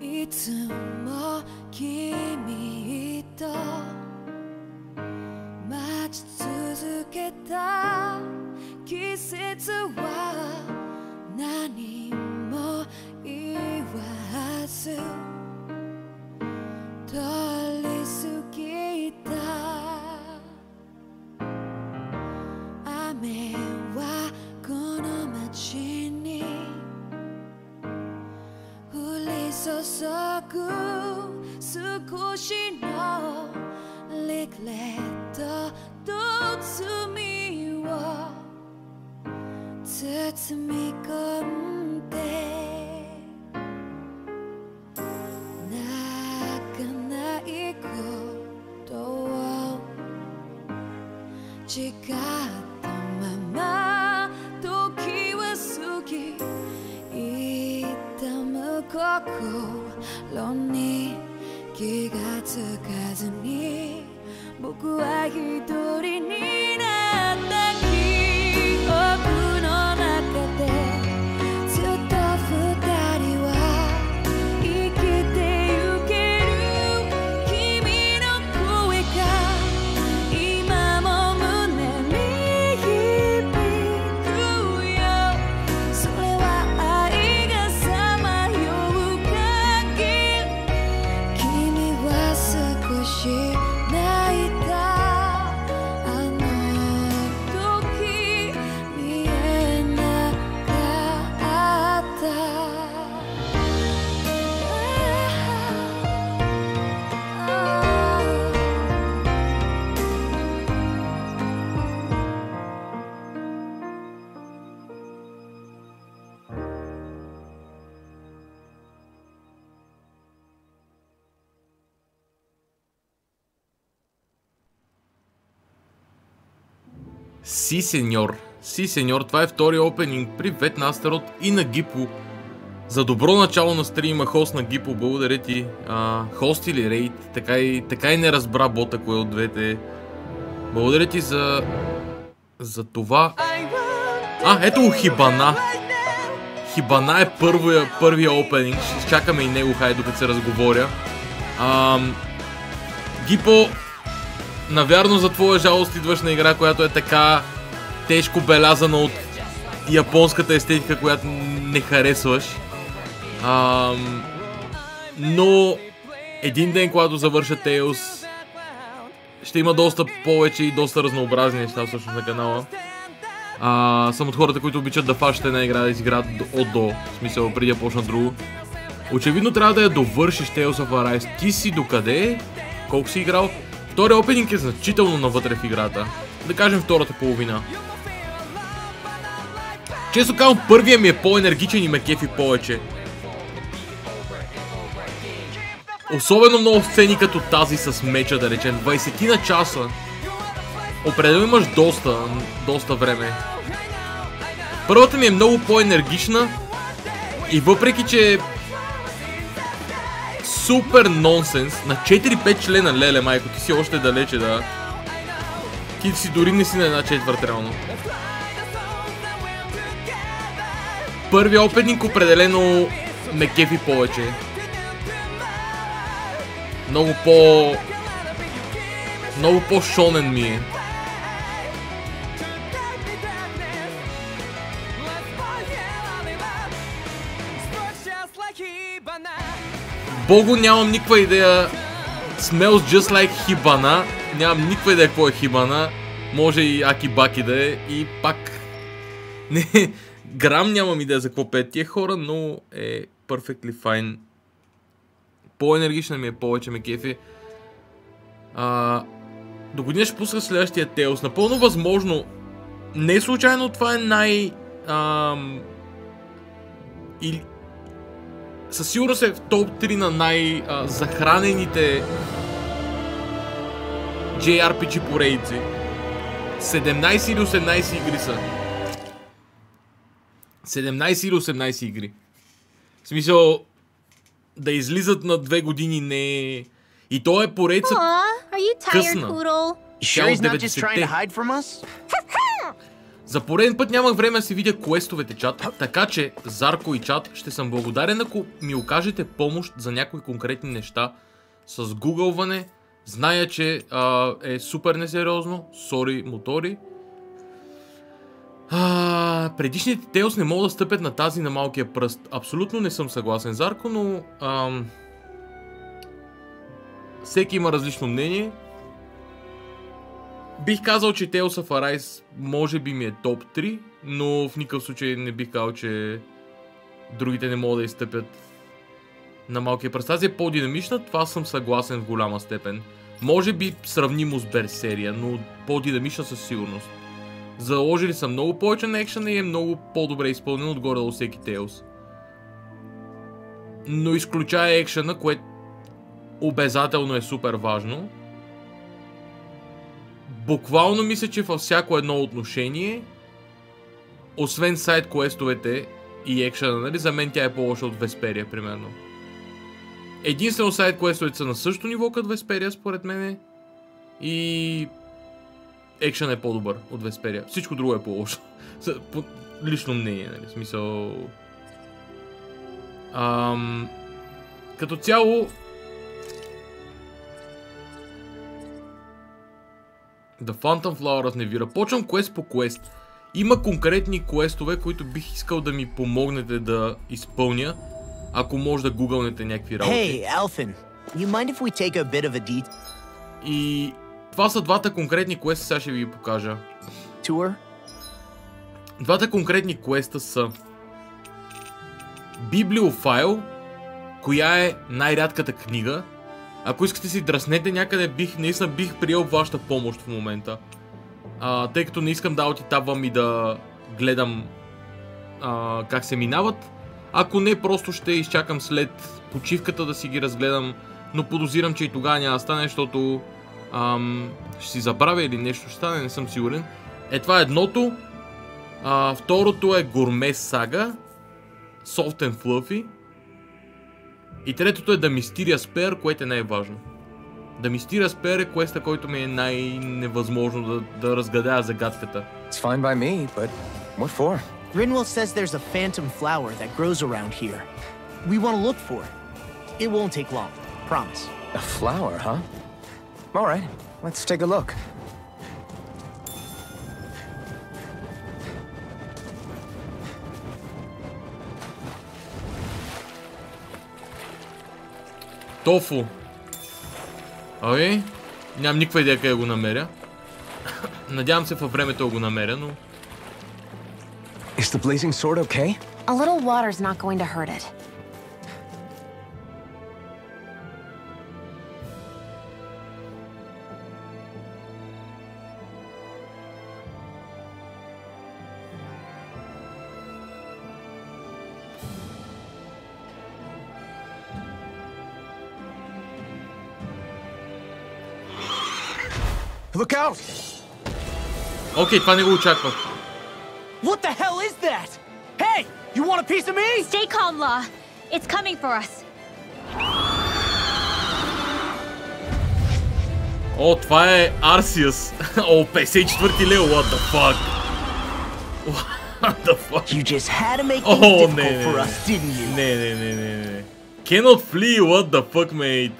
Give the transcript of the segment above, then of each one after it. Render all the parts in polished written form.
いつも君と待ち続けた季節は何も言わず通り過ぎた雨はこの街に降り注ぐ少しのリグレットと罪を包み込んで泣かないことを誓ったまま時は過ぎ痛む心に気がつかずに僕は一人になった記憶の中でずっと二人は生きてゆける君の声が今も胸に響くよそれは愛がさまよう限り君は少し泣いたあの時見えなかったСи, сеньор. Си, сеньор. Това е втория опенинг. Привет на Астерот и на Гипо. За добро начало на стрима, хост на Гипо. Благодаря ти. Хост или рейд. Така и не разбра бота кое от двете. Благодаря ти за това. Ето Хибана. Хибана е първия опенинг. Ще изчакаме и него, хай, докато се разговоря. Гипо, навярно за твоя жалост идваш на игра, която е така тежко белязана от японската естетика, която не харесваш. Но един ден, когато завърша Tales, ще има доста повече и доста разнообразни неща всъщност на канала. Съм от хората, които обичат да фащат една игра, да изиграят от до, в смисъл преди да почнат друго. Очевидно трябва да я довършиш Tales of Arise. Ти си докъде? Колко си играл? Втория опенинг е значително навътре в играта. Да кажем втората половина. Често казвам, първия ми е по-енергичен и ме кефи повече. Особено много сцени като тази с меча, да речем. 20 на часа. Определено имаш доста време. Първата ми е много по-енергична. И въпреки, че супер нонсенс, на 4-5 члена, леле майко, ти си още далече, да. Ти си дори не си на една четвърт реално. Първият опенинг определено ме кефи повече. Много по-шонен ми е. Бого, нямам никаква идея. Smells just like Hibana. Нямам никаква идея какво е Hibana. Може и Аки-Баки да е. И пак не, грам нямам идея за какво пеят тия хора, но е perfectly fine. По-енергична ми е, повече ме кефи. До година ще пуска следващия Tales. Напълно възможно. Не случайно това е със сигурност е в топ 3 на най-захранените JRPG поредици. 17 или 18 игри са. 17 или 18 игри. В смисъл, да излизат на 2 години не... И то е поредица късна. За пореден път нямах време да си видя квестовете, чат, така че Зарко и чат ще съм благодарен, ако ми окажете помощ за някои конкретни неща с гугълване. Зная, че е супер несериозно, сори мотори. Предишните Тейлс не могат да стъпят на тази на малкия пръст. Абсолютно не съм съгласен, Зарко, но всеки има различно мнение. Бих казал, че Tales of Arise може би ми е топ 3, но в никакъв случай не бих казал, че другите не могат да изстъпят на малкия пръст. Тази е по-динамична, това съм съгласен в голяма степен. Може би сравнимо с Берсерия, но по-динамична със сигурност. Заложили са много повече на екшена и е много по-добре изпълнен отгоре до всеки Tales. Но изключая екшена, което обязателно е супер важно. Буквално мисля, че във всяко едно отношение, освен сайд квестовете и екшена, нали, за мен тя е по-лоша от Весперия, примерно. Единствено сайд квестовете са на същото ниво като Весперия, според мен. И екшен е по-добър от Весперия. Всичко друго е по-лошо. По лично мнение, нали, в смисъл... Като цяло... The Phantom Flower разневира. Почвам квест по квест. Има конкретни квестове, които бих искал да ми помогнете да изпълня, ако може да гугълнете някакви работи. Hey, Alphin, you mind if we take a bit of a detour? И това са двата конкретни квеста, сега ще ви ги покажа. Двата конкретни квеста са Библиофайл, коя е най-рядката книга. Ако искате си дръснете някъде, наистина бих приел вашата помощ в момента. Тъй като не искам да аутитабвам и да гледам как се минават. Ако не, просто ще изчакам след почивката да си ги разгледам. Но подозирам, че и тогава няма да стане, защото ще си забравя или нещо ще стане, не съм сигурен. Това е едното. Второто е Гурме Сага, Soft and Fluffy. И третото е The Mysterious Pair, което е най-важно. The Mysterious Pair е квеста, който ми е най-невъзможно да разгадая загадката. It's fine by me, but what for? Rinwell says there's a phantom flower that grows around here. We want to look for it. It won't take long, promise. A flower, huh? All right, let's take a look. Тофу. Ой, нямам никаква идея къде го намеря. Надявам се във времето да го намеря, но... Is the blazing sword okay? A little water's not going to hurt it. Look out! Окей, това не го очаквах. What the hell is that? Hey, you want a piece of me? Stay calm, Law. It's coming for us. О, това е Арсиус. О, 54 лео, what the fuck? What the fuck? You just had to make things difficult for us, didn't you? Не. Cannot flee, what the fuck, mate?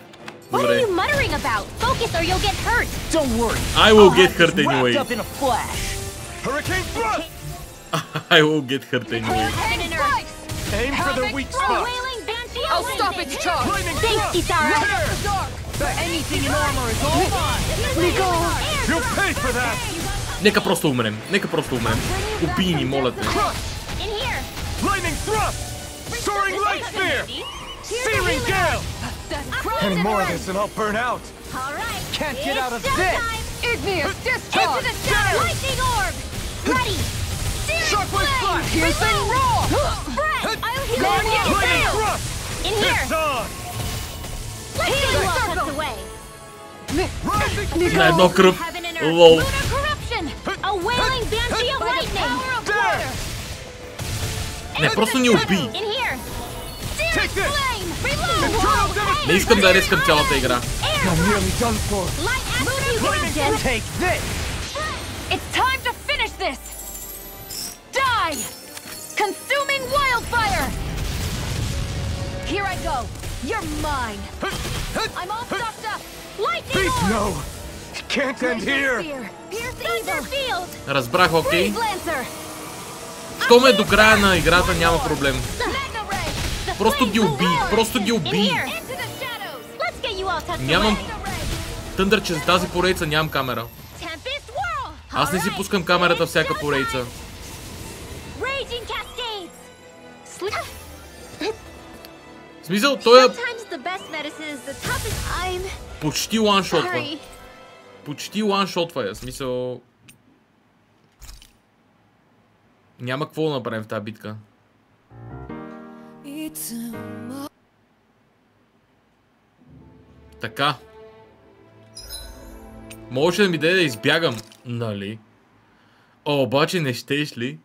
What are you muttering about? Focus or you'll get hurt. Don't worry. I will get hurt anyway. Wrapped up in a flash. Hurricane thrust! I will get hurt anyway. Aim for the weak spot! I'll stop its charge. Thanks, Kisara. Anything in armor is all mine. You'll pay for that! Нека просто умрем. Убий ни, моля те. In here. Lightning thrust! Soaring light spear! Searing gale! Any more of this and I'll burn out! All right. Can't get out of It's this. showtime. Igneous discharge. Into the center. Lightning orb. Ready. Shockwave flash! Piercing roar. Spread. I'll heal Guardian you. Lightning thrust! In here. It's on! Let's get you out away. Rising На едно кръв. Heaven and earth. Лол. Lunar corruption. A wailing banshee of lightning. there! Не, просто ни убий. In here. Take this! Flame. Reload. Internal Whoa, devastation! Не искам да рескам цялата игра. Air. I'm nearly done for. Light acid eruption. Take this! It's time to finish this. mine! Consuming wildfire! Here I go! You're mine! I'm all stocked up! Lightning Beast, orb! no! It can't end here! Thunderfield! Разбрах, окей. Freeze Lancer! Щом е до края на играта, няма проблем. Mega Ray! Просто ги уби, просто ги уби. Into the shadows! Let's get you all tucked Нямам... away! Тъндър, че за тази поредица нямам камера. Tempest Whirl! Аз не си пускам камерата всяка поредица. Raging Cascades! В смисъл, той е Sometimes the best medicine is the toughest. I'm почти ланшотва. sorry. Почти ланшотва е, в смисъл... Няма какво да направим в тази битка. Така. Може да ми даде да избягам, нали? О, обаче не щеш ли?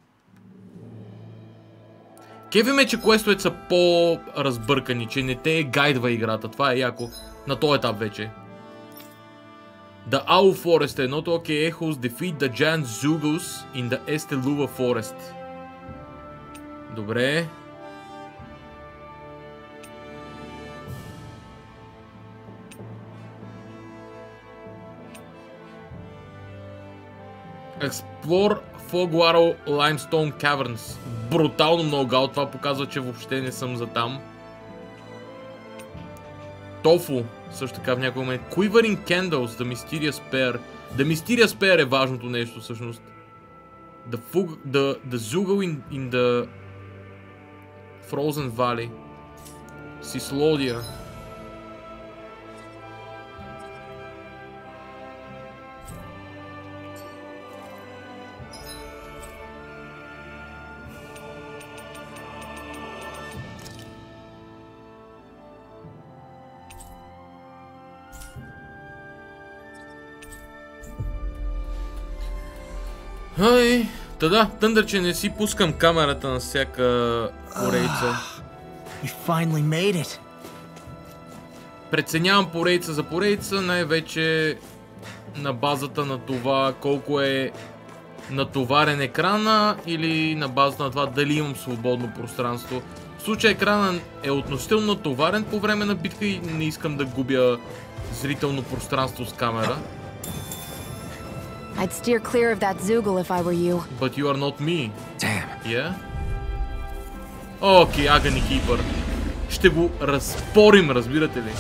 Кефи ме, че квестовете са по-разбъркани, че не те гайдва играта. Това е яко. На този етап вече. The Owl Forest е едното. Okay, Echoes defeat the giant Zugus in the Esteluva Forest. Добре. Explore Fogwaro Limestone Caverns. Брутално много гал. Това показва, че въобще не съм за там. Тофу. Също така в някой момент. Quivering Candles, The Mysterious Pair. The Mysterious Pair е важното нещо всъщност. The Zugal in the Frozen Valley. Сислодия. Ай, да, Тъндър, че не си пускам камерата на всяка поредица. We finally made it. Преценявам поредица за поредица, най-вече на базата на това колко е натоварен екрана или на базата на това дали имам свободно пространство. В случай екрана е относително натоварен по време на битка и не искам да губя зрително пространство с камера. I'd steer clear of that Zoogle if I were you. But you are not me. Damn. Yeah? Окей, Агани Кипър. Ще го разпорим, разбирате ли?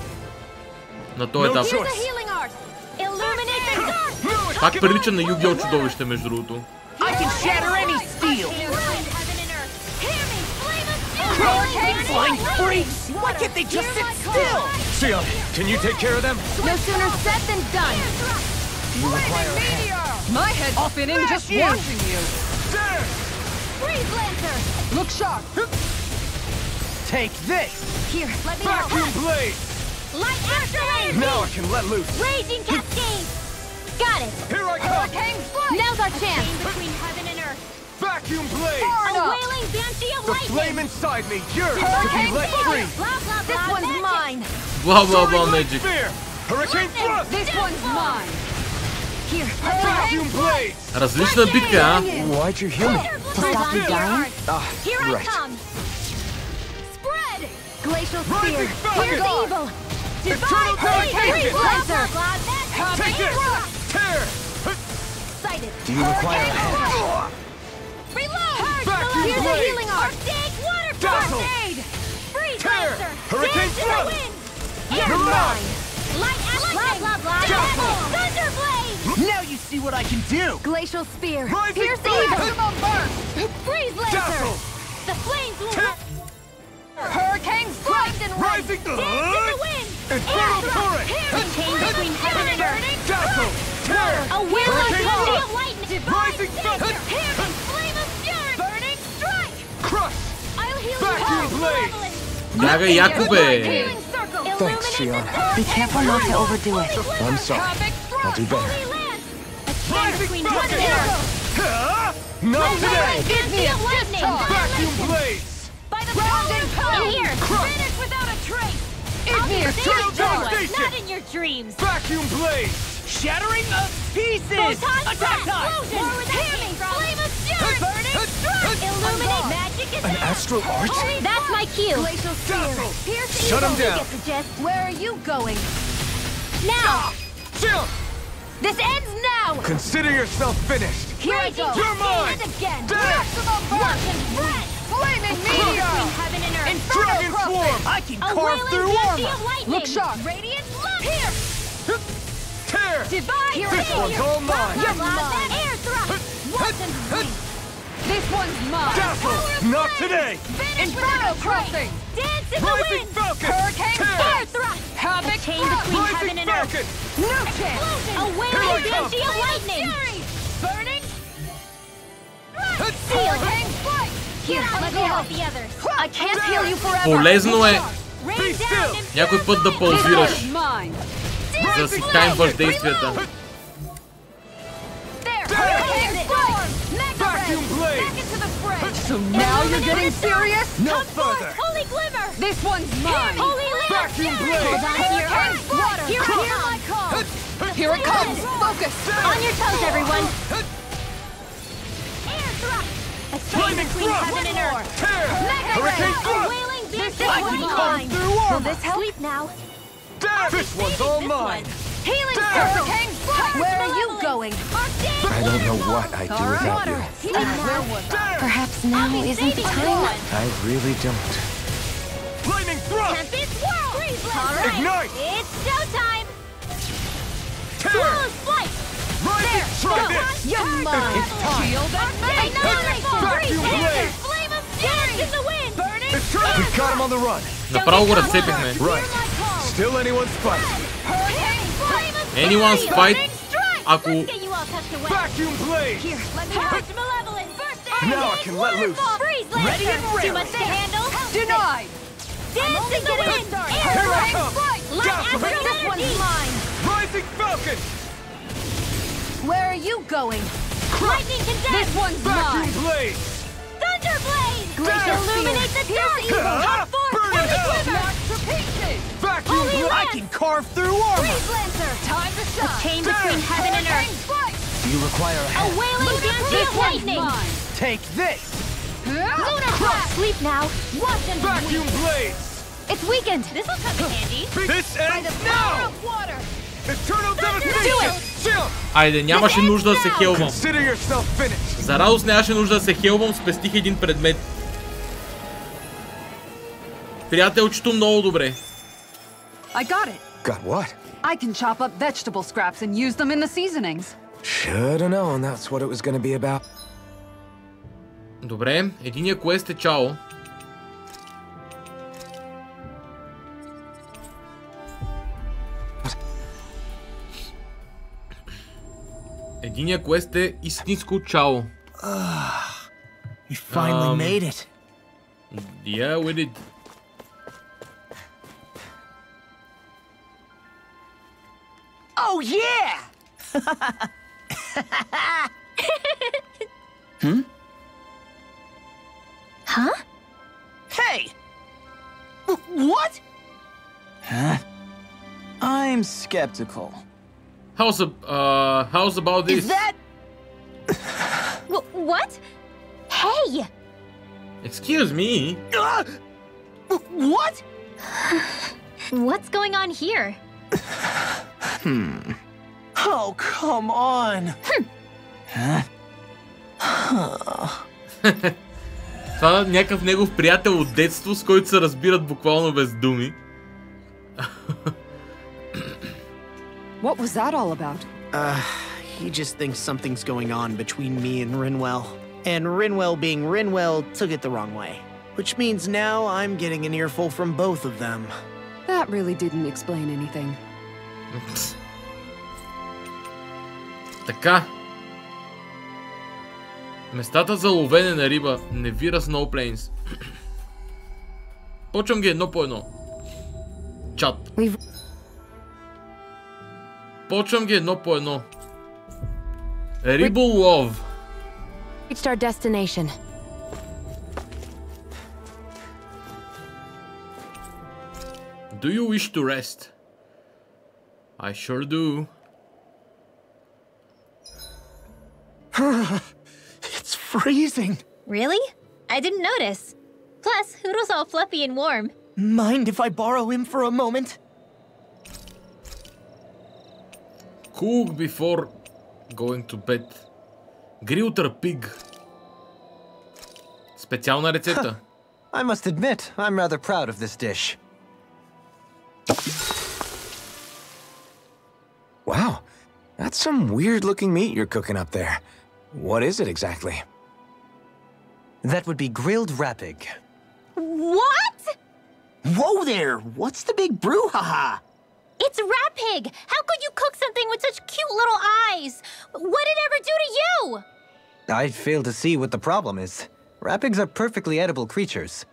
На този етап. Here's a healing art! Illuminate the dark! Пак прилича на Yu-Gi-Oh чудовище, между другото. I can shatter any steel. Heaven and earth! Hear me! Flame of Hurricane flying freaks! Why can't they just sit still? Sion, can you take care of them? No sooner said than done. You require a hand. My head's spinning just watching you. There! Freeze Lancer! Look sharp. Take this. Here, let me help. Vacuum blade! Light after rain! Now I can let loose. Raging Cascades! Got it! Here I come! Now's our chance. Chain between heaven and earth! Vacuum blade! A wailing banshee of The lightning! flame inside me yearns to be let free! Blah, blah, This blah, one's magic. mine. Бла, бла, бла, Soaring light Magic. spear! Hurricane thrust! This one's mine. Here, Vacuum blades! Различна битка, а? Why'd you heal me? to stop me dying. Here I Right. come! Spread! Glacial Rising spear. falcon! Here's evil. Eternal Freeze damnation! Lancer. Take this! Tear! Sighted. Do you require a hand? Reload! Vacuum Here's a blade! healing art. Dig waterfall! Dazzle! Aid! Freeze Tear! Lancer! Hurricane Dance in the thrust! wind! You're Mirage! mine. Light and lightning! Blah, blah, blah! Dazzle! Thunderblade! Now you see what I can do. Glacial spear. Rising Pierce blade! evil. Freeze Lancer. Dazzle! The flames will Tear! Hurricane strike and Rising! dance in the wind! Infernal torrent! The chain between heaven and earth! Dazzle! Tear! A wailing Hurricane banshee thrust! of lightning! Rising Dagger! falcon! Hidden flame of fury! Burning strike! Crush! I'll heal Vacuum you blade! Бяга, Якубе! Healing circle! Thanks, Shion. Be careful not to overdo it. I'm sorry. I'll do better. Rising Between falcon! heaven and earth! Huh? Not today! Give me a lightning! Vacuum blades! By the power in here! Finish without a trace! I'll be Eternal safe somewhere, devastation! not in your dreams! Vacuum blades! Shattering of pieces. Photon Attack time. explosion! Hear me! Flame of fury! Burning Illuminate magic is An astral arch? That's my cue. Glacial sphere. Pierce Shut him evil. down. Get the gist. Where are you going? Now! Jump! This ends now! Consider yourself finished. Here I go. You're mine! And again! Damn! Maximum Watch burst. and red! Flaming Between meteor. heaven and earth! Dragon swarm! I can A carve wailing through dusty armor. of lightning! Look sharp. Radiant love! Here! Tear! Divine! This one's all mine. You're mine! Air thrust! Watch and wing! This one's mine. Dazzle! Not today! Inferno crossing. Dance in the Rising wind! Falcon! Hurricane Tear! Air thrust! Havoc A chain between heaven Rising and earth! Falcon! No chance. A Here I wailing come. banshee of lightning! Burning. Seal! Hurricane spike. Here, let me help the others! I can't heal you forever. Полезно е Rain Be down still. and някой път да паузираш, Mine. за да си таймваш действията. There. Damn. Hurricane storm. Vacuum blade! Back into the fray. So now you're getting serious? No Come forth, further! holy glimmer! This one's mine. Holy lamp! Vacuum blade! Hold on to your Hurricane earth! water. Here Hear I my come! call. Here it comes. Focus. On your toes, everyone! Air thrust! A chain Lightning between thrust. heaven and earth! Tear! Mega Hurricane A thrust! wailing This banshee one of can lightning! Through Will armor. this help? Sleep now! Damn! This one's all This mine! one. Healing Damn. hurricane spike. Where are you Malevolence. going? I don't know what I'd do without you. Where was I? Damn! Perhaps now isn't the time. I really don't. Lightning thrust! Tempest whirl! Freeze Lancer! Ignite! It's showtime! Tear! Swallow's flight! Rising trident! You're mine. It's time. Shield and Annihilation! Vacuum Freeze blade! Lancer! Flame of fury! In the wind! Burning! It's time! We've got him on the run. Направо го разцепихме. Right. Still anyone's fight. Hurricane! Flame of Anyone's fury! fight. Burning strike! Ако Let's get you all tucked away! Vacuum blade! Here, let me purge malevolence! First aid! Now I can let loose. Freeze Lancer! Ready and Too raring. much to handle? Denied. Dance in the wind! Air Here I thrust! come! Light Dazzle. astral This one's energy! mine. Rising Falcon! Where are you going? Lightning condense! This one's Vacuum mine. blade! Thunder blade! Glacial Illuminate the sphere. dark! Huh? Come forth! Burn in Holy hell. glimmer! March to pieces. Vacuum Holy blade! I can carve through armor. Freeze Lancer! Time to A shine. chain between heaven and Hurricane earth! spike. Do you require a A hand? wailing banshee This of one's lightning! mine. Take this. Lunar blast! Sleep now! Watch and Vacuum weep. blades! It's weakened! This'll come in handy! This ends now! Water. Eternal Do devastation! Jump! Айде, нямаше нужда да се хелвам. Consider yourself finished! За радост нямаше нужда да се хелвам, спестих един предмет. Приятелчето много добре. I got it. Got what? I can chop up vegetable scraps and use them in the seasonings. Should've known that's what it was gonna be about. Добре, единия квест е чао. Единия квест е истинско чао. You finally made it. Yeah, we did. Oh yeah! Huh? Hey! What? Huh? I'm skeptical. How's about this? Is that? What? Hey! Excuse me. What? What's going on here? Oh, come on. Това е някакъв негов приятел от детство, с който се разбират буквално без думи. What was that all about? He just thinks something's going on between me and Rinwell. And Rinwell being Rinwell took it the wrong way. Which means now I'm getting an earful from both of them. That really didn't explain anything. Така. Местата за ловене на риба. Невира Snow Plains. Почвам ги едно по едно. Чат. Почвам ги едно по едно. Риболов. Reached our destination. Do you wish to rest? I sure do. It's freezing. Really? I didn't notice. Plus, Hoodle's all fluffy and warm. Mind if I borrow him for a moment? Cook before going to bed. Grilled pig. Специална рецепта. I must admit, I'm rather proud of this dish. Wow, that's some weird-looking meat you're cooking up there. What is it exactly? That would be grilled rapig. What? Whoa there! What's the big brouhaha? It's Rapig! How could you cook something with such cute little eyes? What did it ever do to you? I'd fail to see what the problem is. Rapigs are perfectly edible creatures.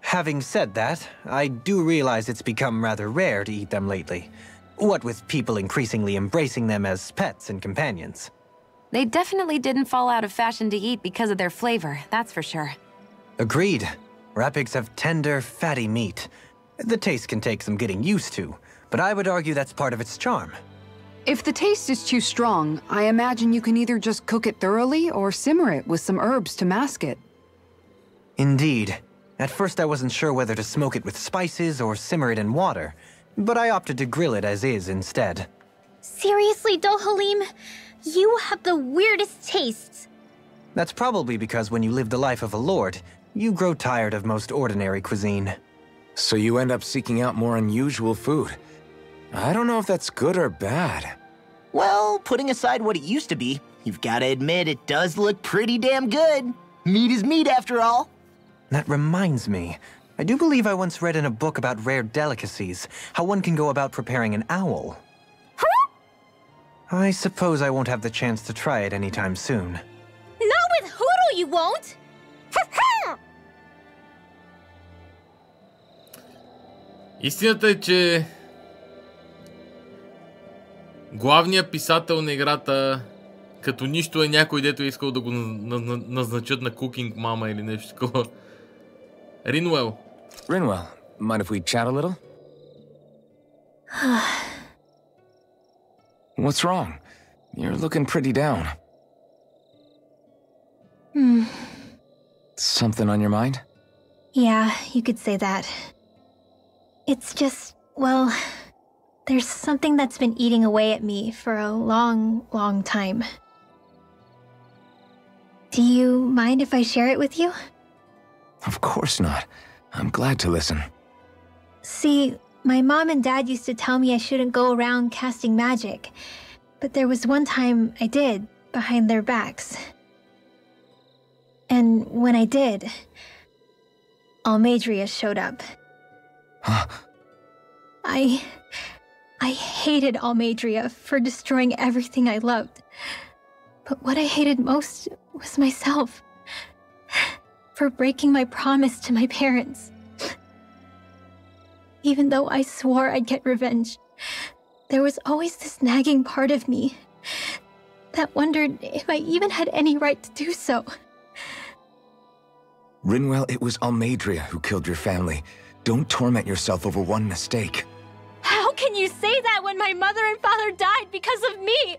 Having said that, I do realize it's become rather rare to eat them lately. What with people increasingly embracing them as pets and companions. They definitely didn't fall out of fashion to eat because of their flavor, that's for sure. Agreed. Rapigs have tender, fatty meat. The taste can take some getting used to, but I would argue that's part of its charm. If the taste is too strong, I imagine you can either just cook it thoroughly or simmer it with some herbs to mask it. Indeed. At first I wasn't sure whether to smoke it with spices or simmer it in water, but I opted to grill it as is instead. Seriously, though, Halim? You have the weirdest tastes. That's probably because when you live the life of a lord, you grow tired of most ordinary cuisine. So you end up seeking out more unusual food. I don't know if that's good or bad. Well, putting aside what it used to be, you've got to admit it does look pretty damn good. Meat is meat, after all. That reminds me. I do believe I once read in a book about rare delicacies, how one can go about preparing an owl. I suppose I won't have the chance to try it anytime soon. Not with Hoodle, you won't! Истината е, че главният писател на играта като нищо е някой, дето е искал да го назначат на кукинг мама или нещо такова. Ринуел. Rinwell, mind if we chat a little? What's wrong? You're looking pretty down. Something on your mind? Yeah, you could say that. It's just, well, there's something that's been eating away at me for a long, long time. Do you mind if I share it with you? Of course not. I'm glad to listen. See, my mom and dad used to tell me I shouldn't go around casting magic. But there was one time I did, behind their backs. And when I did, Almadria showed up. Huh? I hated Almadria for destroying everything I loved. But what I hated most was myself. For breaking my promise to my parents. Even though I swore I'd get revenge, there was always this nagging part of me that wondered if I even had any right to do so. Rinwell, it was Almadria who killed your family. Don't torment yourself over one mistake. How can you say that when my mother and father died because of me?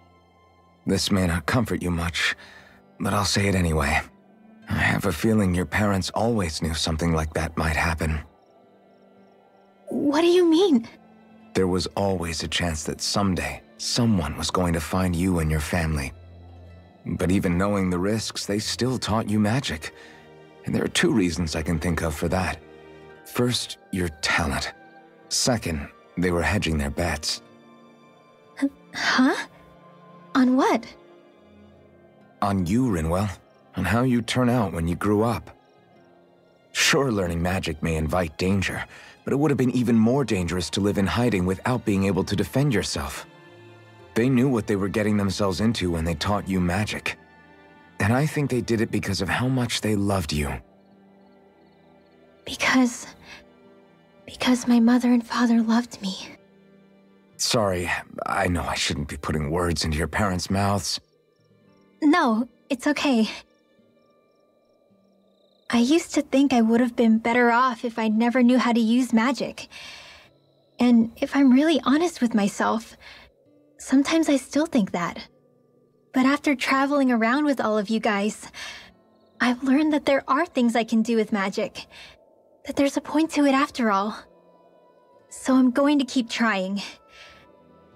This may not comfort you much, but I'll say it anyway. I have a feeling your parents always knew something like that might happen. What do you mean? There was always a chance that someday, someone was going to find you and your family. But even knowing the risks, they still taught you magic. And there are two reasons I can think of for that. First, your talent. Second, they were hedging their bets. Huh? On what? On you, Rinwell. On how you turn out when you grew up. Sure, learning magic may invite danger, but it would have been even more dangerous to live in hiding without being able to defend yourself. They knew what they were getting themselves into when they taught you magic. And I think they did it because of how much they loved you. Because my mother and father loved me. Sorry, I know I shouldn't be putting words into your parents' mouths. No, it's okay. I used to think I would have been better off if I never knew how to use magic. And if I'm really honest with myself, sometimes I still think that. But after traveling around with all of you guys, I've learned that there are things I can do with magic. That there's a point to it after all. So I'm going to keep trying.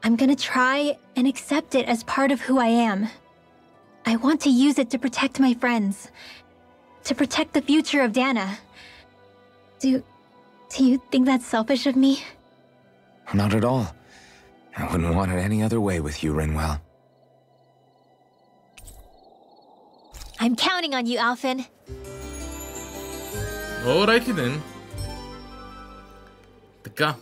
I'm gonna try and accept it as part of who I am. I want to use it to protect my friends. To protect the future of Dana. Do you think that's selfish of me? Not at all. I wouldn't want it any other way with you, Rinwell. I'm counting on you, Alphen. Alrighty then. Така.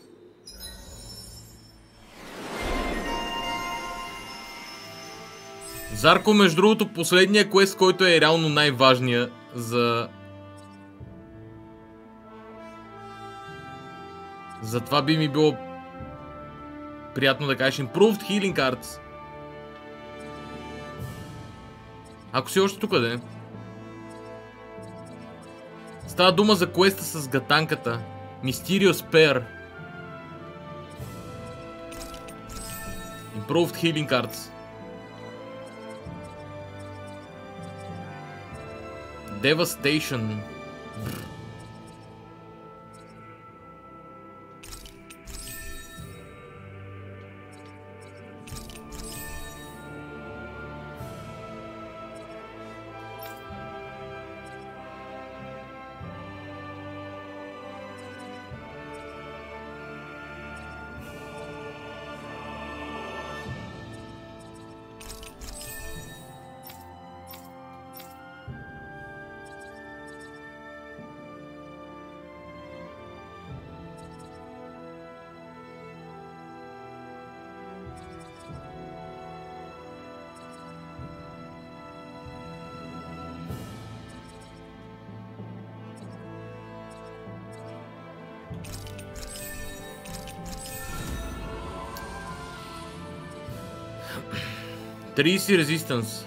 Зарко, между другото, последния квест, който е реално най-важния за това би ми било приятно да кажеш Improved Healing Cards. Ако си още тук, да. Става дума за квеста с гатанката. Mysterious Pair. Improved Healing Cards. Devastation. Тридцать resistance.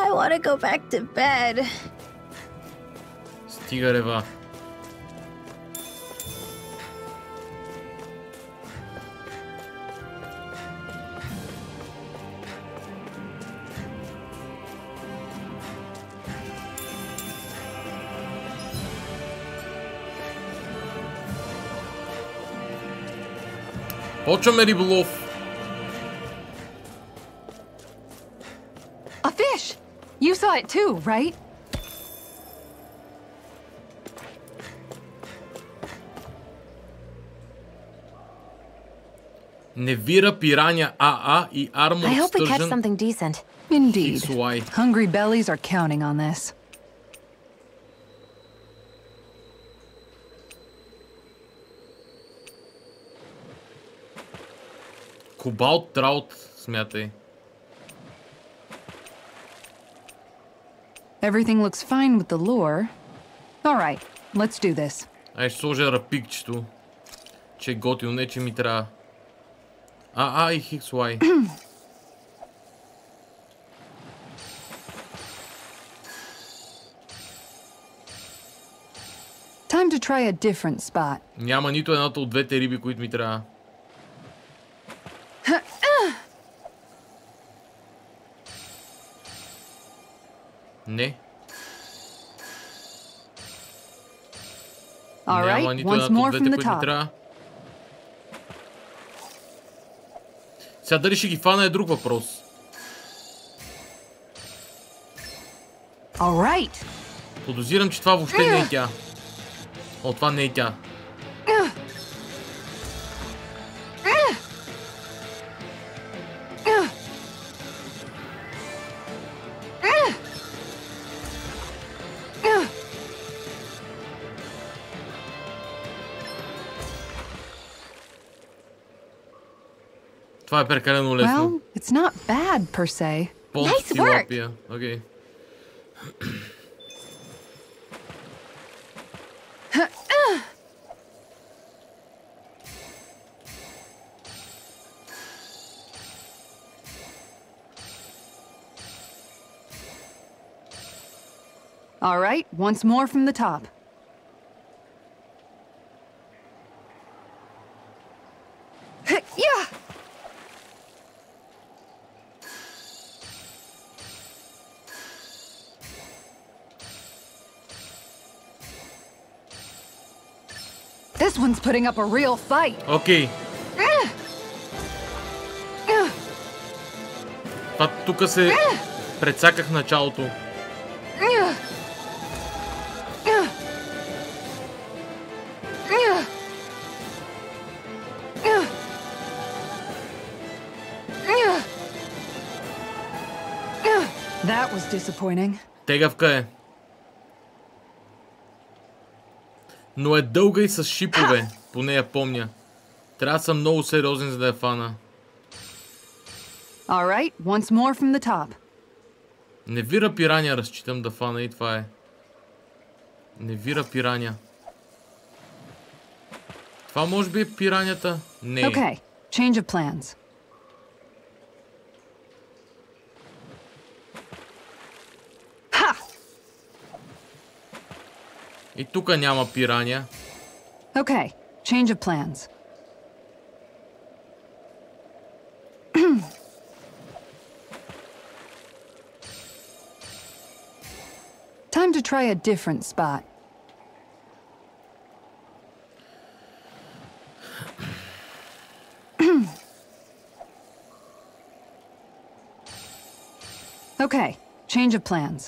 I want to go back to bed. Стига, Рева. Почваме риболов. A fish! You saw it too, right? Невира, пираня, АА и армор I hope we catch стържен. something decent. Indeed. Why? Hungry bellies are counting on this. Кобалт траут, смятай. Everything looks fine with the lure. All right, let's do this. Ай, ще сложа рапикчето. Че е готино, не че ми трябва. АА и XY. Time to try a different spot. Няма нито едната от двете риби, които ми трябва. Не. All Няма right, нито once едната more от from двете, the които ми top. трябва. Сега дали ще ги фана е друг въпрос. All right. Подозирам, че това въобще не е тя. О, това не е тя. Това е прекалено лесно. Well, it's not bad per se. Nice work. Окей. All right, once more from the top. Yeah. This one's putting up a real fight. Окей. Това тук се прецаках в началото. That was disappointing. Тегавка е. Но е дълга и с шипове, поне я помня. Трябва да съм много сериозен, за да я фана. All right, once more from the top. Не вира пираня разчитам да фана и това е. Не вира пираня. Това може би е пиранята? Не. Okay, change of plans. Ha! И тук няма пираня. Okay, change of plans. Time to try a different spot. Okay, change of plans.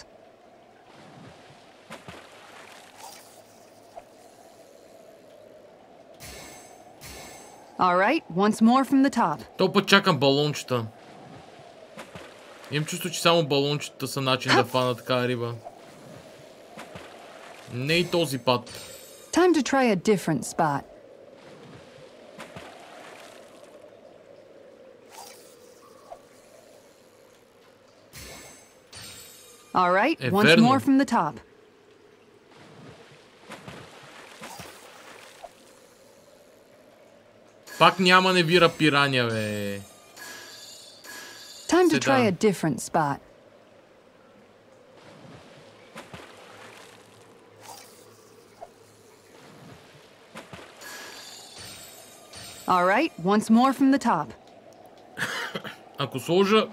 All right, once more from the top. То път чакам балончета. Имам чувство, че само балончета са начин да фана такава риба. Не и този път. Time to try a different spot. All right, once more from the top. Пак няма не вира пираня, бе. Time to try a different spot. All right, once more from the top. Ако сложа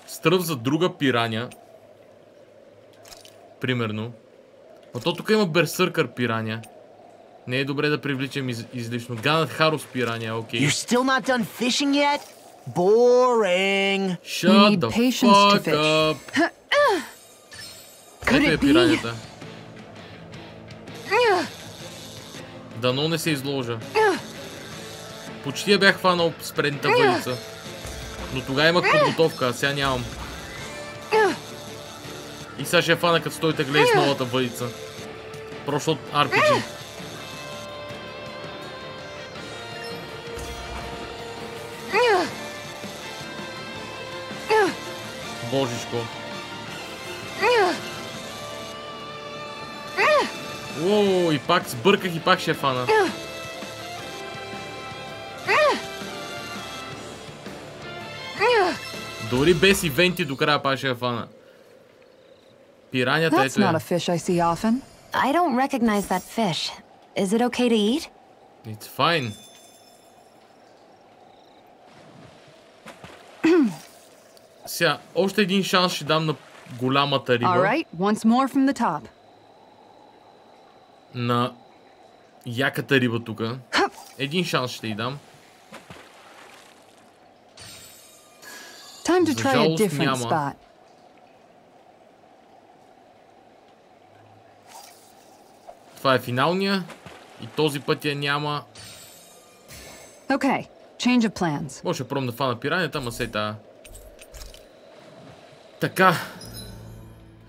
стръв за друга пираня, примерно, а то тук има берсъркър пираня. Не е добре да привличам излишно. Ганът Харус пираня, окей. You're still not done fishing yet? Boring. Shut the fuck up. Ето е пиранята. Дано не се изложа. Почти я бях хванал с предната въдица. Но тогава имах подготовка, а сега нямам. И сега ще я фана като стоите гледа с новата въдица. Просто от RPG. Божичко. Уоу, и пак сбърках и пак ще я фана. Дори без ивенти до края пак ще я фана. Пиранята ето е. That's not a fish I see often. I don't recognize that fish. Is it okay to eat? It's fine. Сега, още един шанс ще дам на голямата риба. All right, once more from the top. На яката риба тук. Един шанс ще й дам. Time to try a different няма. spot. Това е финалния. И този път я няма. Okay, change of plans. Може да пробвам да фана пиранята, ама се тая. Така.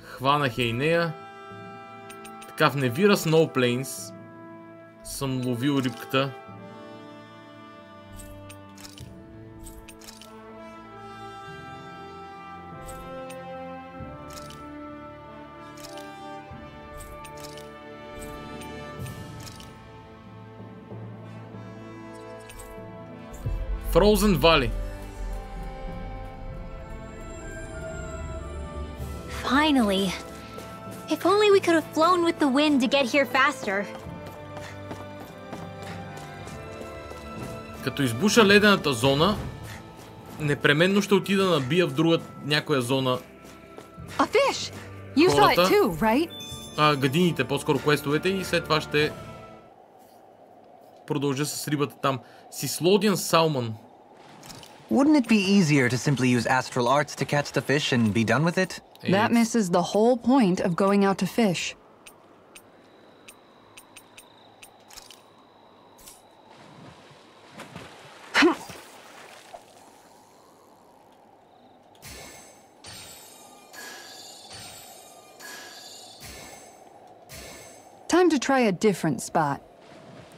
Хванах я и нея. Така в Невира Snow Plains съм ловил рибката. Frozen Valley. Finally. If only we could have flown with the wind to get here faster. Като избуша ледената зона, непременно ще отида да набия в друга някоя зона. A fish. You saw it too, right? Гадините, по-скоро квестовете, и след това ще продължа с рибата там. Сислодиан салмон. Wouldn't it be easier to simply use astral arts to catch the fish and be done with it? That misses the whole point of going out to fish. Time to try a different spot.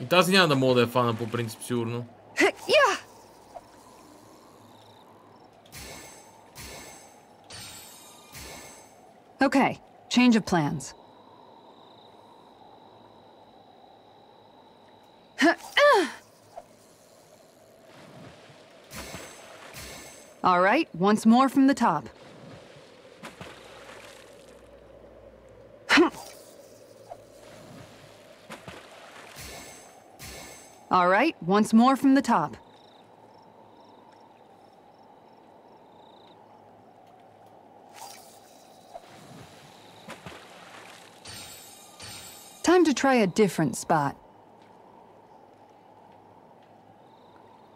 И тази няма да мога да я фана по принцип, сигурно. Yeah. Okay, change of plans. All right, once more from the top. All right, once more from the top. Time to try a different spot.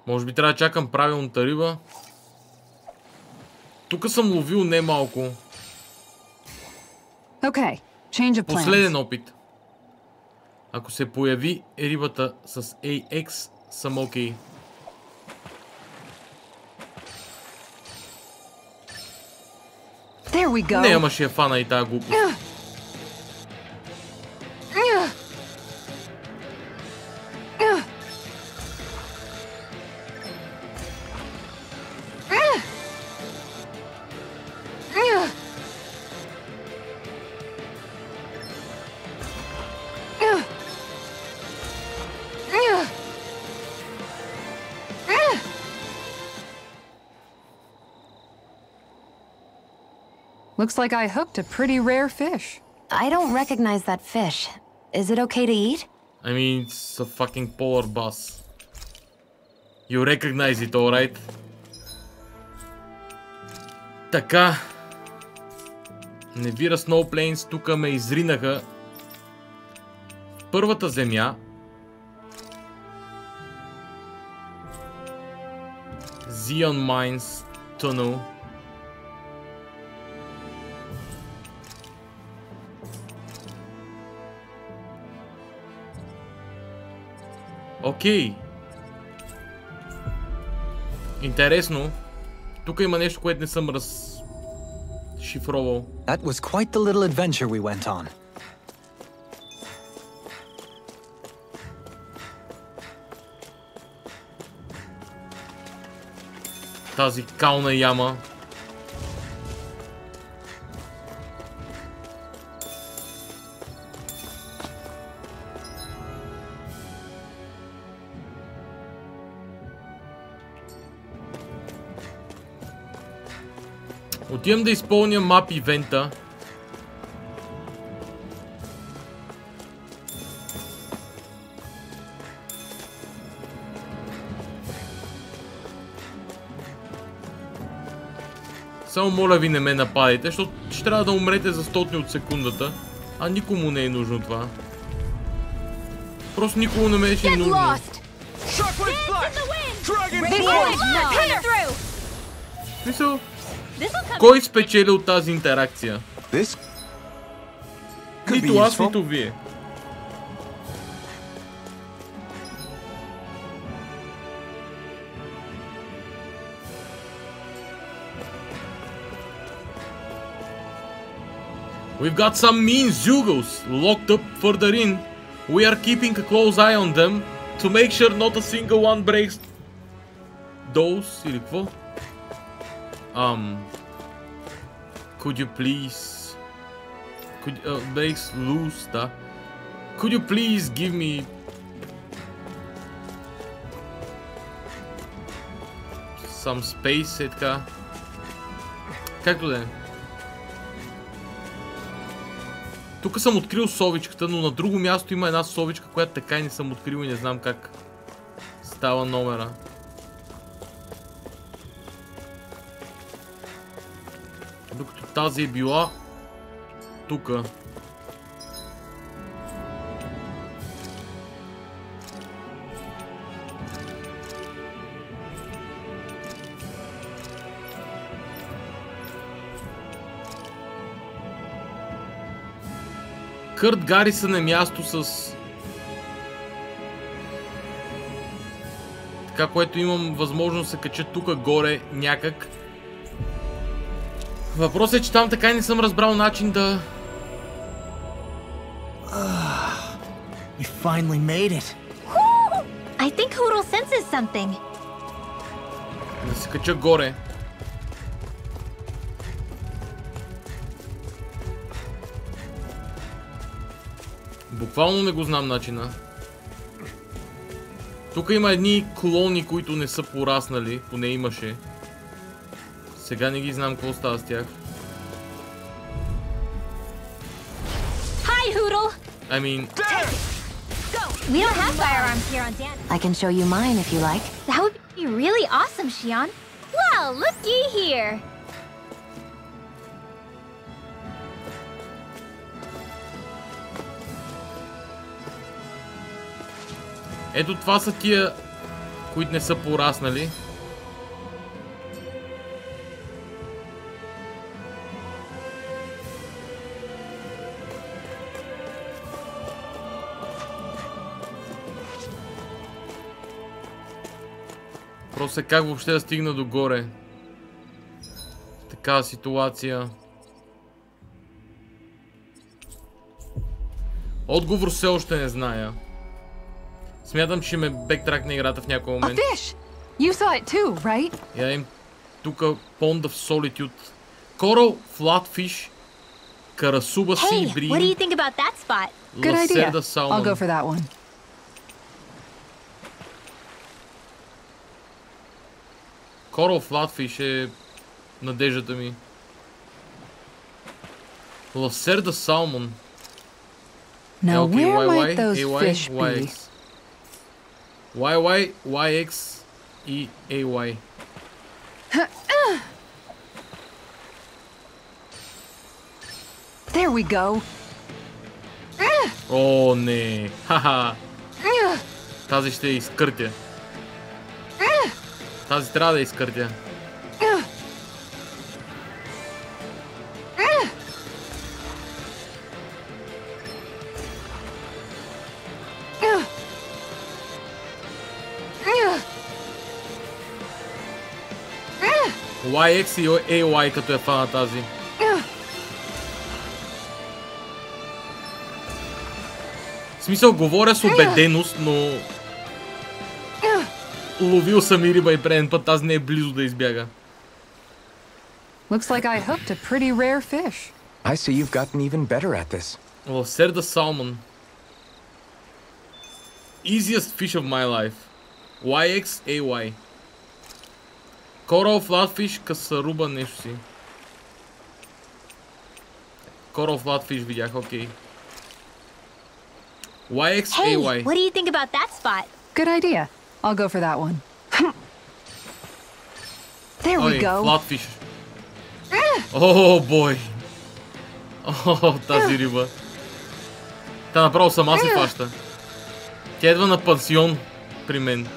Може би трябва да чакам правилната риба. Тук съм ловил не малко. Okay, change of plans. Последен опит. Ако се появи рибата с AX, съм окей. There we go. Не, ама ще я фана и тая глупост. Looks like I hooked a pretty rare fish. I don't recognize that fish. Is it okay to eat? I mean, it's a fucking polar bass. You recognize it, alright? Така. Невира Snowplains тук ме изринаха. Първата земя. Zion Mines Tunnel. Окей. Интересно. Тук има нещо, което не съм разшифровал. That was quite the little adventure we went on. Тази кална яма. Отивам да изпълня мап ивента. Само моля ви не ме нападайте, защото ще трябва да умрете за стотни от секундата. А никому не е нужно това. Просто никому не ме е нужно. Мисъл, кой спечели от тази интеракция? Нито аз, нито вие. We've got some mean Zugos locked up further in. We are keeping a close eye on them to make sure not a single one breaks those. Или какво? Could you please... breaks loose, да. Could you please give me... Some space е така. Както да е. Тук съм открил совичката, но на друго място има една совичка, която така и не съм открил и не знам как става номера. Докато тази е била тука. Кърт Гарисън е място с... така, което имам възможност да се кача тук горе някак. Въпросът е, че там така и не съм разбрал начин да... You finally made it. I think Hoodle senses something. Да се кача горе. Буквално не го знам начина. Тук има едни клони, които не са пораснали, поне имаше. Сега не ги знам какво става с тях. Hi, Hoodle. I mean... We don't have firearms here on Dan. I can show you mine if you like. That would be really awesome, Shion. Well, looky here. Ето това са тия, които не са пораснали. Просто е как въобще да стигна догоре. В такава ситуация. Отговор все още не зная. Смятам, че ще ме бектракне играта в някой момент. A fish! You saw it too, right? Я им тук Pond of Solitude. Coral, Flatfish, Karasuba Sea Hey, Bream, what do you think about that spot? Good idea. Lacerda Salmon. I'll go for that one. Coral, Flatfish е надеждата ми. Lacerda Salmon. Now, Okay, where YY, might those AY, fish be? YX. YY, YX и AY. There we go. О, не. Ха-ха. Тази ще я изкъртя. Тази трябва да я изкъртя. YX и AY като я фана тази. В смисъл, говоря с убеденост, но... ловил съм и риба и преден път, тази не е близо да избяга. Looks like I hooked a pretty rare fish. I see you've gotten even better at this. Lacerda Salmon. Easiest fish of my life. YX, AY. Coral, Flatfish, Kasaruba, нещо си. Coral, Flatfish видях, окей. YX, Hey, AY. what do you think about that spot? Good idea. I'll go for that one. There we Ой, go. Flatfish. О, бой. О, тази риба. Та направо сама си фаща. Тя идва на пансион при мен.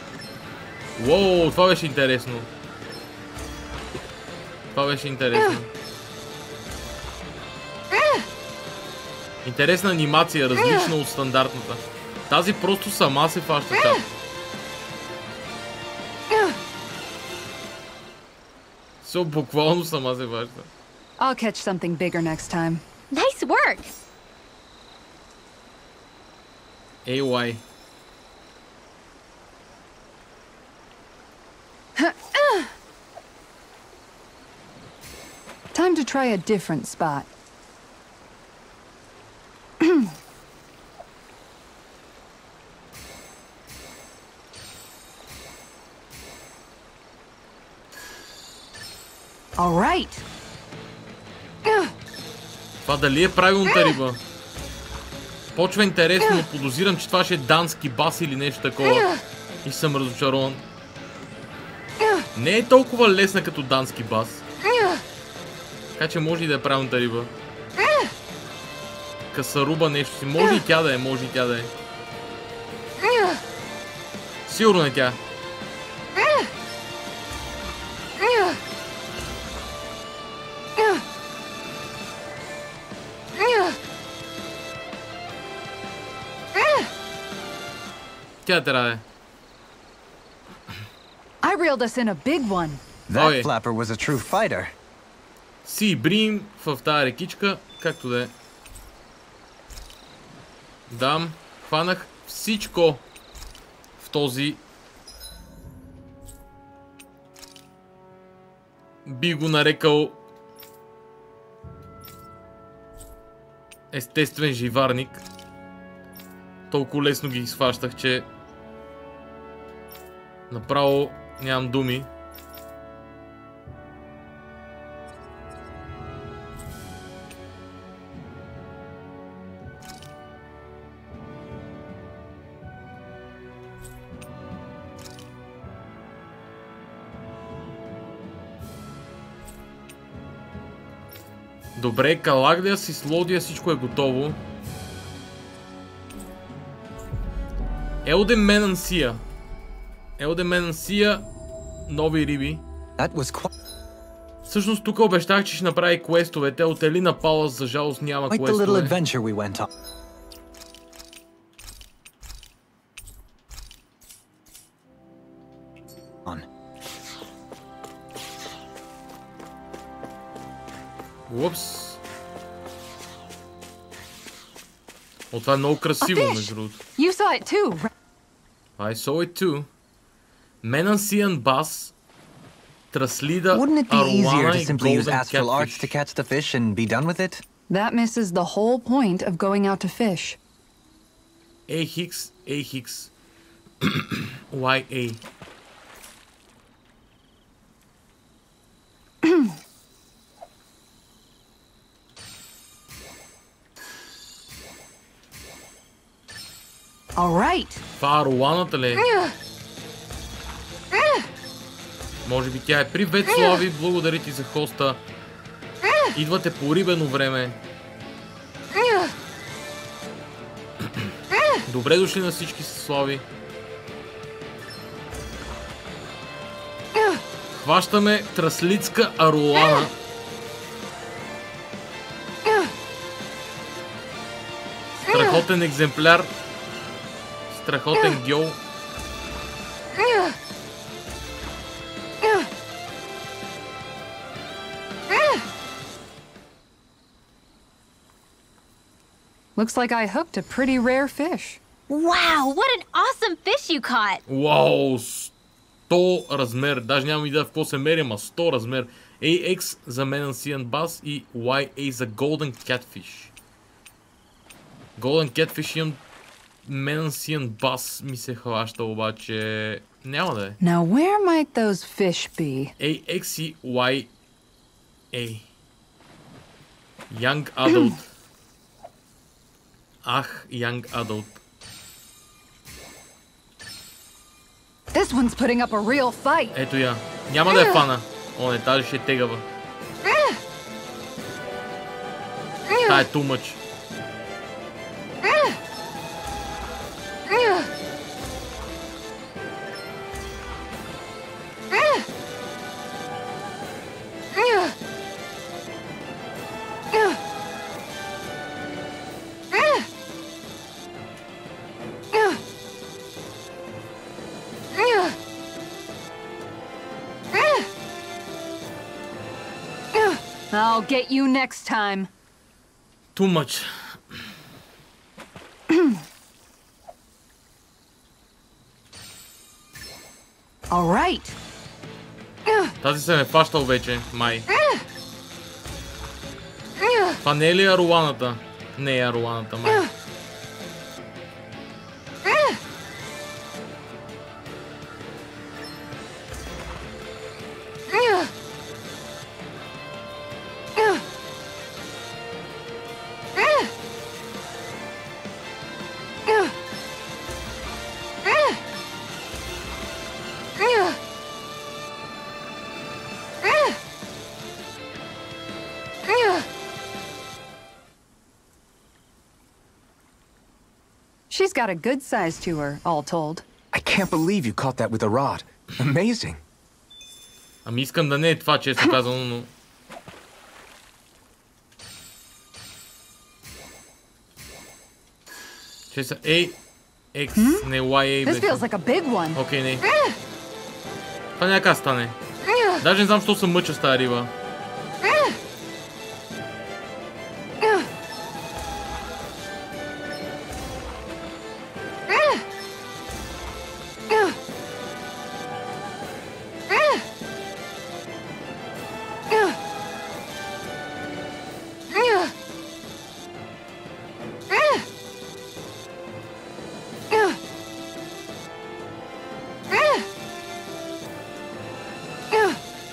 Уоу, това беше интересно. Това беше интересно. Интересна анимация, различна от стандартната. Тази просто сама се фаща чак. Все буквално сама се фаща. I'll catch something bigger next time. Nice work. AY. Time to try a different spot. All right. Това дали е правилната риба? Почва интересно, но подозирам, че това ще е дански бас или нещо такова. И съм разочарован. Не е толкова лесна като дански бас. Така че може и да е правилната риба. Касаруба нещо си. Може и тя да е, може и тя да е. Сигурно е тя. Тя трябва да е. I reeled us in a big one. That flapper was a true fighter. Си брим в тази рекичка, както да е. Дам, хванах всичко в този. Би го нарекал естествен живарник. Толкова лесно ги схващах, че направо нямам думи. Добре, Калагдия си Слодия, всичко е готово. Елдеменансия. Елдеменансия, нови риби. Всъщност тук обещах, че ще направи квестовете. От Елина Палас, за жалост, няма квестове. Упс. О, това е много красиво, между другото. You saw it too. I saw it too. Menancian bass, Traslida, Wouldn't it be easier to Arowana simply use golden astral arts catfish. to catch the fish and be done with it? That misses the whole point of going out to fish. A Hicks, A Hicks. YA. All right. Това Аруаната ли е? Може би тя е. Привет, Слави, благодаря ти за хоста. Идвате по рибено време. Добре дошли на всички, Слави. Хващаме траслицка Аруана. Страхотен екземпляр. Страхотен гьол. Looks like I hooked a pretty rare fish. Wow, what an awesome fish you caught! Вау, 100 размер. Даже нямам идея в какво се мери, ама 100 размер. AX за Menancian Bass и YA за Golden Catfish. Golden Catfish имам. Menancian Bass ми се хваща, обаче няма да е. Now where might those fish be? AX и YA. Young Adult. Ах, Young Adult. This one's putting up a real fight. Ето я. Няма да е фана. О, не, тази ще е тегава. Та е too much. I'll get you next time. Too much. All right. Тази се ме фащал вече, май. Това не е ли Аруаната? Не е Аруаната, май. She's got a good size to her, all told. I can't believe you caught that with a rod. Amazing. Ами искам да не е това, често казано, но... Че са A, X, не YA This feels like a big one. Окей, не. Това някак стане. Даже не знам, що се мъча с тази риба.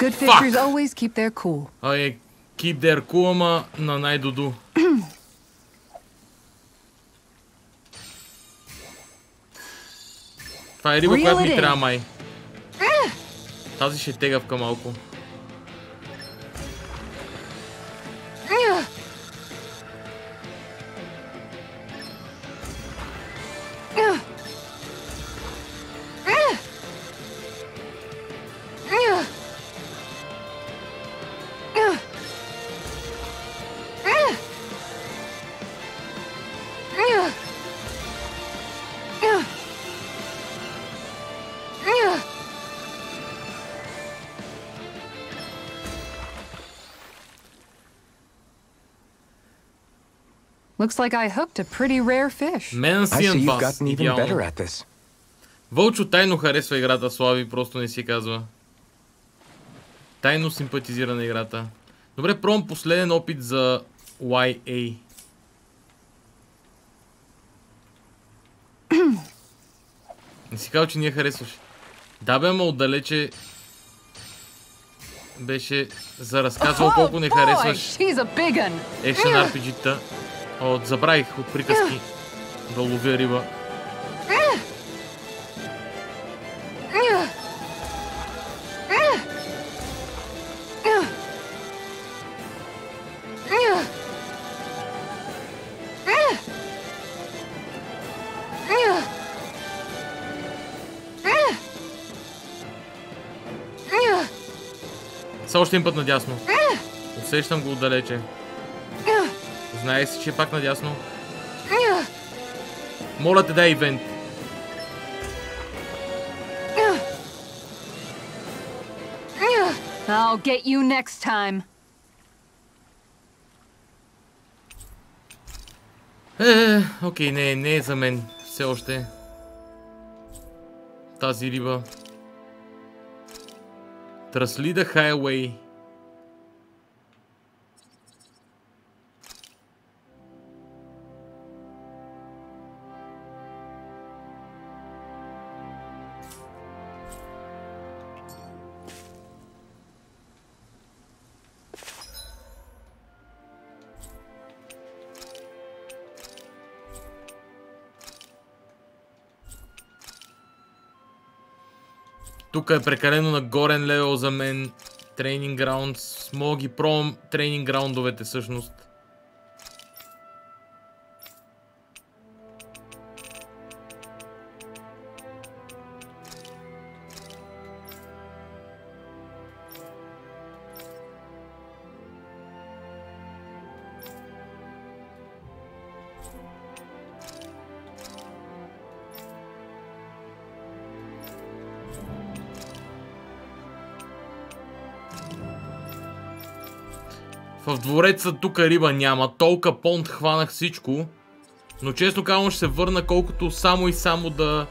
Good fishers always keep their cool. Keep their cool, ама на най-дуду. Това е риба, която ми трябва май. Тази ще е тегавка малко. Looks like I hooked a pretty rare fish. I see you've gotten even better at this. Вълчо тайно харесва играта, Слави, просто не си казва. Тайно симпатизира на играта. Добре, пробвам последен опит за YA. Не си казал, че не я харесваш. Да бе, ама отдалече беше за разказвал колко не харесваш екшен RPG-та. Забравих от приказки да ловя риба. Са още един път надясно. Усещам го отдалече. Знае си, че е пак надясно. Моля те, дай ивент. I'll get you next time. Окей, не е за мен. Все още. Тази риба. Тръсли the highway. Тук е прекалено на горен левел за мен. Тренинг граундс. Мога ги пробвам тренинг граундовете всъщност. В двореца тук риба няма. Толка понт хванах всичко. Но честно казвам ще се върна колкото само и само да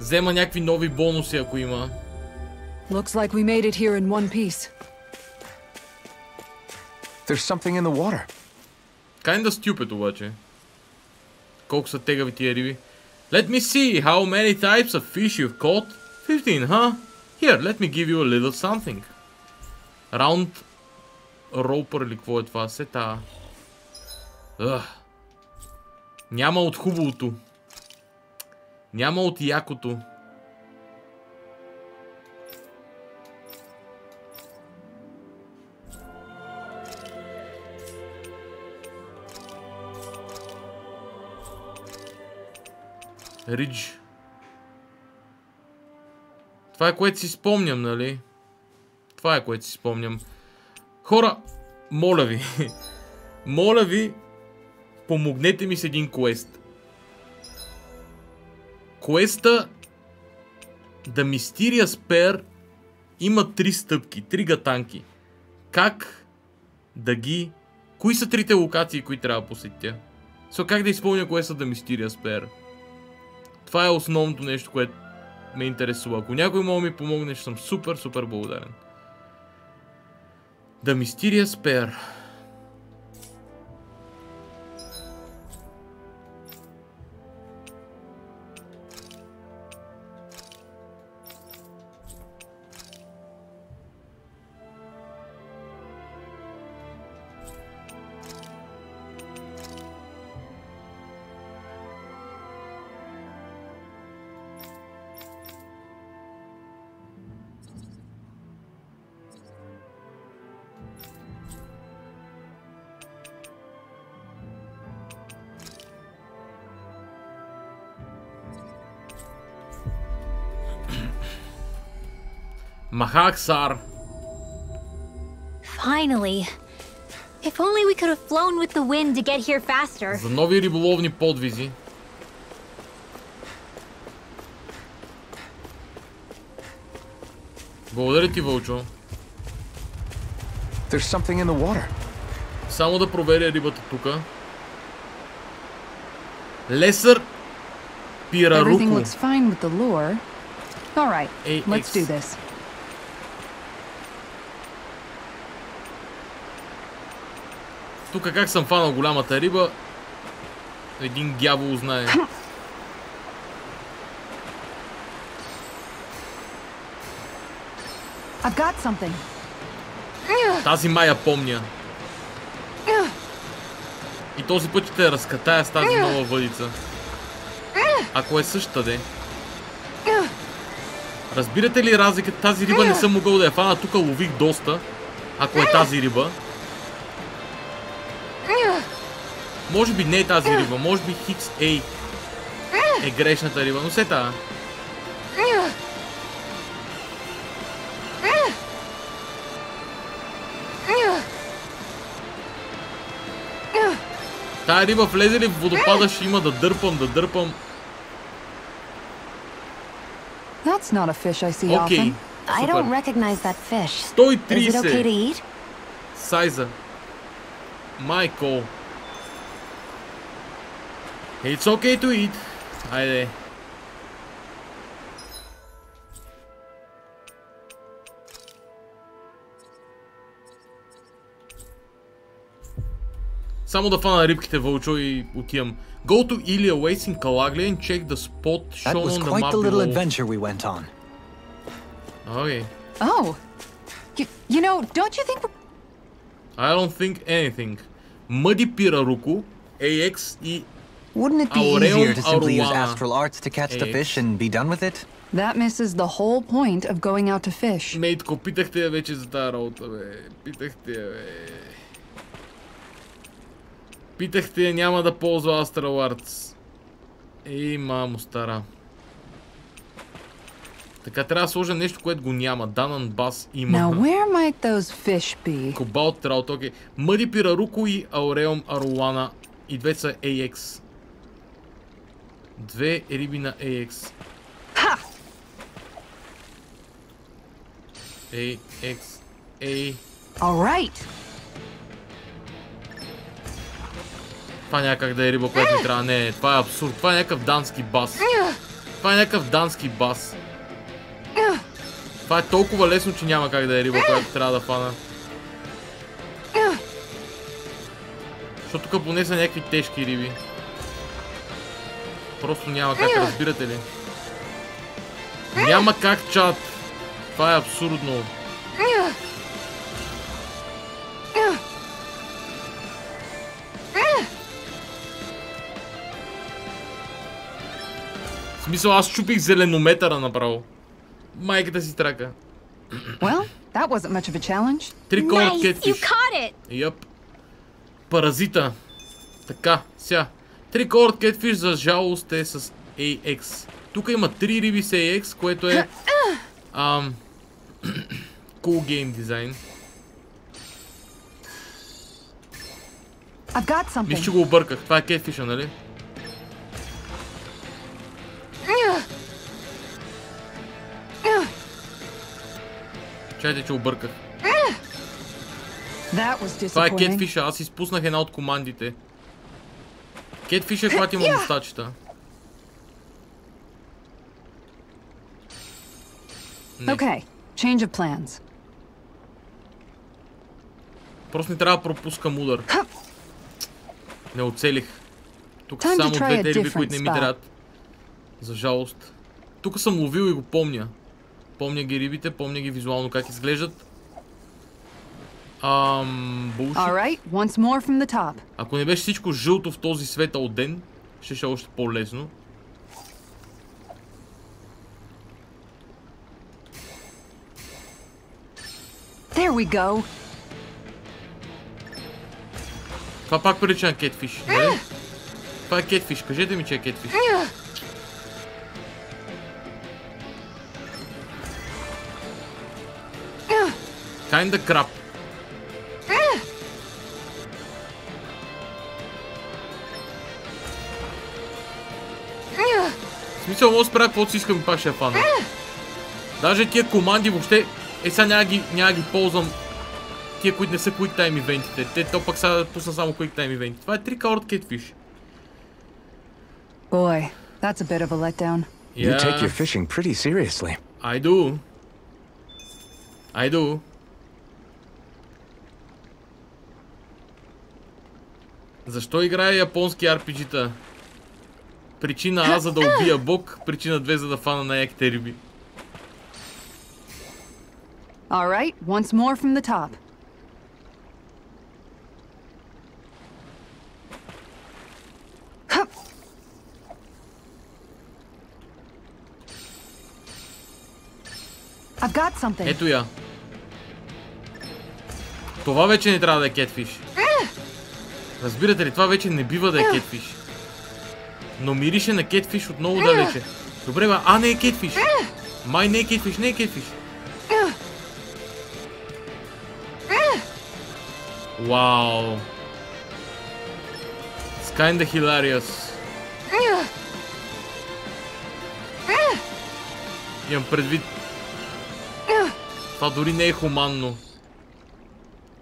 взема някакви нови бонуси, ако има. Looks like we made it here in one piece. There's something in the water. Kinda stupid обаче. Колко са тегави тия риби. Let me see how many types of fish you've caught. 15, huh? Here, let me give you a little something. Round Роупър или какво е това? Сета. Няма от хубавото. Няма от якото. Ридж. Това е което си спомням, нали? Това е което си спомням. Хора, моля ви. Моля ви, помогнете ми с един квест. Квеста The Mysterious Pair има 3 стъпки, 3 гатанки. Как да ги... Кои са 3-те локации, които трябва да посетя? Как да изпълня квеста The Mysterious Pair? Това е основното нещо, което ме интересува. Ако някой мога ми помогне, ще съм супер, супер благодарен. The Mysterious Pair. Махаксар. Finally. If only we could have flown with the wind to get here faster. За нови риболовни подвизи. Благодаря ти, Вълчо. There's something in the water. Само да проверя рибата тука. Лесър пираруко. Everything looks fine with the lure. All right, let's do this. Тук как съм фанал голямата риба, един дявол знае. I've got something. Тази мая помня. И този път ще я разкатая с тази нова въдица. Ако е същата, де. Разбирате ли разликата? Тази риба не съм могъл да я фана. Тук лових доста. Ако е тази риба. Може би не е тази риба. Може би XA е грешната риба. Но се тая. Тая риба влезе ли в водопада, ще има да дърпам. That's not a fish I see Окей. often. I don't recognize that fish. 130. Is it okay to eat? Сайза. Майко. It's okay to eat. Айде. Само да фана рибките, Вълчо, и отивам. Go to Ilia Waste in Calaglia and check the spot That shown was on the quite map the little below. adventure we went on. Okay. Oh. You know, don't you think... I don't think anything. Muddy Piraruku, AX и Wouldn't it be Aureum easier to simply use Arowana. astral arts to catch the fish and be done with it? That misses the whole point of going out to fish. Мейтко, питахте я вече за тази работа, бе. Питахте я, бе. Питахте я, няма да ползва Astral Arts. Ей, мамо стара. Така трябва да сложа нещо, което го няма. Данан Бас има. Now where might those fish be? Кобалт Траут, окей. Мъди Пираруко и Ауреум Аруана. И две са AX. Две риби на AX. Ha! AX. A. Alright. Това някак да е риба, която ми трябва. Не, това е абсурд. Това е някакъв дански бас. Това е някакъв дански бас. Това е толкова лесно, че няма как да е риба, която трябва да фана. Защото тук поне са някакви тежки риби. Просто няма как, разбирате ли? Няма как, чат. Това е абсурдно. В смисъл, аз чупих зеленометъра направо. Майката си трака. Well, that wasn't much of a challenge. Трикорд Nice, кетфиш. you caught it. Йоп. Паразита. Така, сега. Трикорд кетфиш за жалост е с AX. Тук има 3 риби с AX, което е cool game дизайн. Мисля, че го обърках. Това е кетфиша, нали? Чайте, че обърках. Това е кетфиша. Аз изпуснах една от командите. Кетфиша е, когато има мустачета. Okay, change of plans. Просто не трябва да пропускам удар. Не оцелих. Тук са само двете риби, които не ми трябват. За жалост. Тук съм ловил и го помня. Помня ги рибите, помня ги визуално как изглеждат. Ако не беше всичко жълто в този светъл ден, ще е още по-лесно. There we go. Това пак прилича на кетфиш, нали? Това е кетфиш, кажете ми, че е кетфиш. Kinda crap. В смисъл, мога да спря каквото си искам и пак ще я фана. Даже тия команди въобще, сега няма ги ползвам. Тия, които не са Quick Time ивентите. То пък сега пусна само Quick Time ивенти. Това е 3 card catfish. Boy, that's a bit of a letdown. You take your fishing pretty seriously. I do. I do. Защо играя японски RPG-та? Причина А, за да убия бог, причина 2, за да фана на яките риби. Alright, once more from the top. I've got something. Ето я. Това вече не трябва да е кетфиш. Разбирате ли, това вече не бива да е кетфиш. Но мирише на кетфиш отново далече. Добре, бе, не е кетфиш. Май не е кетфиш, не е кетфиш. Вау. It's kinda hilarious. Имам предвид. Това дори не е хуманно.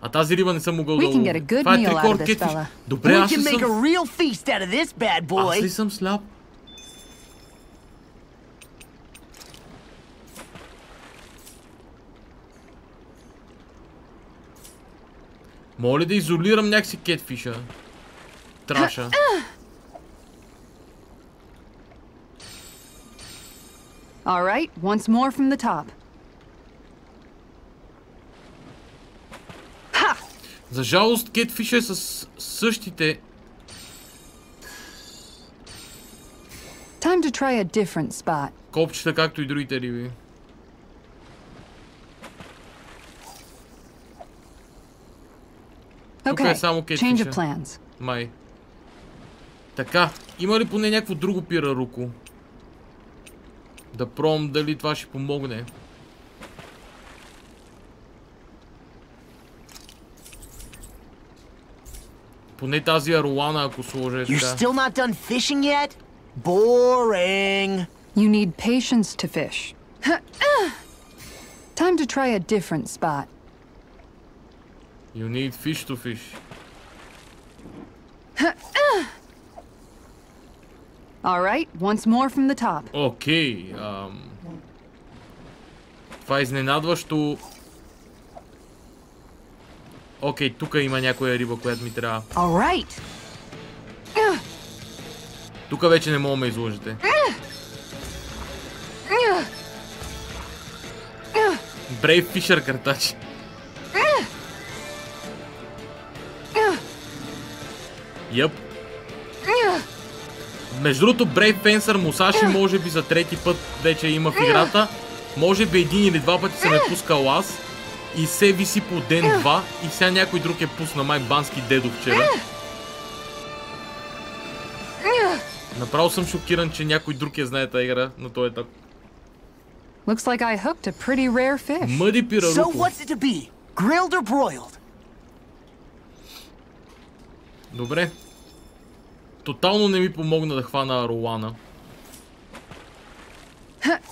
А тази риба не съм могъл да лови. Това е трикор кетфиш. Добре, аз ли съм сляп? Моля да изолирам някакси кетфиша. Траша. Alright, once more from the top. За жалост, кетфиша е с същите. Time to try a different spot. Копчета, както и другите риби. Тук е само кетфиша. Май. Така, има ли поне някакво друго пираруко? Да пробвам дали това ще помогне. Поне тази аруана, ако сложа е така. You're still not done fishing yet? Boring. You need patience to fish. Time to try a different spot. You need fish to fish. Alright, once more from the top. Окей. Това е изненадващо. Окей, тук има някоя риба, която ми трябва. Alright. Тук вече не мога да ме изложите. Brave Fisher картач. Йъп. Между другото, Brave Fencer Musashi може би за трети път вече има в играта. Може би един или два пъти съм е пускал аз. И се виси по ден-два. И сега някой друг е пусна, май бански дедо вчера. Направо съм шокиран, че някой друг я знае тази игра на този етап. Looks like I hooked a pretty rare fish. Мъди пираруко. So what's it to be? Grilled or broiled? Добре. Тотално не ми помогна да хвана Аруана.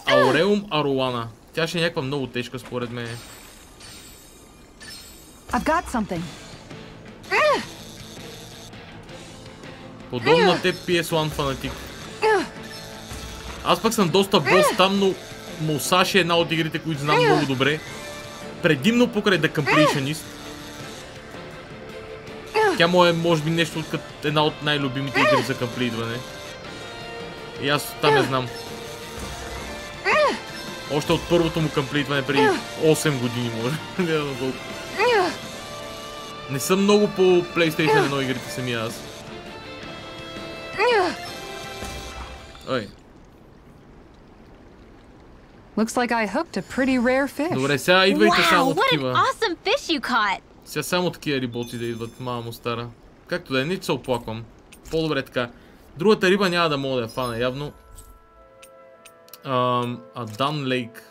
Ауреум Аруана. Тя ще е някаква много тежка според мен. I've got something. Подобно на теб PS1 фанатик. Аз пък съм доста бос там, но Мусаши е една от игрите, които знам много добре. Предимно покрай The Completionist. Тя му е, може би, нещо от една от най-любимите игри за комплитване. И аз там я знам. Още от първото му комплитване преди 8 години, може. Не съм много по PlayStation 1 игрите самия аз. Ой. Looks like I hooked a pretty rare fish. Добре, сега идвайте само Wow, what an такива. awesome fish you caught! Сега само такива рибоци да идват, мамо стара. Както да е, нито се оплаквам. По-добре така. Другата риба няма да мога да я фана явно. Адан Лейк.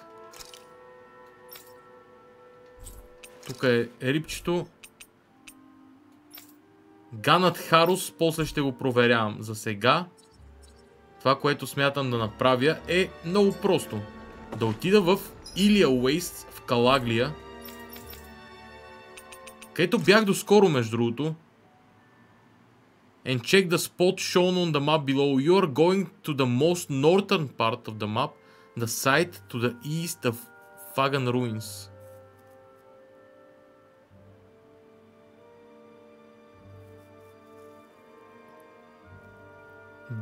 Тук е рибчето. Ганат Харус, после ще го проверявам. За сега, това, което смятам да направя е много просто. Да отида в Илия Уейст, в Калаглия, където бях доскоро между другото. And check the spot shown on the map below. You are going to the most northern part of the map, the site to the east of Fagan Ruins.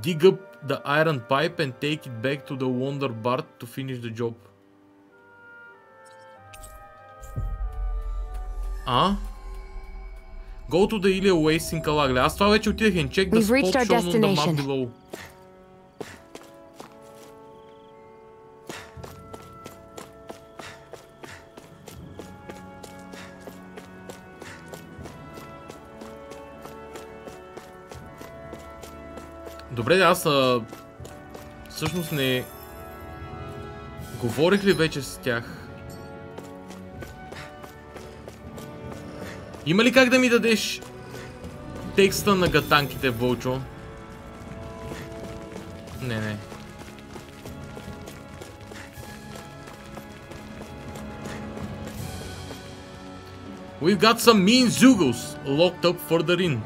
Dig up the iron pipe and take it back to the Wonder Bart to finish the job. Go to the Ilia Waste in Calaglia. Аз това вече отидах and check the spot shown on the map below. Добре, аз всъщност не говорих ли вече с тях? Има ли как да ми дадеш текста на гатанките, Вълчо? Не. We've got some mean Zugos locked up further in.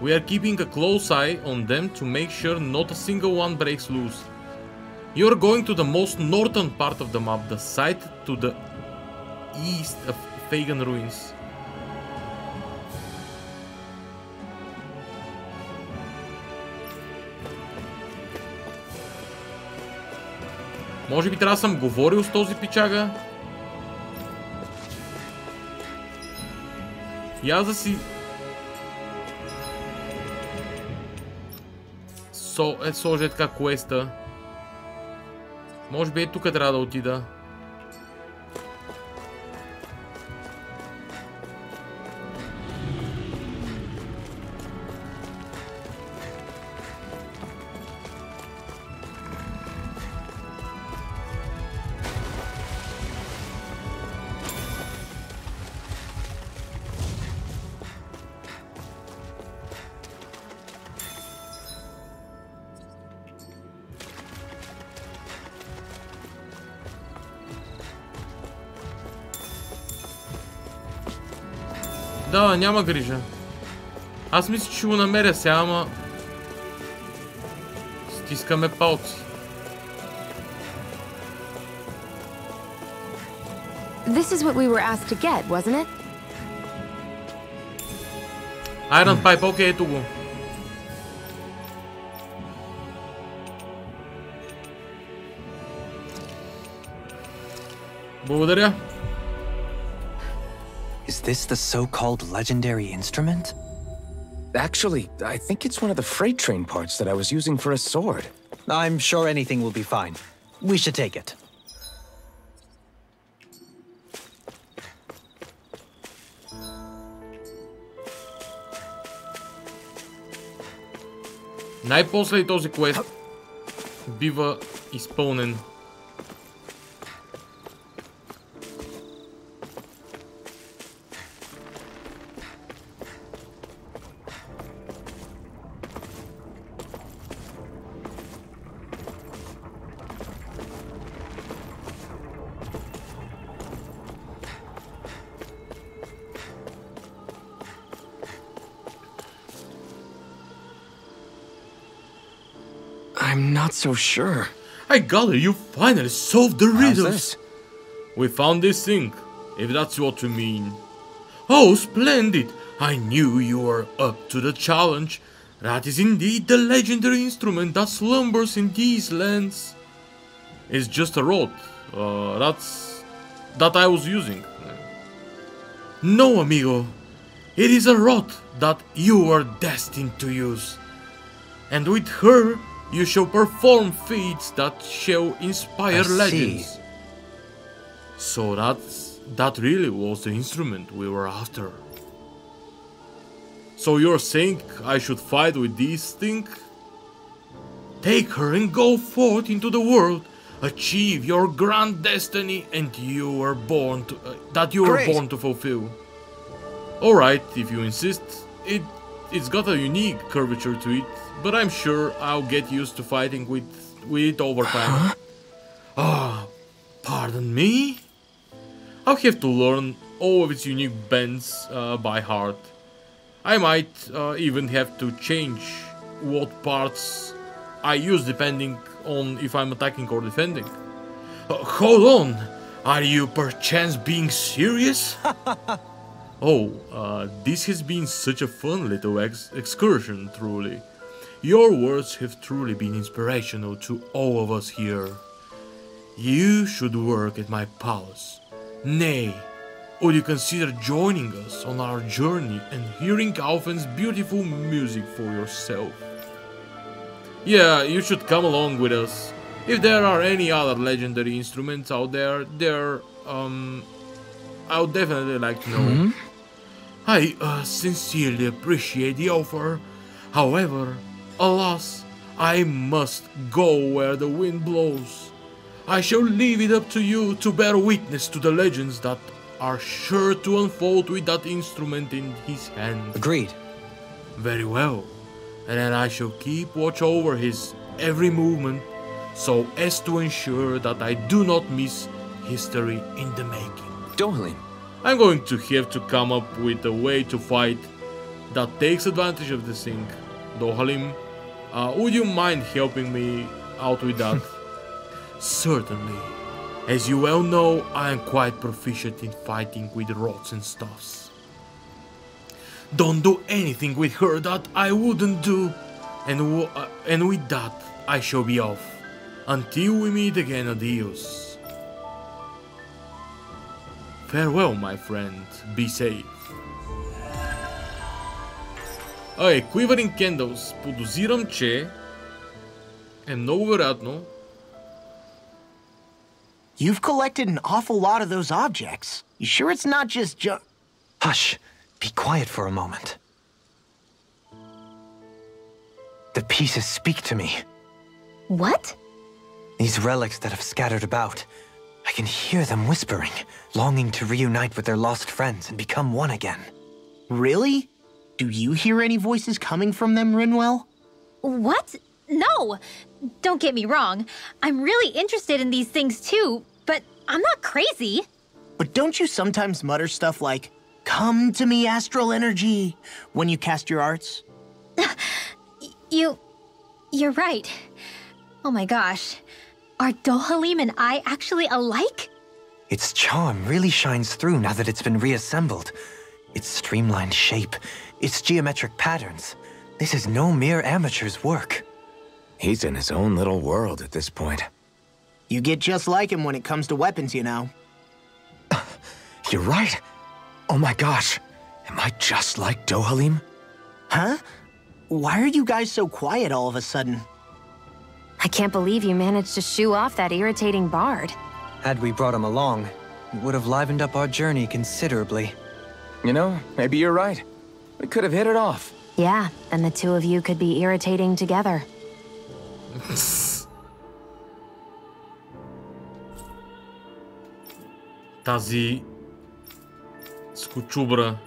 We are keeping a close eye on them to make sure not a single one breaks loose. You are going to the most northern part of the map, the site to the east of Fagan Ruins. Може би трябва да съм говорил с този пичага. И аз да си... сложа така квеста. Може би тук трябва да отида. Да, няма грижа. Аз мисля, че ще го намеря сега, ама... Стискаме палци. This is what we were asked to get, wasn't it? Iron Pipe, окей, ето го. Благодаря. Is this the so-called legendary instrument? Actually, I think it's one of the freight train parts that I was using for a sword. I'm sure anything will be fine. We should take it. Най-после и този квест. бива изпълнен. I'm not so sure. I got it, you finally solved the riddles! This? We found this thing, if that's what you mean. Oh, splendid! I knew you were up to the challenge. That is indeed the legendary instrument that slumbers in these lands. It's just a rod. That I was using. No, amigo. It is a rod that you are destined to use. And with her, you shall perform feats that shall inspire legends. So that really was the instrument we were after. So you're saying I should fight with this thing? Take her and go forth into the world. Achieve your grand destiny and you were born to born to fulfill. Alright, if you insist. It's got a unique curvature to it, but I'm sure I'll get used to fighting with it over time. Pardon me? I'll have to learn all of its unique bends by heart. I might even have to change what parts I use depending on if I'm attacking or defending. Hold on! Are you perchance being serious? This has been such a fun little excursion, truly. Your words have truly been inspirational to all of us here. You should work at my palace. Nay, would you consider joining us on our journey and hearing Alphen's beautiful music for yourself? Yeah, you should come along with us. If there are any other legendary instruments out there, I would definitely like to know. I sincerely appreciate the offer. However, alas, I must go where the wind blows. I shall leave it up to you to bear witness to the legends that are sure to unfold with that instrument in his hand. Agreed. Very well. And then I shall keep watch over his every movement so as to ensure that I do not miss history in the making. Dohalim. I'm going to have to come up with a way to fight that takes advantage of this thing. Dohalim, would you mind helping me out with that? Certainly. As you well know, I am quite proficient in fighting with rods and stuffs. Don't do anything with her that I wouldn't do. And with that, I shall be off. Until we meet again, adios. Farewell, my friend. Be safe. Quivering Candles. Подозирам, че е много вероятно. You've collected an awful lot of those objects. You sure it's not just Hush. Be quiet for a moment. The pieces speak to me. What? These relics that have scattered about. I can hear them whispering, longing to reunite with their lost friends and become one again. Really? Do you hear any voices coming from them, Rinwell? What? No! Don't get me wrong. I'm really interested in these things too, but I'm not crazy. But don't you sometimes mutter stuff like, "Come to me, astral energy," when you cast your arts? You're right. Oh my gosh. Are Dohalim and I actually alike? Its charm really shines through now that it's been reassembled. Its streamlined shape, its geometric patterns. This is no mere amateur's work. He's in his own little world at this point. You get just like him when it comes to weapons, you know. You're right. Oh my gosh. Am I just like Dohalim? Huh? Why are you guys so quiet all of a sudden? I can't believe you managed to shoo off that irritating bard. Had we brought him along, it would have livened up our journey considerably. You know, maybe you're right. We could have hit it off. Yeah, and the two of you could be irritating together. Тази скочубра.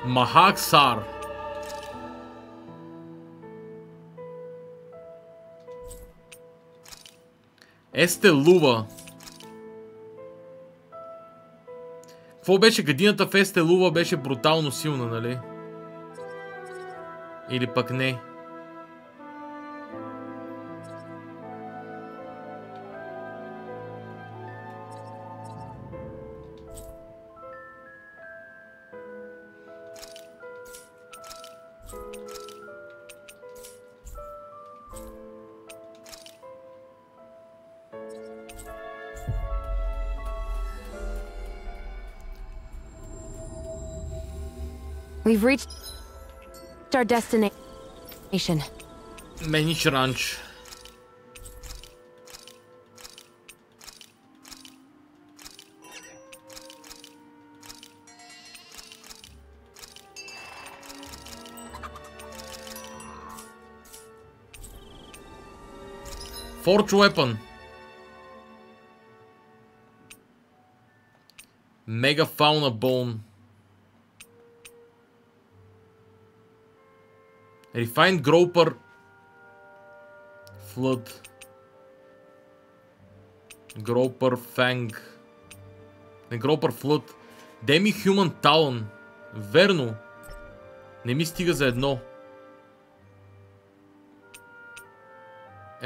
Махаксар. Естелува. Какво беше гадината в Естелува? Беше брутално силна, нали? Или пък не? We've reached our destination. Менич ранч. Forge weapon. Mega fauna bone. Refined Groper Flood. Groper Fang. Не Groper Flood. Demi-Human Talon. Верно. Не ми стига за едно.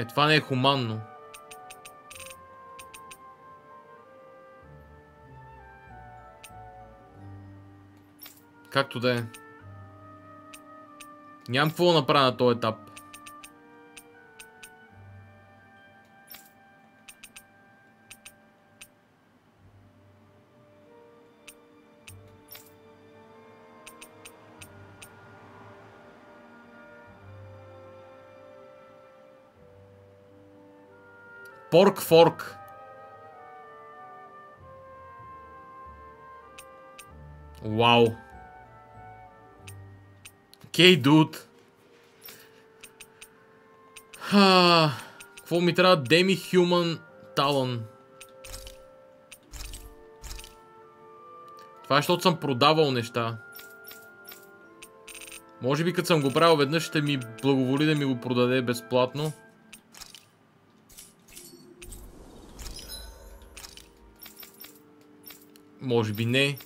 Това не е хуманно. Както да е. Нямам какво да направя на този етап. Порк форк. Вау. Окей, дуд. Какво ми трябва? Demi-Human Talon. Това е, защото съм продавал неща. Може би като съм го правил веднъж ще ми благоволи да ми го продаде безплатно. Може би не.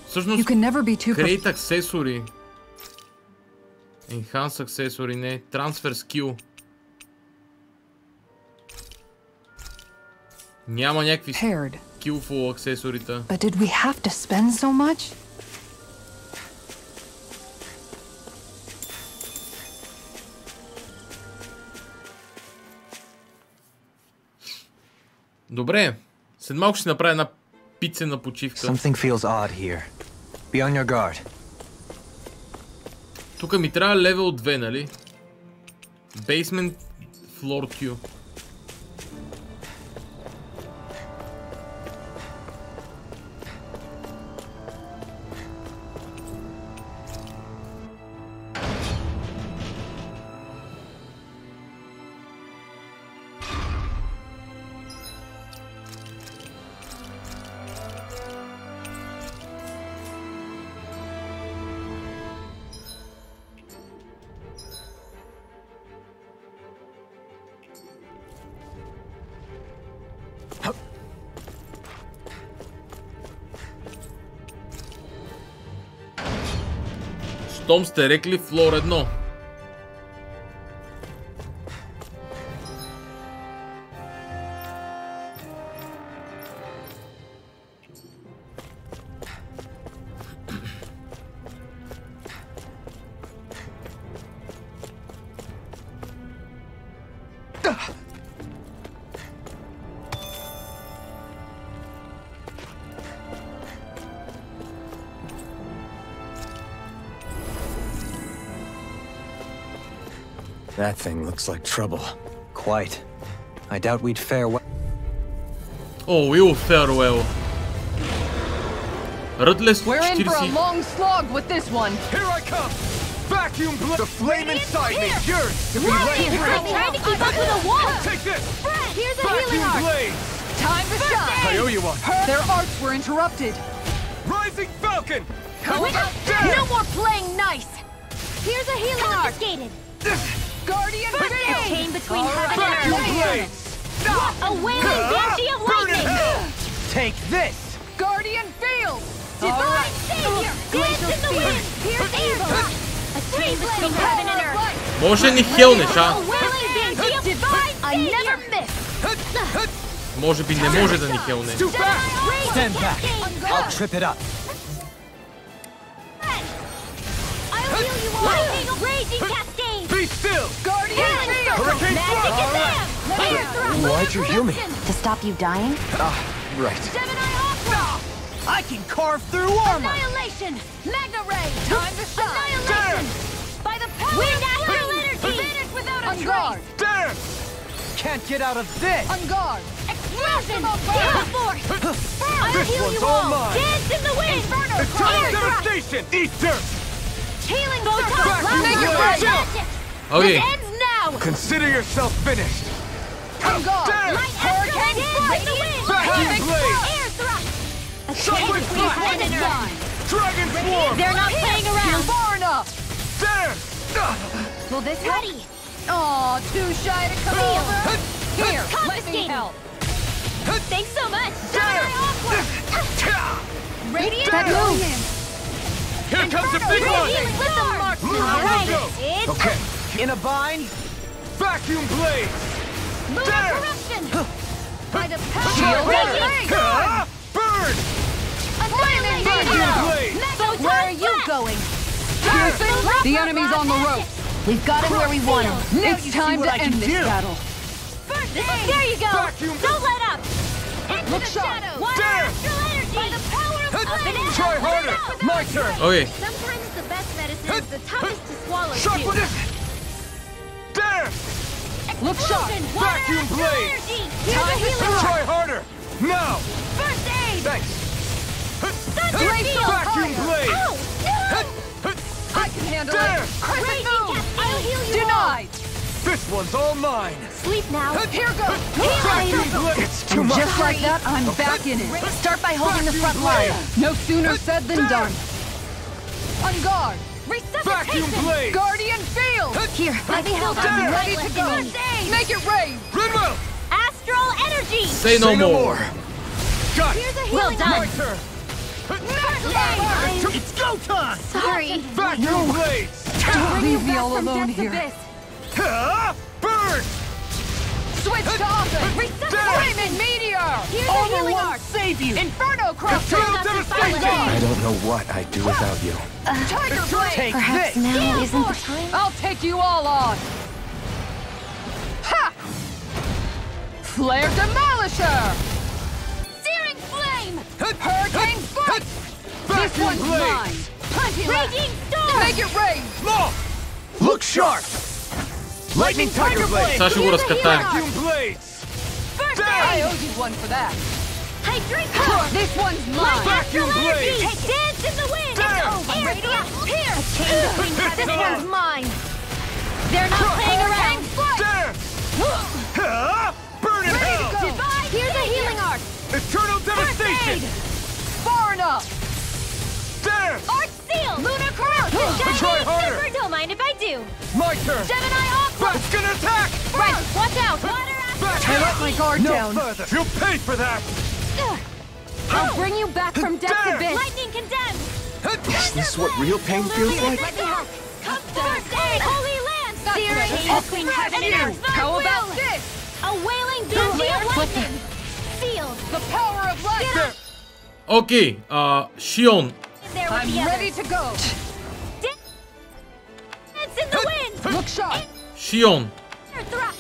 Всъщност, create accessory. Enhance accessory, не. Transfer skill. Няма някакви skillful аксесорита. But did we have to spend so much? Добре. След малко ще направя една пицена почивка. Something feels odd here. Be on your guard. Тук ми трябва левел 2, нали? Basement floor Q. Щом сте рекли флор 1. That thing looks like trouble. Quite. I doubt we'd fare well. Oh, we'll fare well. Ruthless We're in for a 40. long slog with this one. Here I come! Vacuum blast! The flame inside me! Yours! To be laid! I'm trying to keep up with a wall! Take this! Here's a healing Vacuum arc! blade! Time to shine. I owe you one! Their arts were interrupted. Rising Falcon! No more playing nice! Here's a healing arc! Guardian A Blade! chain between heaven Vacuum and earth! blades! A wailing banshee of Burn in lightning! hell! Take this! Guardian Field! Divine Savior! Dance in the wind! Here's evil! A chain between heaven and earth! Може ни хелнеш, A а? wailing banshee of divine Savior! I never miss! Може би не може да ни хелне. Stand back. I'll trip it up. I'll heal you all! Lightning raging cascade! Be still! Guardian Field! Hurricane Magic thrust! is there! Air thrust! Why'd you heal me? To stop you dying? Right. Gemini Aqua! I can carve through armor! Annihilation! Magna Ray! Time to shine. Annihilation! By the power of natural energy! Vanish without a On guard! trace! Dance! Can't get out of this! On guard! Explosion! Gale force! I'll This heal one's you all all! mine. Dance in the wind! Inferno! Eternal Air thrust! devastation! Eat dirt! Healing photon! Vacuum Make it blade! magic! Okay. This ends now! Consider yourself finished! On guard! Dance! Light hurricane! Dance in the wind! Vacuum blade! Air thrust! A chain Shockwave between blast! heaven and earth! Dragon swarm! They're not playing You're around! far enough! Dance! Will this ready? Aw, too shy to come Feel. over. Here, let me Confiscated. help. Thanks so much! Gemini Aqua! Radiant Dance. Brilliant! Here comes the big one! Healing with the mark! Lunar Alright, Go. it's Okay, In a bind? vacuum blades! Lunar Dance. corruption! By the power Shield of runner! radiant Ah, burn! annihilation! Vacuum blade! Photon Where are you blast. going? Piercing The enemy's on the ropes. We've got him where we want him. Now it's time to end this battle. First aid! There you go! Vacuum. Don't let up! Into Look the sharp. shadows! Dance. Astral energy! By the power of up and out! Try harder! My turn! Okay. Sometimes the best medicine is the toughest to swallow, Shock too. with this! Dance! Look sharp. Explosion! Water Vacuum astral blade. energy! Here's a healing Try arc! harder! Now! First aid! Thanks! Thunder field! Vacuum blade! Ow! No! I can handle Dance. it. Crescent Raging moon. cascade! I'll heal you Denied. This one's all mine! Sleep now! Here goes. Vacuum blade! It's too And much! just like that, I'm back in it. Start by holding the front line. No sooner said than done. On guard. Vacuum Resuscitation! blade! Guardian Field. Here, let me help. I'm Dance. ready to go. First aid! Make it rain. Rinwell! Astral energy! Say no more. Got Here's it! a healing My arc! turn! First aid! It's go time! Sorry! Vacuum blades! Don't leave me all alone here. Ah, burn! Switch to offense. Flaming meteor. Here's a Armor healing won't arc! save you. Inferno cross. Eternal Nothing devastation! silent. I don't know what I'd do without you. Tiger blade. Take Perhaps this! now isn't the time? I'll take you all on. Ha! Flare Demolisher. Searing flame! Hurricane Foot. This Vacuum one's blades! mine. Plenty left. Raging storm! Make it rain. Law! Look sharp! Lightning Tiger Blade! Сега ще го разкатаем. Vacuum blades! First I aid! owe you one for that. Hydration! This one's Light mine. Vacuum astral energy! blades! Dance in the wind! Dance! Air thrust! Pierce! This one's mine! They're not Crush! playing around! Dance! Ah, burn in Ready to hell! go. Divine Here's a healing arc! Eternal devastation! Far enough. Dance! Arc seal! Lunar corruption! Try harder! Super, don't mind if I do! My turn! Gemini Aqua! It's gonna attack! Right, watch out! Water Back I let my guard no down. further! You'll pay for that! I'll bring you back from depths Dance! abyss! Lightning condemned! Is this what real pain feels like? Let me help! First aid! Holy land! Searing That's between it. heaven and earth! How about this? A wailing banshee of lightning! Sealed! The power of light. Окей, Шион. There with I'm the ready others. to go. Dance in the wind! Look sharp. Шион. Air thrust!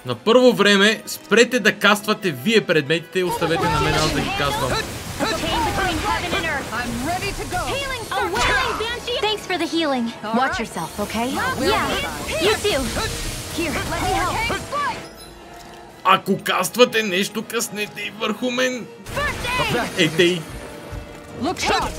На първо време, спрете да каствате вие предметите и оставете на мен аз да ги каствам. Thanks for the healing. Watch yourself, okay? Yeah, you too. Here, let me help. Ако каствате нещо, къснете и върху мен. Ей. Look shot!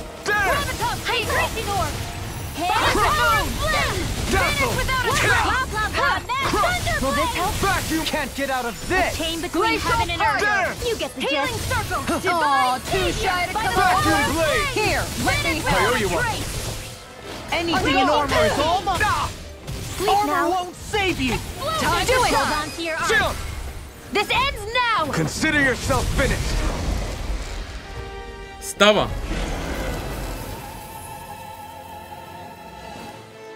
Will this help? You can't get out of this! Chain between heaven and earth. You get the Healing gist. circle. Aw, too shy to come Vacuum over. blade! Here, let me I owe you one. Anything in armor is almost... Sleep Armor now. won't save you! Time to hold on to your Chill! arm. This ends now. Consider yourself finished! Става.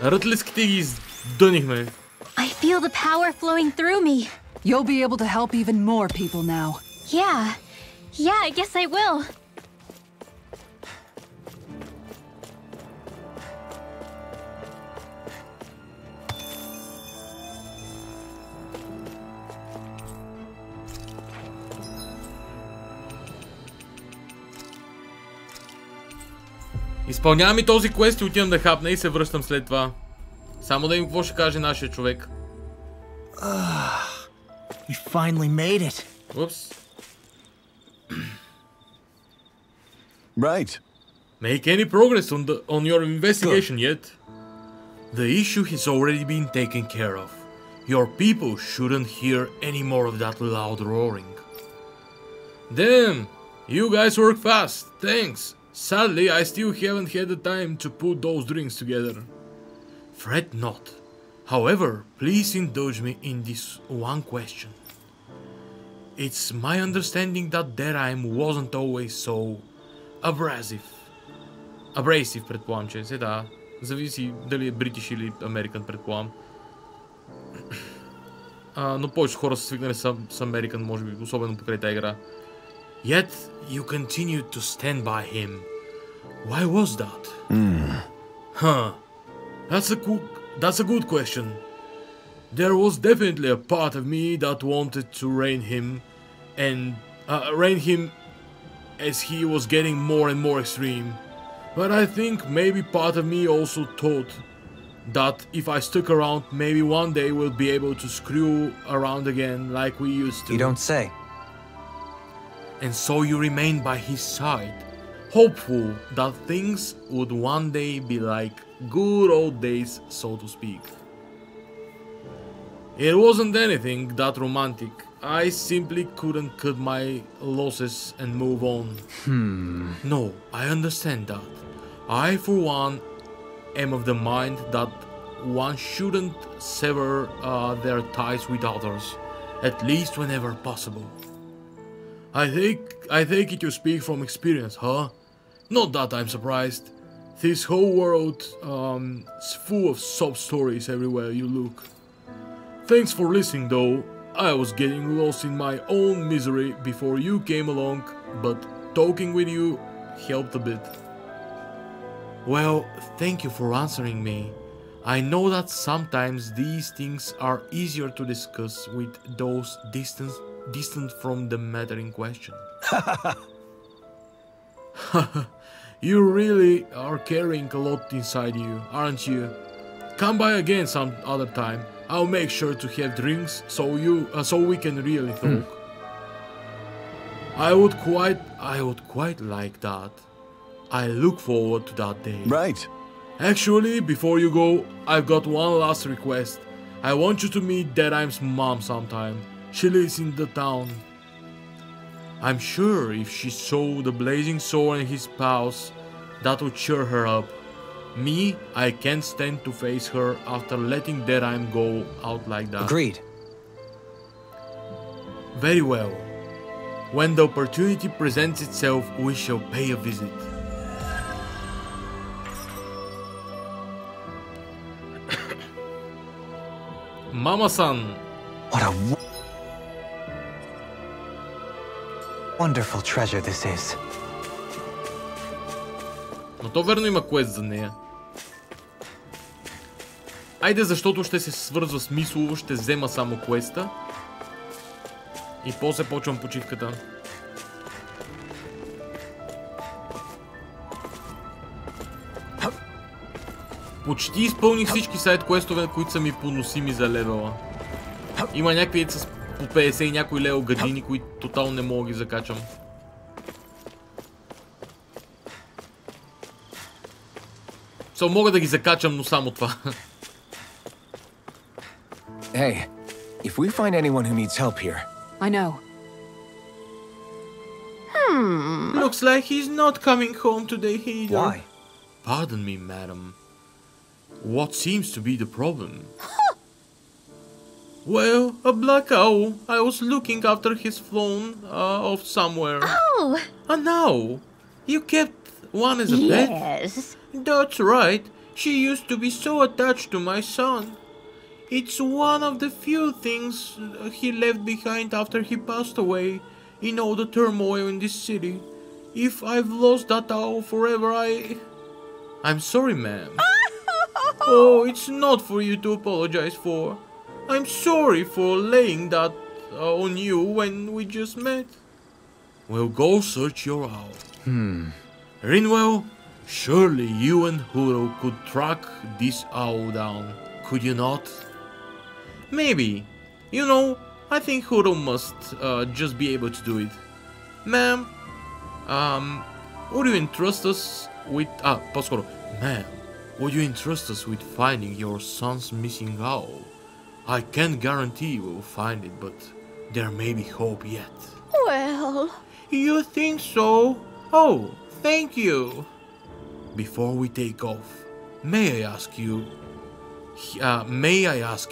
Рътлеските ги издънихме. I feel the power flowing through me. You'll be able to help even more people now. Yeah, I guess I will. Изпълнявам и този квест и отивам да хапна и се връщам след това. Само да им какво ще каже нашия човек. You finally made it. Упс. Right. Make any progress on your investigation yet? The issue has already been taken care of. Your people shouldn't hear any more of that loud roaring. Damn, you guys work fast. Thanks. Sadly, I still haven't had the time to put those drinks together. Fret not. However, please indulge me in this one question. It's my understanding that Deraim wasn't always so abrasive. Abrasive, предполагам, че е, да. Зависи дали е British или American, предполагам. Но повече хора са свикнали с American, може би, особено покрай тази игра. Yet, you continued to stand by him. Why was that? Huh. That's a good question. There was definitely a part of me that wanted to rein him as he was getting more and more extreme. But I think maybe part of me also thought that if I stuck around, maybe one day we'll be able to screw around again like we used to. You don't say. And so you remained by his side, hopeful that things would one day be like good old days, so to speak. It wasn't anything that romantic. I simply couldn't cut my losses and move on. No, I understand that. I, for one, am of the mind that one shouldn't sever their ties with others, at least whenever possible. I take it you speak from experience, huh? Not that I'm surprised. This whole world is full of sob stories everywhere you look. Thanks for listening though. I was getting lost in my own misery before you came along, but talking with you helped a bit. Well, thank you for answering me. I know that sometimes these things are easier to discuss with those distant from the matter in question. You really are carrying a lot inside you, aren't you? Come by again some other time. I'll make sure to have drinks so we can really talk. I would quite like that. I look forward to that day. Right. Actually, before you go, I've got one last request. I want you to meet Deraim's mom sometime. She lives in the town. I'm sure if she saw the blazing sword and his spouse, that would cheer her up. Me, I can't stand to face her after letting Deraim go out like that. Agreed. Very well. When the opportunity presents itself, we shall pay a visit. Mama-san. What a wonderful treasure this is. Но то верно има квест за нея. Айде, защото ще се свързва с мислово, ще взема само квеста. И после почвам почивката. Почти изпълних всички сайт квестове, които са ми поносими за левела. Има някакви с по 50 и някои левел гаджини, които тотално не мога ги закачам. Мога да ги закачам, но само това. Hey, if we find anyone who needs help here. I know. Looks like he's not coming home today either. Why? Pardon me, madam. What seems to be the problem? Well, a black owl. I was looking after his flown off somewhere. Oh! And now, you kept one as a pet? Yes. That's right. She used to be so attached to my son. It's one of the few things he left behind after he passed away in all the turmoil in this city. If I've lost that owl forever, I'm sorry, ma'am. Oh, it's not for you to apologize for. I'm sorry for laying that on you when we just met. Well, go search your owl. Rinwell, surely you and Huro could track this owl down, could you not? Maybe. You know, I think Huro must just be able to do it. Ma'am, would you entrust us with... по-скоро. Ma'am, would you entrust us with finding your son's missing owl? I can't guarantee we'll find it, but there may be hope yet. Well... You think so? Oh, thank you. Before we take off, may I ask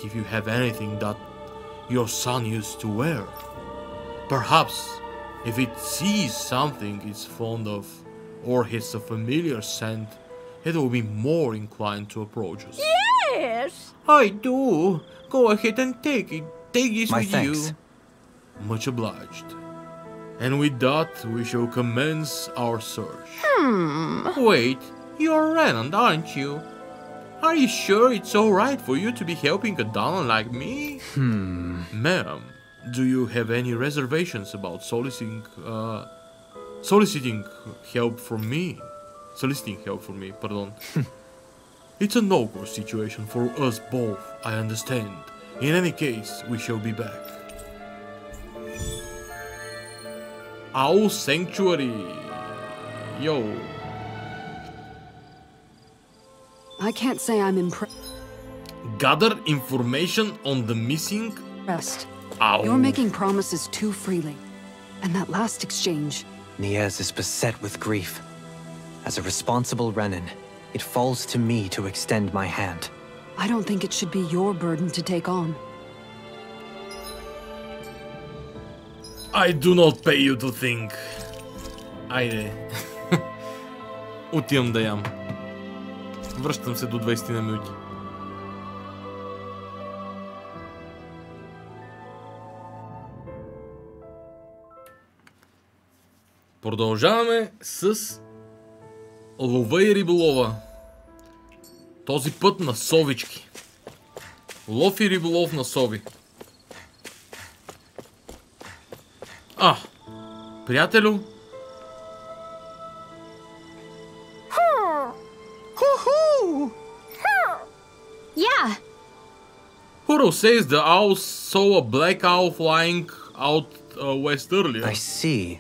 if you have anything that your son used to wear? Perhaps, if it sees something it's fond of, or has a familiar scent, it will be more inclined to approach us. Yes! I do. Go ahead and take it. Take this with you. Much obliged. And with that, we shall commence our search. Wait, you're Renan, aren't you? Are you sure it's alright for you to be helping a Dalan like me? Ma'am, do you have any reservations about soliciting help from me? Soliciting help from me, pardon. It's an awkward situation for us both, I understand. In any case, we shall be back. Owl Sanctuary. Yo. I can't say I'm impressed. Gather information on the missing owl. You're making promises too freely. And that last exchange. Niaz is beset with grief. As a responsible Renan, it falls to me to extend my hand. I don't think it should be your burden to take on. I do not pay you to think. Айде. Отивам да ям. Връщам се до 20 на минути. Продължаваме с лова и риболова. Този път на совички. Лов и риболов на сови. Приятелю. Yeah. Huro says the owl saw a black owl flying out west earlier. I see.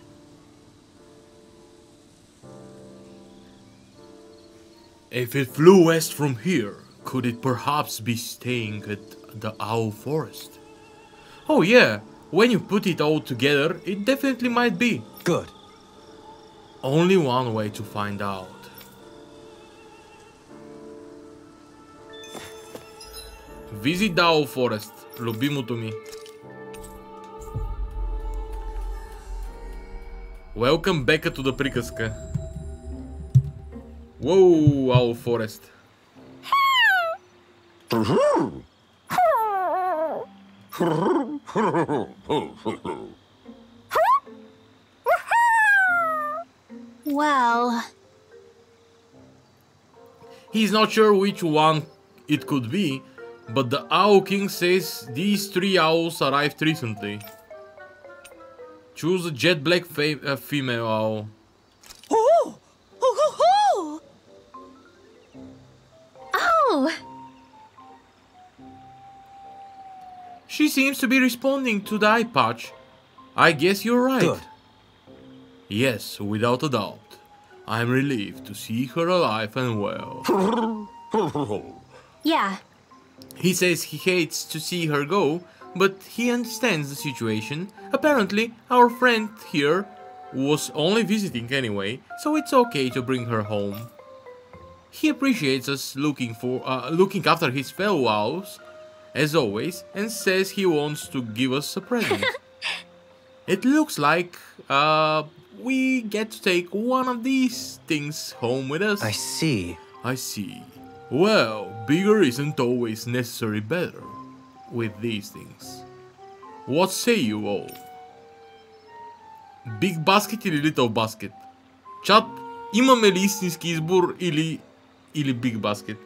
If it flew west from here, could it perhaps be staying at the Owl Forest? Oh yeah, when you put it all together, it definitely might be. Good. Only one way to find out. Visit the Owl Forest, любимото ми. Welcome back to the приказка. Whoa, Owl Forest. Well... He's not sure which one it could be, but the Owl King says these 3 owls arrived recently. Choose a jet black female. Oh! She seems to be responding to the eye patch. I guess you're right. Good. Yes, without a doubt. I'm relieved to see her alive and well. Yeah. He says he hates to see her go, but he understands the situation. Apparently, our friend here was only visiting anyway, so it's okay to bring her home. He appreciates us looking after his fellow owls, as always, and says he wants to give us a present. It looks like we get to take one of these things home with us. I see. I see. Well, bigger isn't always necessarily better with these things. What say you all? Big basket или little basket? Чат, имаме ли истински избор или big basket?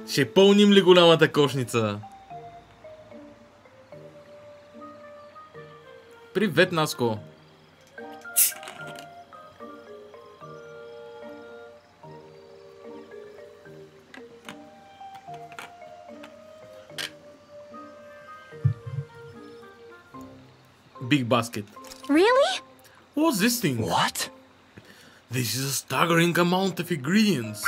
Ще пълним ли голямата кошница? Привет, Наско! Big basket. Really? What's this thing? What? This is a staggering amount of ingredients.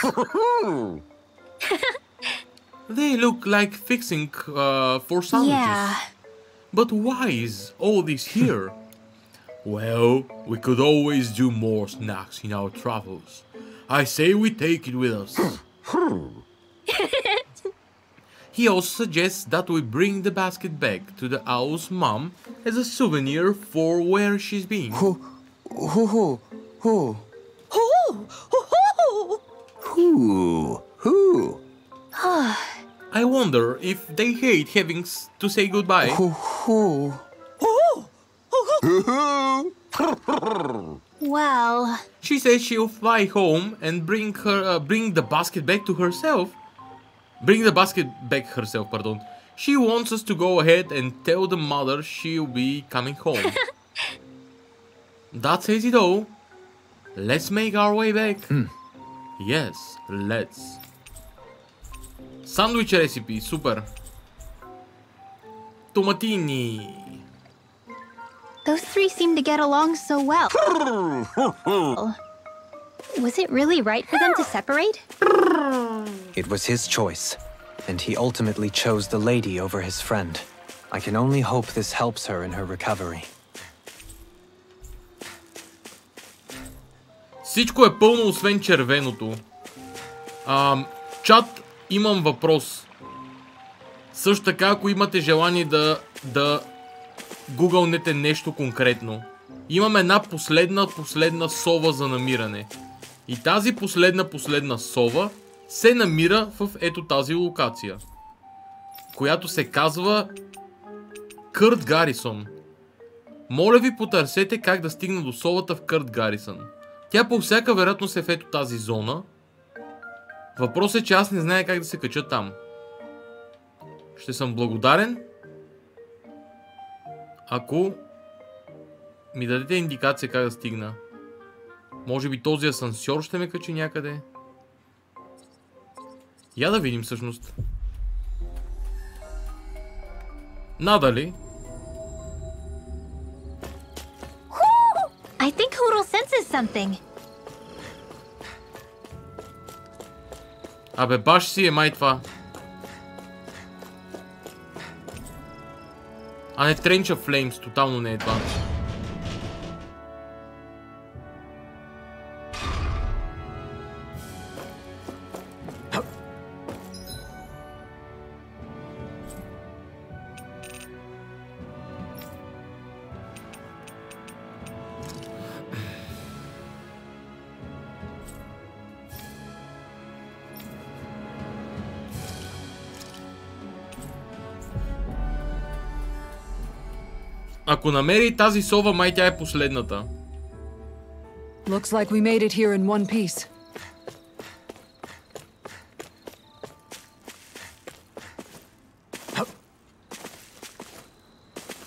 They look like fixing for sandwiches. Yeah. But why is all this here? Well, we could always do more snacks in our travels. I say we take it with us. He also suggests that we bring the basket back to the owl's mom as a souvenir for where she's been. Who? I wonder if they hate having to say goodbye. Well... She says she'll fly home and bring the basket back to herself. Bring the basket back herself, pardon. She wants us to go ahead and tell the mother she'll be coming home. That says it all. Let's make our way back. Yes, let's. Sandwich recipe, super. Tomatini. Those three seem to get along so well. Was it really right for them to separate? It was his choice, and he ultimately chose the lady over his friend. I can only hope this helps her in her recovery. Всичко е пълно, освен червеното. Чат, имам въпрос. Също така, ако имате желание да гугълнете нещо конкретно. Имам една последна сова за намиране. И тази последна сова се намира в ето тази локация, която се казва Кърт Гарисон. Моля ви, потърсете как да стигна до совата в Кърт Гарисон. Тя по всяка вероятност е в ето тази зона. Въпросът е, че аз не зная как да се кача там. Ще съм благодарен, ако ми дадете индикация как да стигна. Може би този асансьор ще ме качи някъде. Я да видим всъщност. Надали? I think Hoodle senses something. Абе, баш си е май това. А не Trench of Flames, тотално не е това. Ако намери тази сова, май тя е последната. Looks like we made it here in one piece.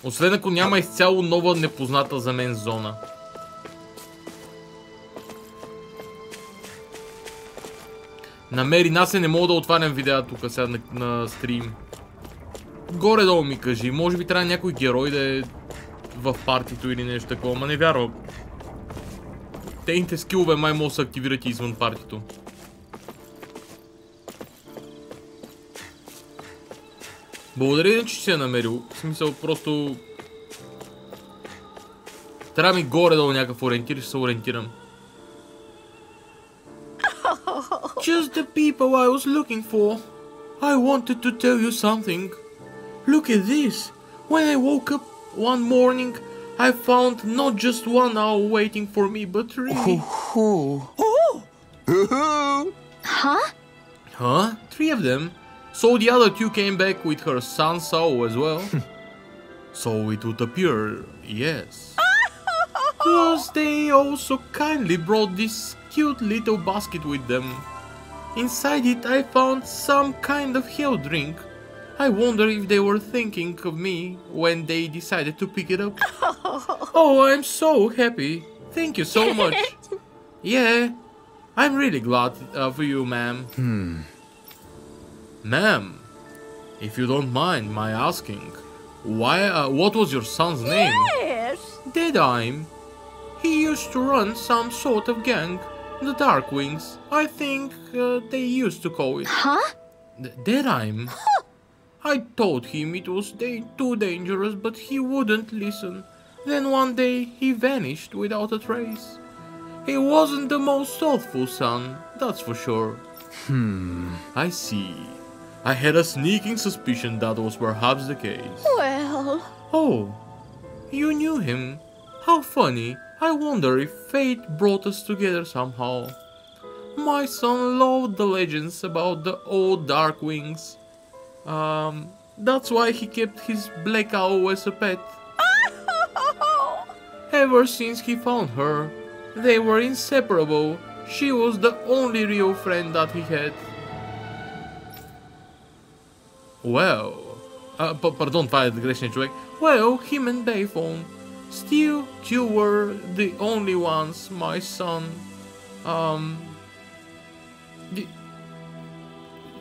Освен ако няма изцяло нова непозната за мен зона. Намери насе, не мога да отварям видеа тук сега на стрим. Горе-долу ми кажи, може би трябва някой герой да е в партито или нещо такова, ма не вярвам. Техните скилове май могат да се активират и извън партито. Благодаря, че си я намерил. В смисъл, просто... Трябва ми горе-долу някакъв ориентир, ще се ориентирам. Just the people I was looking for. I wanted to tell you something. Look at this. When I woke up one morning, I found not just one owl waiting for me, but three. Huh? Huh? 3 of them. So the other 2 came back with her son's owl as well. So it would appear, yes. Plus they also kindly brought this cute little basket with them. Inside it I found some kind of health drink. I wonder if they were thinking of me when they decided to pick it up. Oh, I'm so happy. Thank you so much. Yeah, I'm really glad for you, ma'am. Ma'am, if you don't mind my asking, what was your son's name? Yes. Deadime. He used to run some sort of gang, the Darkwings. I think they used to call it. Huh? Deadime? I told him it was too dangerous, but he wouldn't listen. Then one day he vanished without a trace. He wasn't the most thoughtful son, that's for sure. I see. I had a sneaking suspicion that was perhaps the case. Well... Oh, you knew him. How funny. I wonder if fate brought us together somehow. My son loved the legends about the old Darkwings. That's why he kept his black owl as a pet. Ever since he found her, they were inseparable. She was the only real friend that he had. Well, pardon, това е грешният човек. Well, him and Bayphone. Still, you were the only ones, my son.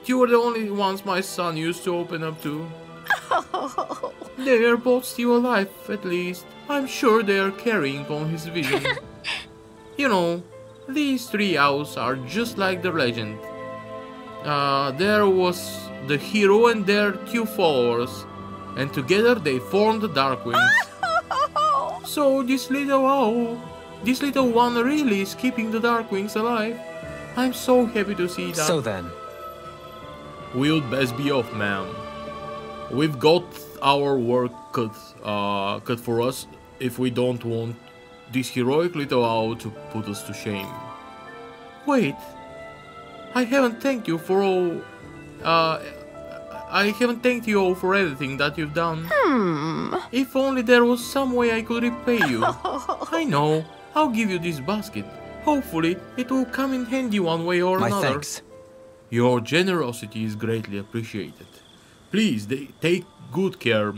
You were the only ones my son used to open up to. They are both still alive, at least. I'm sure they are carrying on his vision. You know, these 3 owls are just like the legend. There was the hero and their 2 followers, and together they formed the Darkwings. So this little one really is keeping the Darkwings alive. I'm so happy to see that. So then, we'll best be off, ma'am. We've got our work cut for us if we don't want this heroic little owl to put us to shame. Wait, I haven't thanked you for all. I haven't thanked you all for everything that you've done. If only there was some way I could repay you. I know. I'll give you this basket. Hopefully, it will come in handy one way or my another. thanks. Your generosity is greatly appreciated. Please, take good care,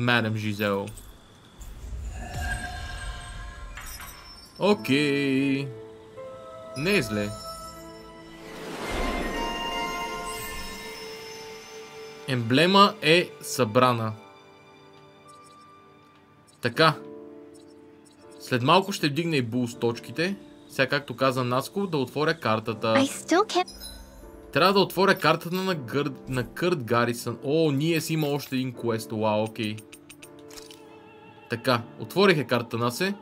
Madam Giselle. Окей. Не е зле. Емблема е събрана. Така. След малко ще вдигне и буст точките. Сега, както каза Наско, да отворя картата. Трябва да отворя картата на Кърт Гарисън. О, ние си има още един квест. Уау, окей. Така, отворих е картата на се.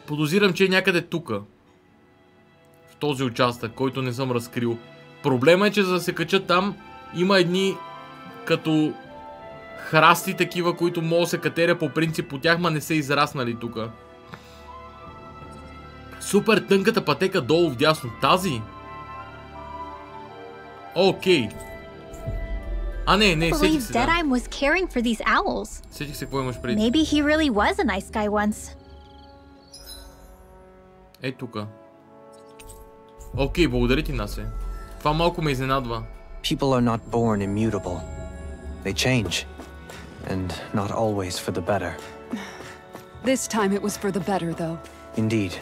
Подозирам, че е някъде тука. В този участък, който не съм разкрил. Проблема е, че за да се кача там, има едни като храсти такива, които мога да се катеря по принцип по тях, ма не са израснали тука. Супер тънката пътека долу вдясно. Тази? Окей. А, не, сетих се, да. Deadeye was caring for these owls. Сетих се, какво имаш преди. Maybe he really was a nice guy once. Е, тука. Окей, благодаря ти, Насе. Това малко ме изненадва. People are not born immutable. They change. And not always for the better. This time it was for the better, though. Indeed.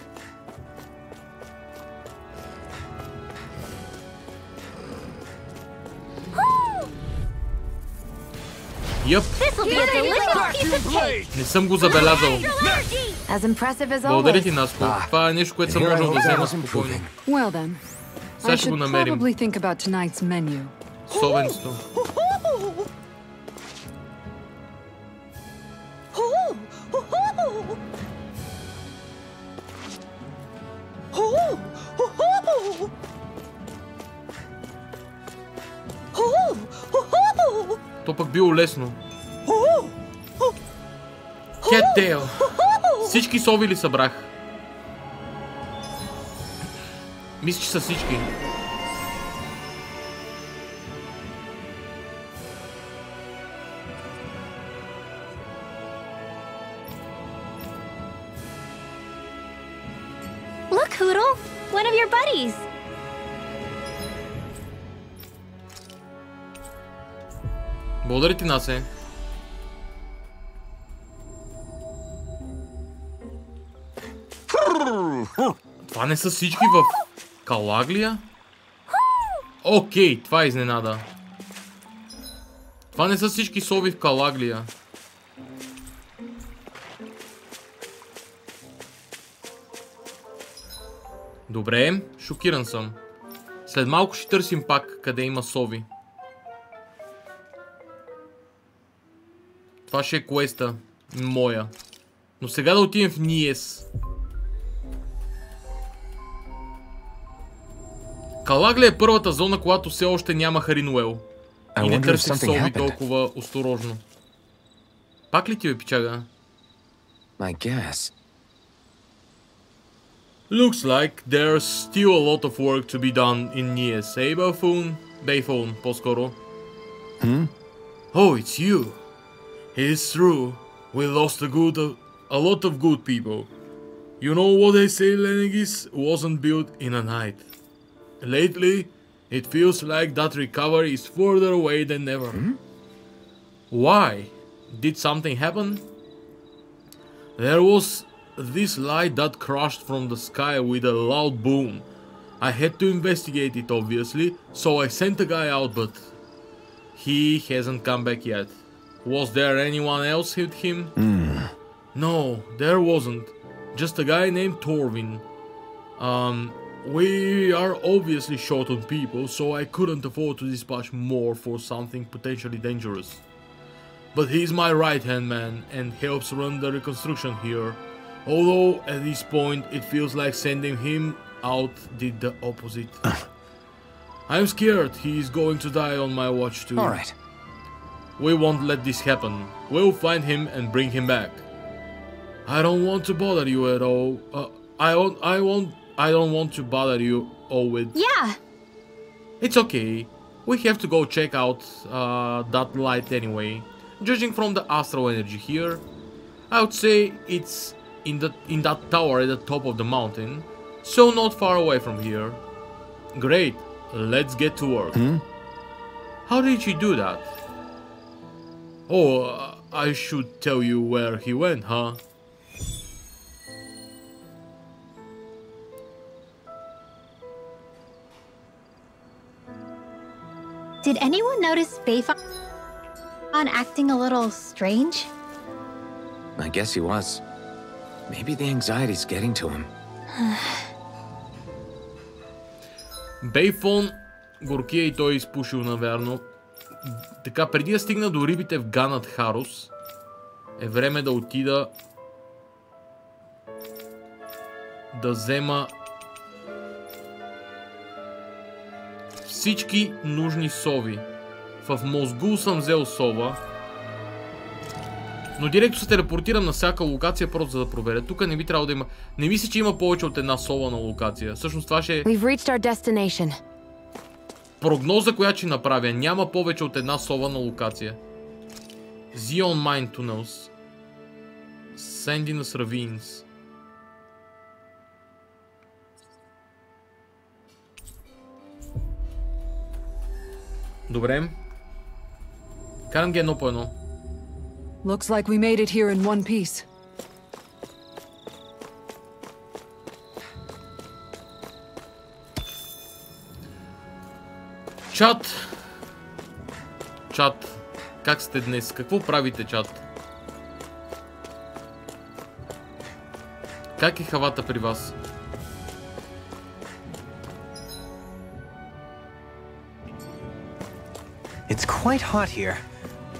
Йъп. This'll be a delicious piece of cake. Не съм го забелязал. As impressive as Благодаря ти, always. Наско. Това е нещо, което съм можел да взема спокойно. Well then, Сега I ще го should намерим. probably think about tonight's menu. Совенство. То пък било лесно. Cattail. Всички сови ли събрах? Мисля, че са всички. Look, Hoodle, one of your buddies. Благодаря ти, Насе. Това не са всички в Калаглия? Окей, това е изненада. Това не са всички сови в Калаглия. Добре, шокиран съм. След малко ще търсим пак къде има сови. Това ще е квеста моя. Но сега да отидем в Ниес. Калаглия е първата зона, когато все още нямаха Ринуел. И не търсих сови толкова осторожно. Пак ли ти бе, пичага? I guess. Looks like there's still a lot of work to be done in Nies, eh, Bayphone, по-скоро. Oh, it's you. It's true. We lost a lot of good people. You know what they say, Lenegis wasn't built in a night. Lately, it feels like that recovery is further away than ever. Why? Did something happen? There was this light that crashed from the sky with a loud boom. I had to investigate it, obviously, so I sent a guy out, but he hasn't come back yet. Was there anyone else with him? No, there wasn't. Just a guy named Torvin. We are obviously short on people, so I couldn't afford to dispatch more for something potentially dangerous. But he's my right-hand man and helps run the reconstruction here. Although at this point it feels like sending him out did the opposite. I'm scared he's going to die on my watch too. Alright. We won't let this happen. We'll find him and bring him back. I don't want to bother you at all. I don't want to bother you all with... Yeah. It's okay. We have to go check out that light anyway. Judging from the astral energy here, I would say it's in that tower at the top of the mountain, so not far away from here. Great. Let's get to work. How did she do that? Oh, I should tell you where he went, huh? Did anyone notice Bayfon acting a little strange? I guess he was. Maybe the anxiety's getting to him. Бейфон, горкия и той изпушил, навярно. Така, преди да стигна до рибите в Ганат Харус, е време да отида да взема всички нужни сови. В Мозгул съм взел сова, но директно се телепортирам на всяка локация, просто за да проверя. Тук не би трябвало да има... Не мисля, че има повече от една сова на локация. Всъщност това ще е... We've reached our destination. Прогноза, която ще направя. Няма повече от една сова на локация. Zion Mine Tunnels. Sandinus Ravines. Добре. Карам ги едно по едно. Looks like we made it here in one piece. Чат. Чат. Как сте днес? Какво правите, чат? Как е хавата при вас? It's quite hot here.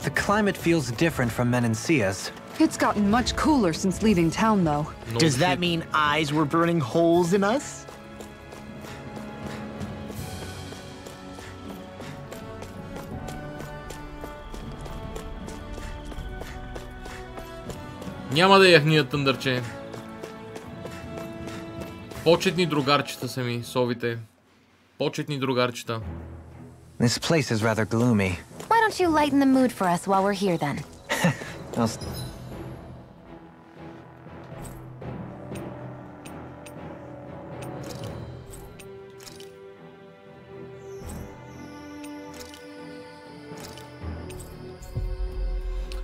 The climate feels different from Menencia's. It's gotten much cooler since leaving town, though. No Does that shit. mean eyes were burning holes in us? Няма да яхния, тъндърче. Почетни другарчета са ми, совите. Почетни другарчета. This place is rather gloomy. Why don't you lighten the mood for us while we're here then?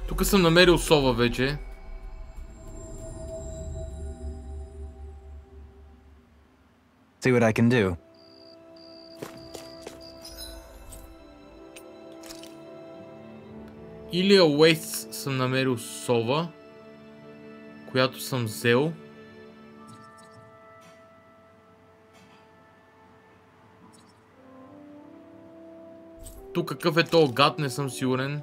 Тук съм намерил сова вече. See what I can do. Или Waste съм намерил сова, която съм взел. Тук какъв е то гад, не съм сигурен.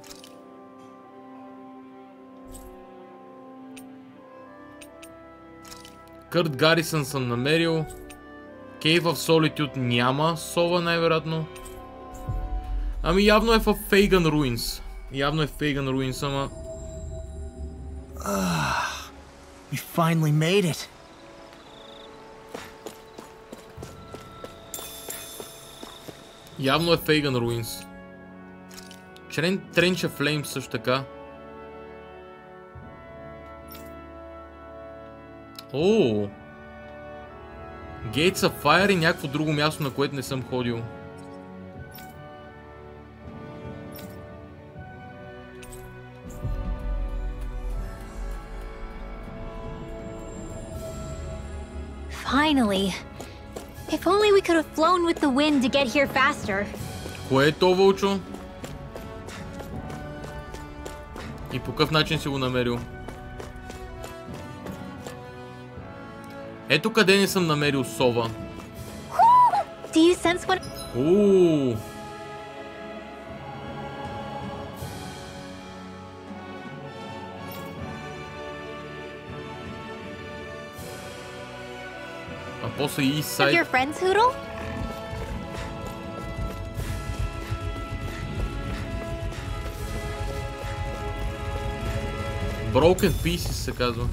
Кърт Гарисън съм намерил. Cave of Solitude няма сова, най-вероятно. Ами явно е в Фейган Руинс. Явно е в Фейган Руинс, ама... We finally made it. Явно е Фейган Руинс. Trench of Flames също така. Ооо! Gates of Fire и някакво друго място, на което не съм ходил. Finally. If only we could have flown with the wind to get here faster. Кое е то, Вълчо? И по какъв начин си го намерил? Ето къде не съм намерил сова. Do you sense what... Ооо! А после и Of сайт. your friends, Hoodle? Broken Pieces се казва.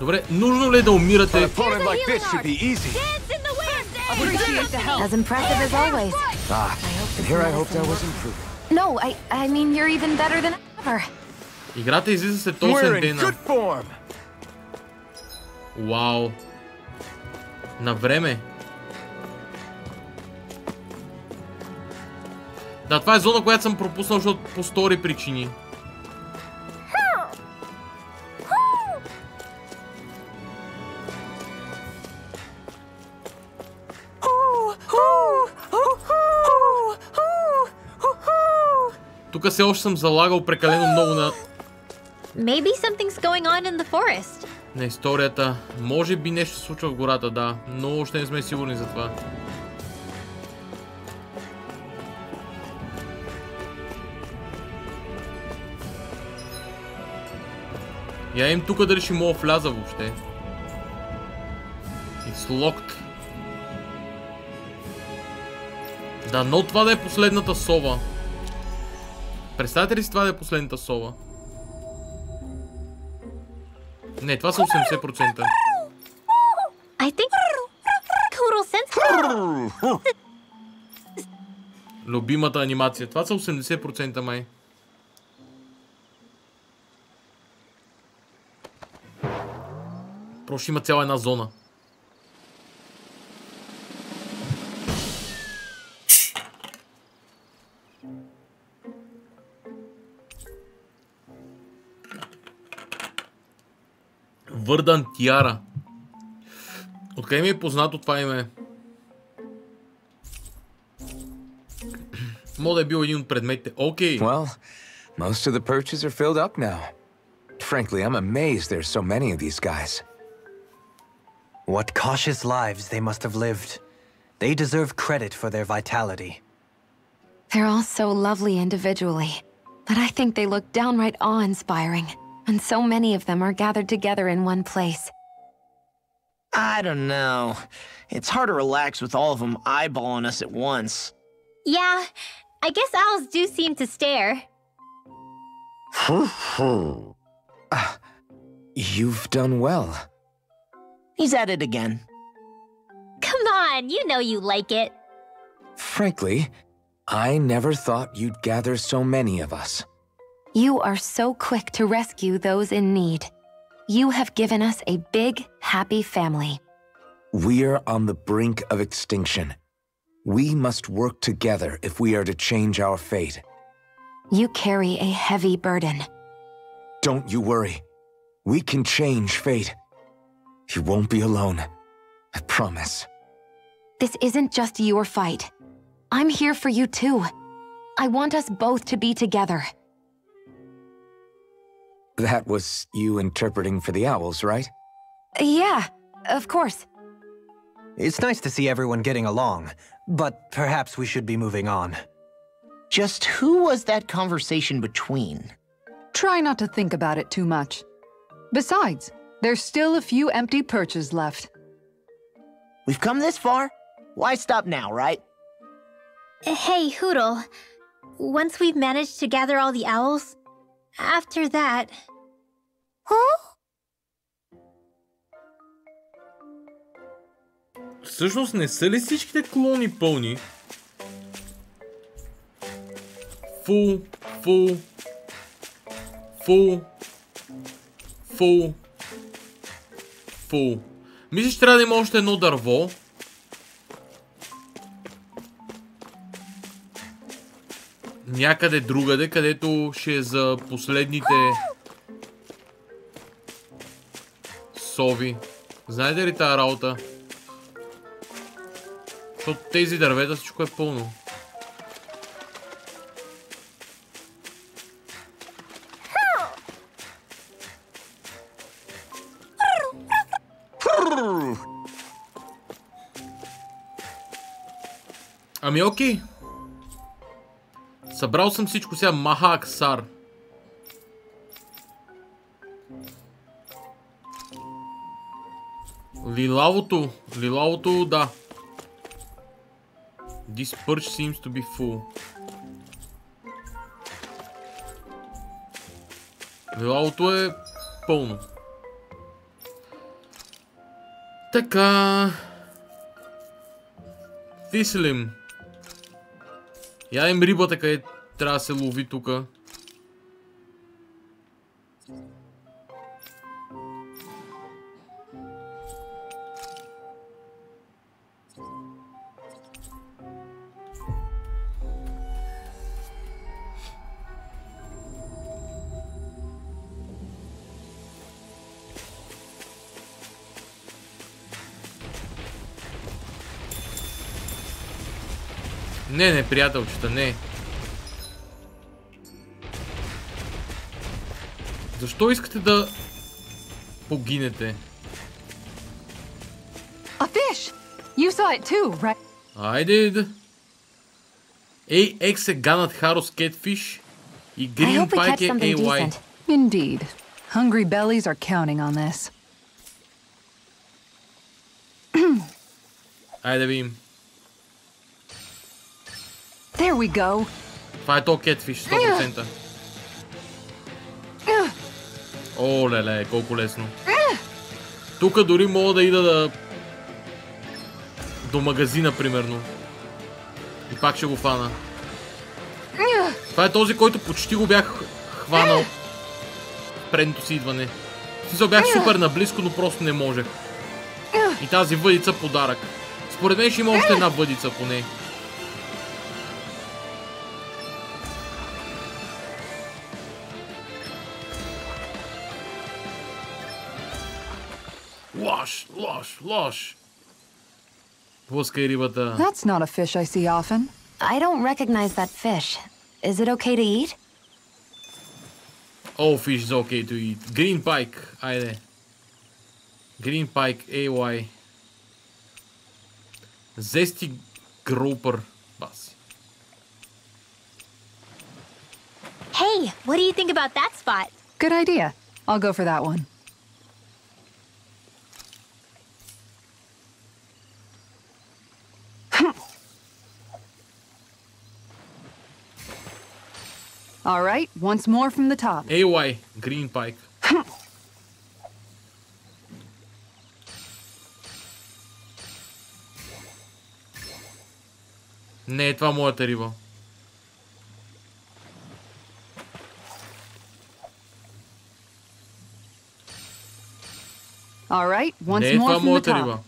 Добре, нужно ли е да умирате? An opponent like this should be easy. Appreciate the help. As impressive as always. And here I hoped I was improving. No, I mean you're even better than ever. Играта излиза след We're 8 in дена. good form. Вау. На време. Да, това е зона, която съм пропуснал, защото по стори причини. Тук все още съм залагал прекалено много Maybe something's going on in the forest. на историята. Може би нещо се случва в гората, да. Но още не сме сигурни за това. Я им тук дали ще мога вляза въобще. It's locked. Да, но това да е последната сова. Представете ли си това да е последната сова? Не, това са 80%. I think Hoodle sense... Любимата анимация. Това са 80% май. Просто има цяла една зона. Върдан Тиара. Откъде ми е познато това име? Мога да е бил един от предметите. Окей. Well, most of the perches are filled up now. Frankly, I'm amazed there's so many of these guys. What cautious lives they must have lived. They deserve credit for their vitality. They're all so lovely individually, but I think they look downright awe-inspiring. And so many of them are gathered together in one place. I don't know. It's hard to relax with all of them eyeballing us at once. Yeah, I guess owls do seem to stare. You've done well. He's at it again. Come on, you know you like it. Frankly, I never thought you'd gather so many of us. You are so quick to rescue those in need. You have given us a big, happy family. We're on the brink of extinction. We must work together if we are to change our fate. You carry a heavy burden. Don't you worry. We can change fate. You won't be alone. I promise. This isn't just your fight. I'm here for you too. I want us both to be together. That was you interpreting for the owls, right? Yeah, of course. It's nice to see everyone getting along, but perhaps we should be moving on. Just who was that conversation between? Try not to think about it too much. Besides, there's still a few empty perches left. We've come this far? Why stop now, right? Hey, Hoodle. Once we've managed to gather all the owls, after that... Huh? Всъщност не са ли всичките клони пълни? Фул. Мисля, че трябва да има още едно дърво. Някъде другаде, където ще е за последните сови. Знаете ли тази работа? Защото тези дървета всичко е пълно. Ами окей. Събрал съм всичко сега. Маха Аксар. Лилавото, да. This perch seems to be full. Лилавото е пълно. Така. Виселим. Ядем рибата, къде трябва да се лови тука. Не, приятелчета, не. Защо искате да погинете? A fish! You saw it too, right? I did. AX е ганат Хаros Catfish и Green Pike е AY. Indeed. Hungry bellies are counting on this. Айде да видим. There we go. Това е то Catfish, 100%. О, леле, колко лесно. Тук дори мога да ида до магазина, примерно. И пак ще го фана. Това е този, който почти го бях хванал в предното си идване. В смисъл бях супер наблизко, но просто не можех. И тази въдица подарък. Според мен ще има още една въдица поне. Лош. Блъскай рибата. That's not a fish I see often. I don't recognize that fish. Is it okay to eat? All fish is okay to eat. Green pike, айде. Green pike, AY. Зести гроупър, баси. Hey, what do you think about that spot? Good idea. I'll go for that one. All right, once more from the top. AY, green pike. Не е това моята риба. All right, once не е това more from the моята top. риба.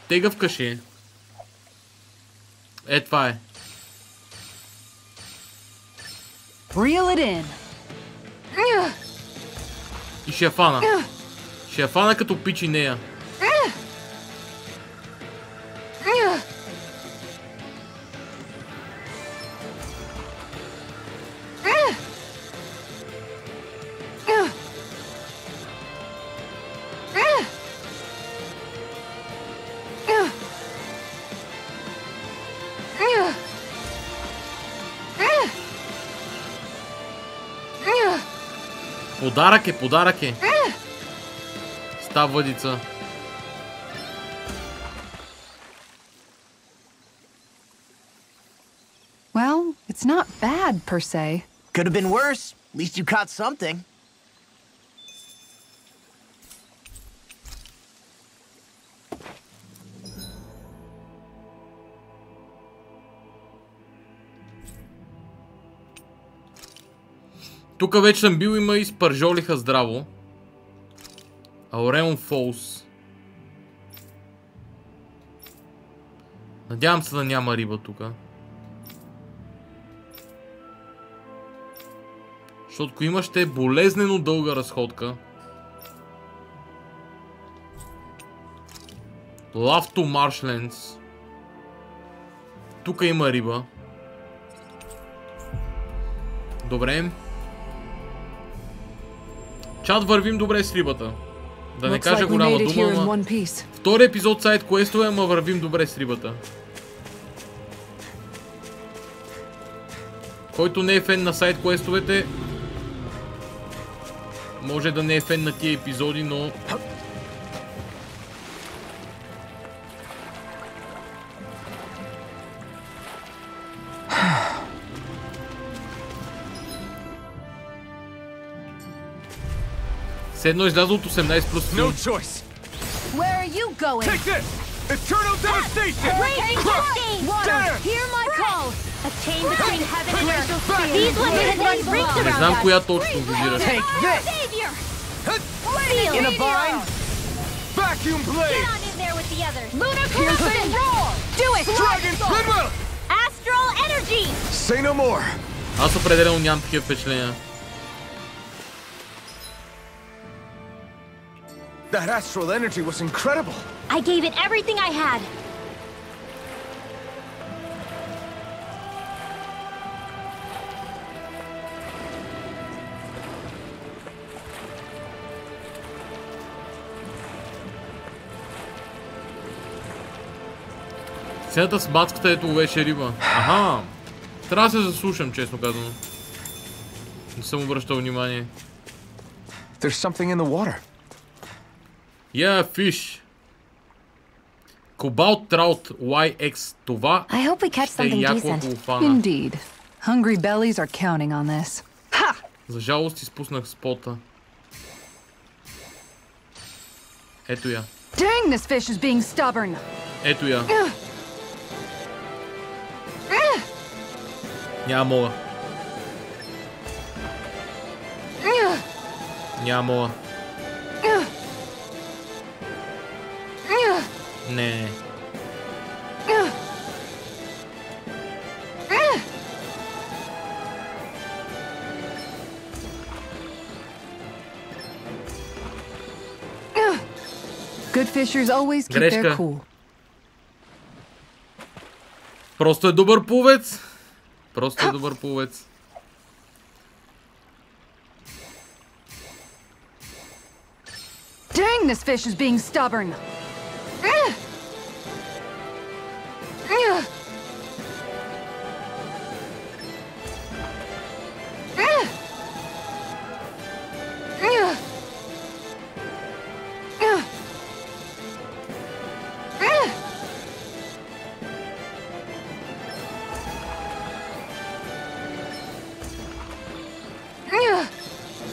Тегавка ще е. Е, това е. Reel it in. И ще я фана. Ще я фана като пичи нея. Подарък е. Става въдица. Well, it's not bad per se. Could have been worse. At least you caught something. Тук вече съм бил, има и спържолиха здраво. Ауреон Фолс. Надявам се да няма риба тук. Защото ако има, ще е болезнено дълга разходка. Love to Marshlands. Тук има риба. Добре. Чат, вървим добре с рибата. Да не кажа голяма дума, ама... Втори епизод сайд квестове, ама вървим добре с рибата. Който не е фен на сайд квестовете, може да не е фен на тия епизоди, но... Седно излязло от 18 плюс филм. Where are you going? Take this! Eternal devastation! Hear my call! A chain between heaven and earth. These ones had run rings Не around знам us. коя точно визираш. Take this! Savior! In a bind? Vacuum blade! Get on in there with the others. Lunar Crimson! Roar! Do it! Dragon Pinwheel! Astral energy! Say no more! Аз определено нямам такива впечатления. That astral energy was incredible! I gave it everything I had. Сцената с бацката, ето беше риба. Аха! Трябва да се заслушам, честно казано. Не съм обръщал внимание. There's something in the water. Yeah, fish. Cobalt Trout YX. Това I hope we catch ще е something яко, decent. ако го фана. Indeed. Hungry bellies are counting on this. Ha! За жалост изпуснах спота. Ето я. Dang, this fish is being stubborn. Ето я. Няма мога. Няма мога. Не. Good fishers always keep their cool. Просто е добър пловец. Просто е добър пловец. Dang, this fish is being stubborn.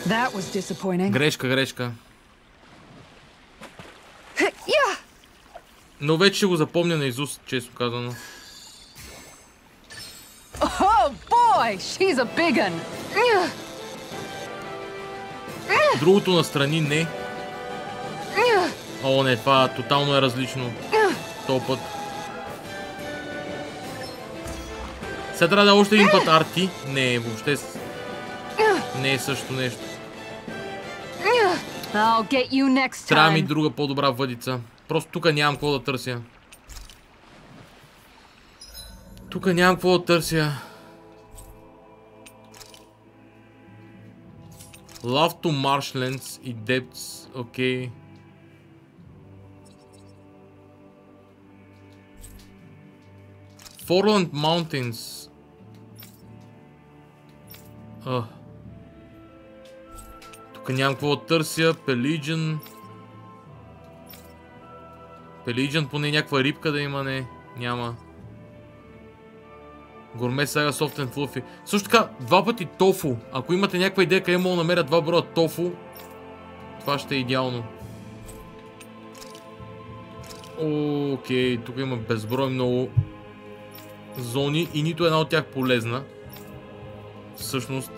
That was disappointing. Грешка. Но вече ще го запомня наизуст, често казано. Oh boy, she's a big one. Другото настрани не. О, не, това тотално е различно. Този път. Сега трябва да е още един път арти. Не, въобще не е също нещо. Трябва ми друга по-добра въдица. Просто тук нямам какво да търся. Love to Marshlands и Depths. Окей. Forland Mountains. Тук нямам какво да търся. Pelagian поне някаква рибка да има, не. Няма. Гурме Сага Soft and Fluffy. Също така, 2 пъти тофу. Ако имате някаква идея къде мога да намеря 2 броя тофу, това ще е идеално. Окей, тук има безброй много зони и нито една от тях полезна. Всъщност.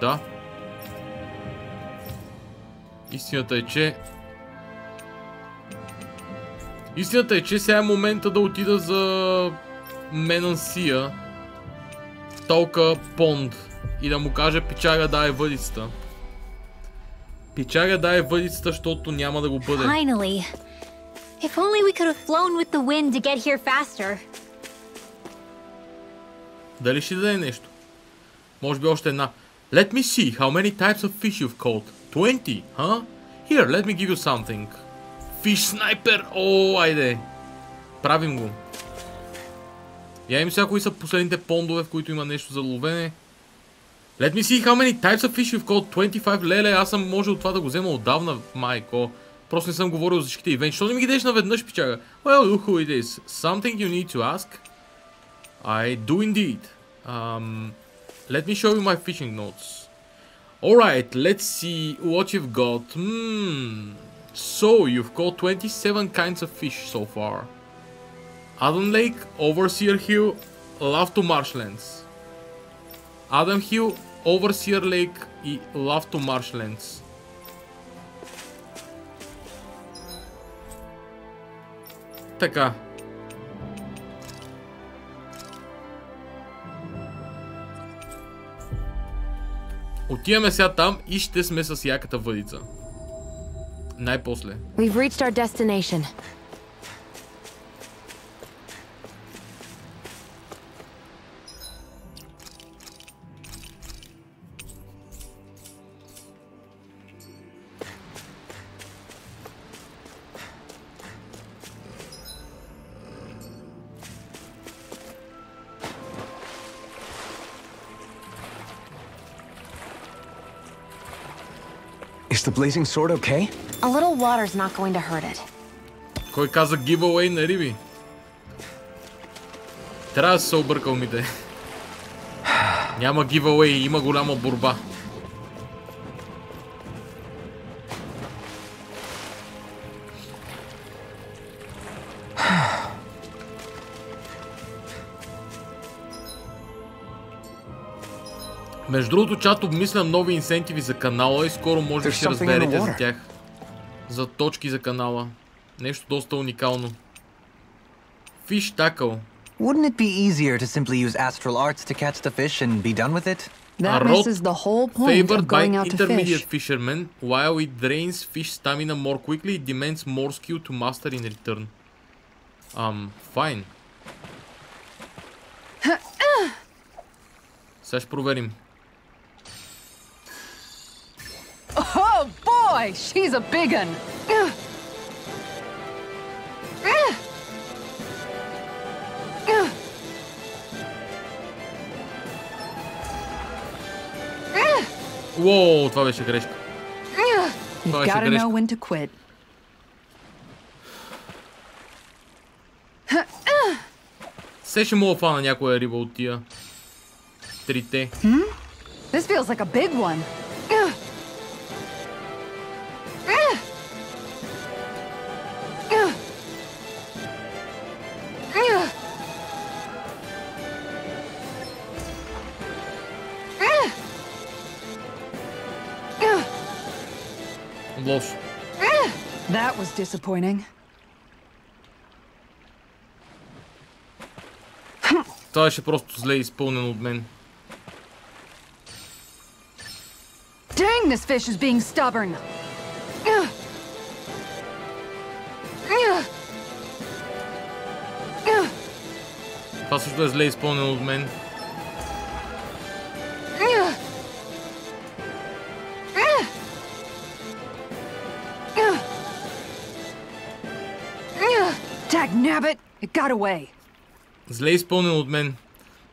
Да. Истината е, че сега е момента да отида за Менансия, Толка Понд и да му кажа пичага дай въдицата. Пичага дай въдицата, защото няма да го бъде. Finally. If only we could have flown with the wind to get here faster. Дали ще даде нещо? Може би още една. Let me see how many types of fish you've caught. 20, huh? Here, let me give you something. Fish sniper! О, айде! Правим го. Я им сега кои са последните пондове, в които има нещо за ловене. Let me see how many types of fish you've caught. 25, леле, аз съм можел това да го взема отдавна, майко. Просто не съм говорил за всичките ивенти. Що не ми ги дадеш наведнъж, пичага? Well, look who it is. Something you need to ask? I do indeed. Let me show you my fishing notes. Alright, let's see what you've got. So, you've caught 27 kinds of fish so far. Adam Lake, Overseer Hill, Love to Marshlands. Adam Hill, Overseer Lake и Love to Marshlands. Така. Отиваме сега там и ще сме с яката въдица. Най-после. We've reached our destination. Is the blazing sword okay? A little water's not going to hurt it. Кой каза giveaway на риби? Трябва да се объркал мите. Няма giveaway, има голяма борба. Между другото, чат, обмислям нови инсентиви за канала и скоро може да ще разберете за тях. За точки за канала. Нещо доста уникално. Fish tackle. Wouldn't it be easier to simply use astral arts to catch the fish and be done with it? That misses the whole point of going out to fish. Favored by intermediate fishermen, while it drains fish stamina more quickly, it demands more skill to master in return. Fine. Сега ще проверим. Oh boy, she's a big one. Уоу, това беше грешка. Това беше грешка. Know when to quit. Все ще мога фана някоя риба от тия. Трите. This feels like a big one. Лошо. That was disappointing. Това беше просто зле изпълнено от мен. Dang, this fish is being stubborn. Това също е зле изпълнено от мен. Dagnabbit, it got away. Зле изпълнено от мен.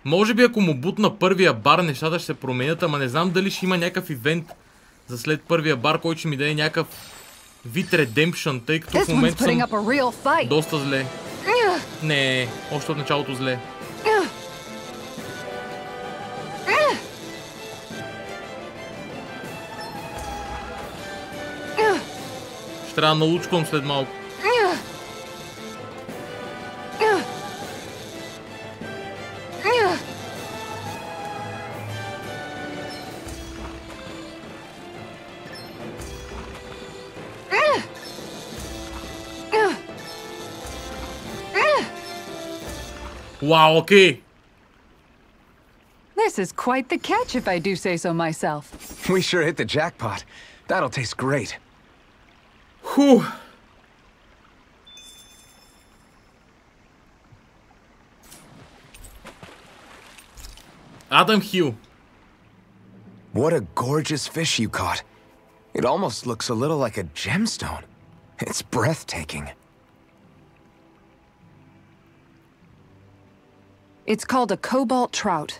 Може би ако му бутна първия бар, нещата ще се променят, ама не знам дали ще има някакъв ивент за след първия бар, който ще ми даде някакъв вид редемпшън, тъй като в момента съм доста зле. Не, още от началото зле. Ще трябва да налучквам след малко. Wow, okay. This is quite the catch, if I do say so myself. We sure hit the jackpot. That'll taste great. Whew. Adam Hill. What a gorgeous fish you caught. It almost looks a little like a gemstone. It's breathtaking. It's called a cobalt trout.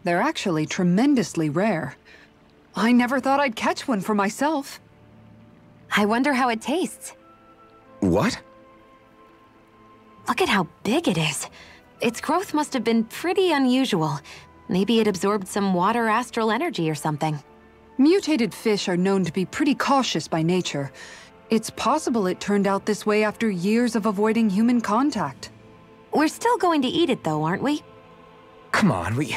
They're actually tremendously rare. I never thought I'd catch one for myself. I wonder how it tastes. What? Look at how big it is. Its growth must have been pretty unusual. Maybe it absorbed some water astral energy or something. Mutated fish are known to be pretty cautious by nature. It's possible it turned out this way after years of avoiding human contact. We're still going to eat it though, aren't we? Come on, we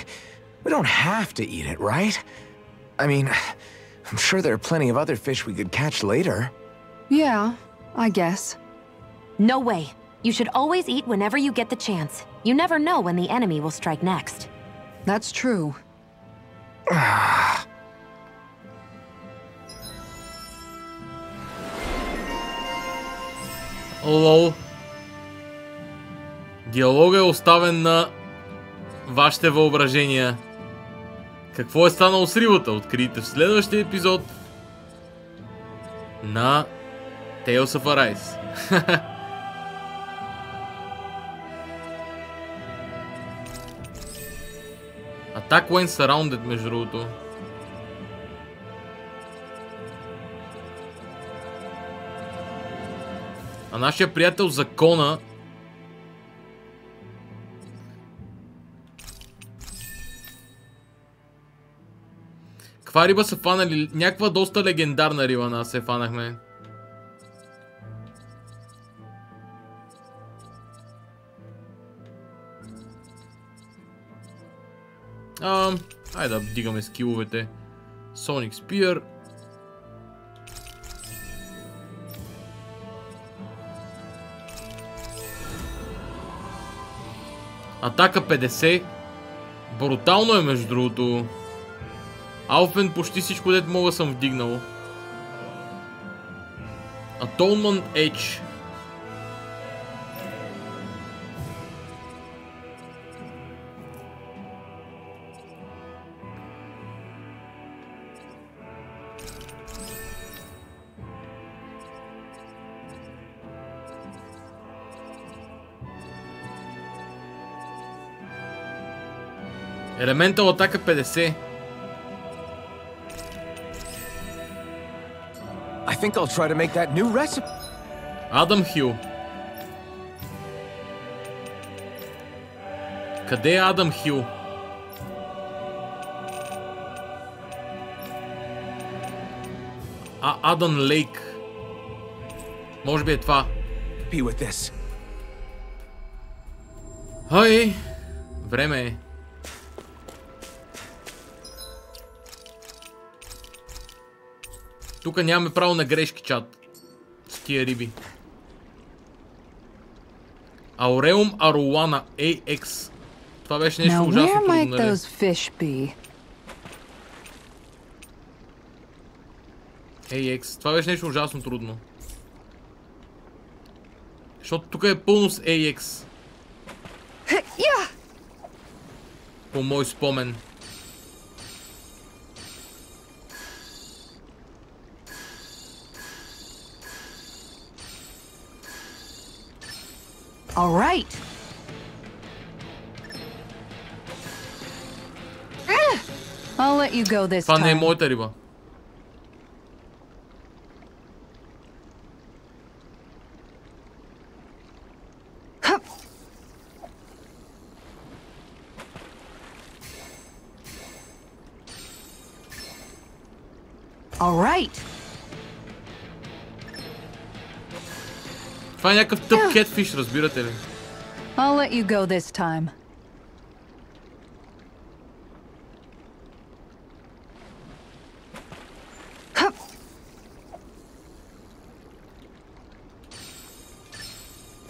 don't have to eat it, right? I mean, I'm sure there are plenty of other fish we could catch later. Yeah, I guess. No way. You should always eat whenever you get the chance. You never know when the enemy will strike next. That's true. Лол. Диалогът е оставен на вашите въображения. Какво е станало с рибата? Открийте в следващия епизод на Tales of Arise. Attack when surrounded, между другото. А нашия приятел Закона каква риба са фанали? Някаква доста легендарна риба нас се фанахме. Айде да вдигаме скиловете. Sonic Spear. Атака 50. Брутално е между другото. Алфен почти всичко дето мога съм вдигнал. Atonement Edge. Елементал атака 50. I think I'll try to make that new recipe. Адам Хил. Къде е Адам Хил? Адан Лейк. Може би е това. Be with this. Хай! Време е. Тук нямаме право на грешки, чат. С тия риби. Ауреум Аруана AX. Това беше нещо ужасно трудно, нали? AX. Това беше нещо ужасно трудно. Защото тук е пълно с AX. По мой спомен. All right. I'll let you go this time. Това не е моята риба. All right. Това е някакъв тъп кетфиш, разбирате ли? I'll let you go this time.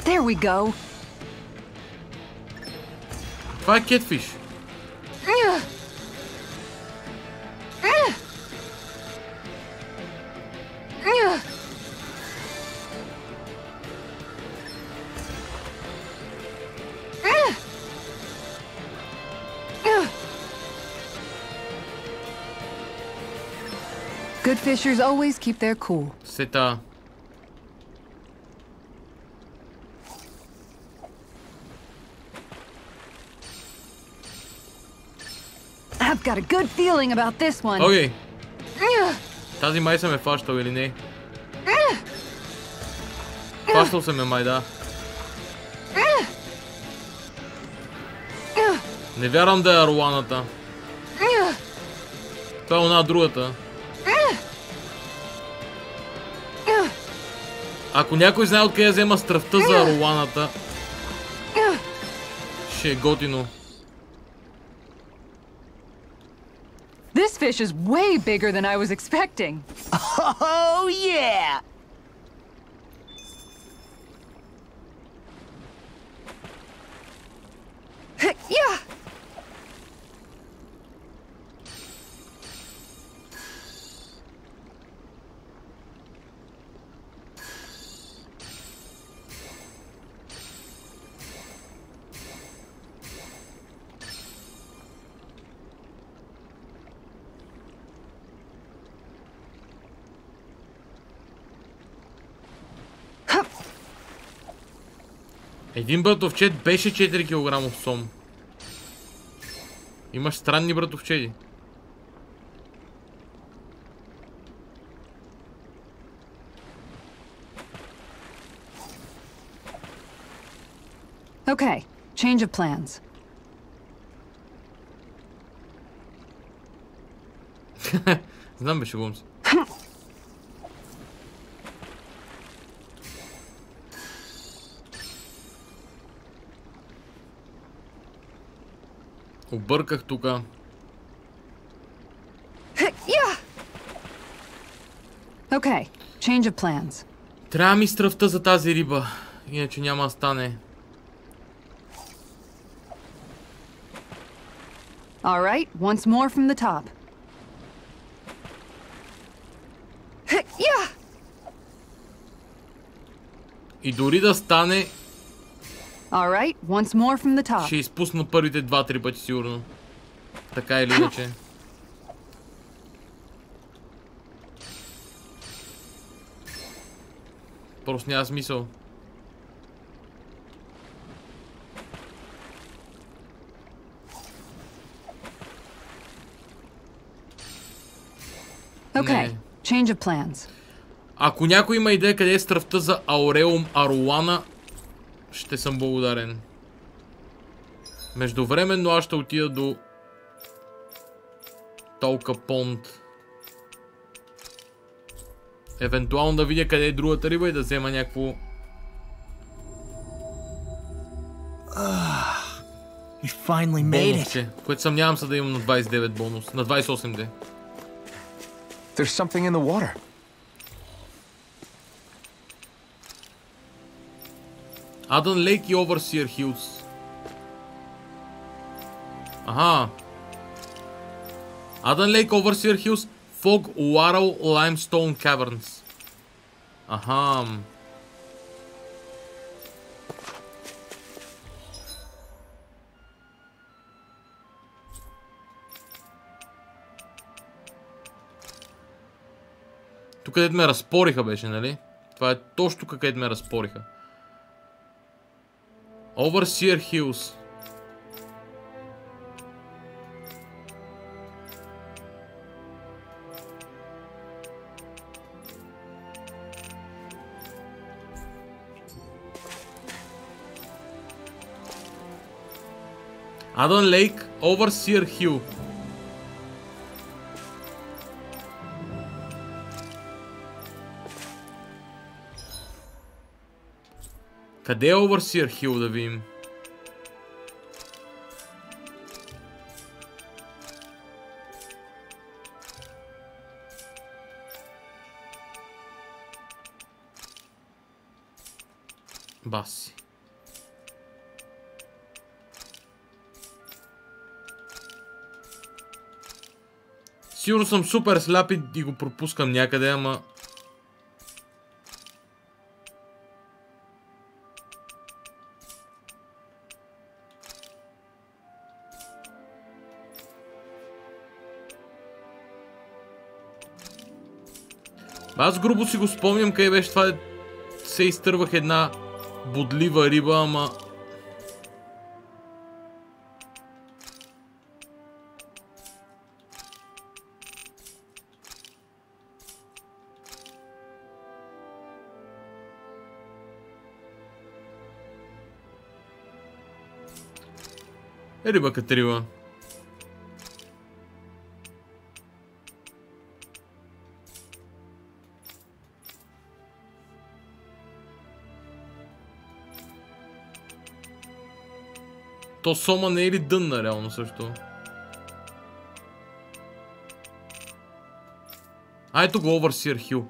There we go. Това е кетфиш. Good fishers always keep their cool. Сета. I've got a good feeling about this one. Окей. Тази май съм е фащал или не? Фащал съм е май, да. Не вярвам да е Аруаната. Това е она другата. Ако някой знае откъде я взема стръвта за Аруаната, ще е готино. This fish is way bigger than I was expecting. Oh, yeah! Yeah! Един братовчет беше 4 кг сом. Имаш странни братовчеди. Okay, change of plans. Знам, бе, шегувам се. Обърках тука. Okay, change of plans. Трябва ми стръвта за тази риба, иначе няма да стане. Alright, once more from the top. Yeah! И дори да стане... Alright, once more from the top. Ще изпусна първите 2-3 пъти сигурно. Така или иначе. Просто няма смисъл. Okay, change of plans. Ако някой има идея къде е стръвта за Ауреум Арулана, ще съм благодарен. Междувременно аз ще отида до Толка Понт. Евентуално да видя къде е другата риба и да взема някакво... We finally made it. Бонусче, което съмнявам се да имам на 29 бонус, на 28 де. There's something in the water. Adan Lake и Overseer Hills. Аха. Adan Lake, Overseer Hills, Fog Warrow Limestone Caverns. Аха. Тук където ме разпориха беше, нали? Това е точно тук където ме разпориха. Overseer Hills. Adan Lake, Overseer Hill. Къде е Overseer Hill да видим? Баси. Сигурно съм супер сляп и го пропускам някъде, ама... Аз грубо си го спомням къде беше това, се изтървах една бодлива риба, ама... Риба катрива. То сома не е ли дънна реално също? А ето го Overseer Hill.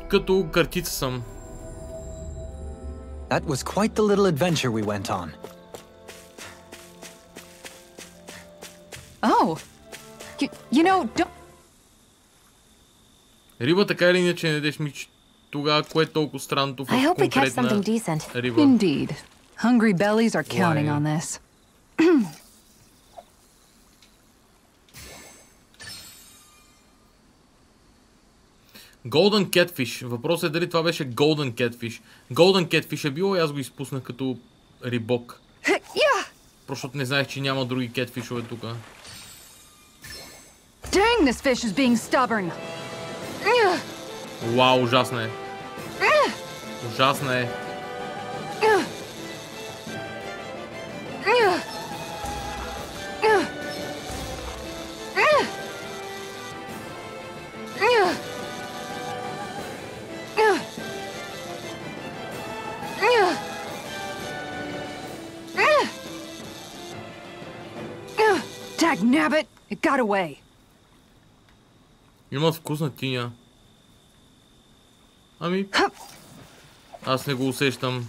Като картица съм. That was quite the little adventure we went on. Oh. You know, don't... Риба така или иначе не деш ми тогава, кое е толкова странното в конкретна риба. Indeed. Hungry bellies are counting on this. Golden Catfish. Въпросът е дали това беше Golden Catfish. Golden Catfish е било и аз го изпуснах като рибок. Просто не знаех, че няма други кетфишове тук. Dang, this fish is being stubborn. Вау, ужасна е. Ужасна е. Dagnabbit, it got away. Има вкусна тиня. Ами... Аз не го усещам.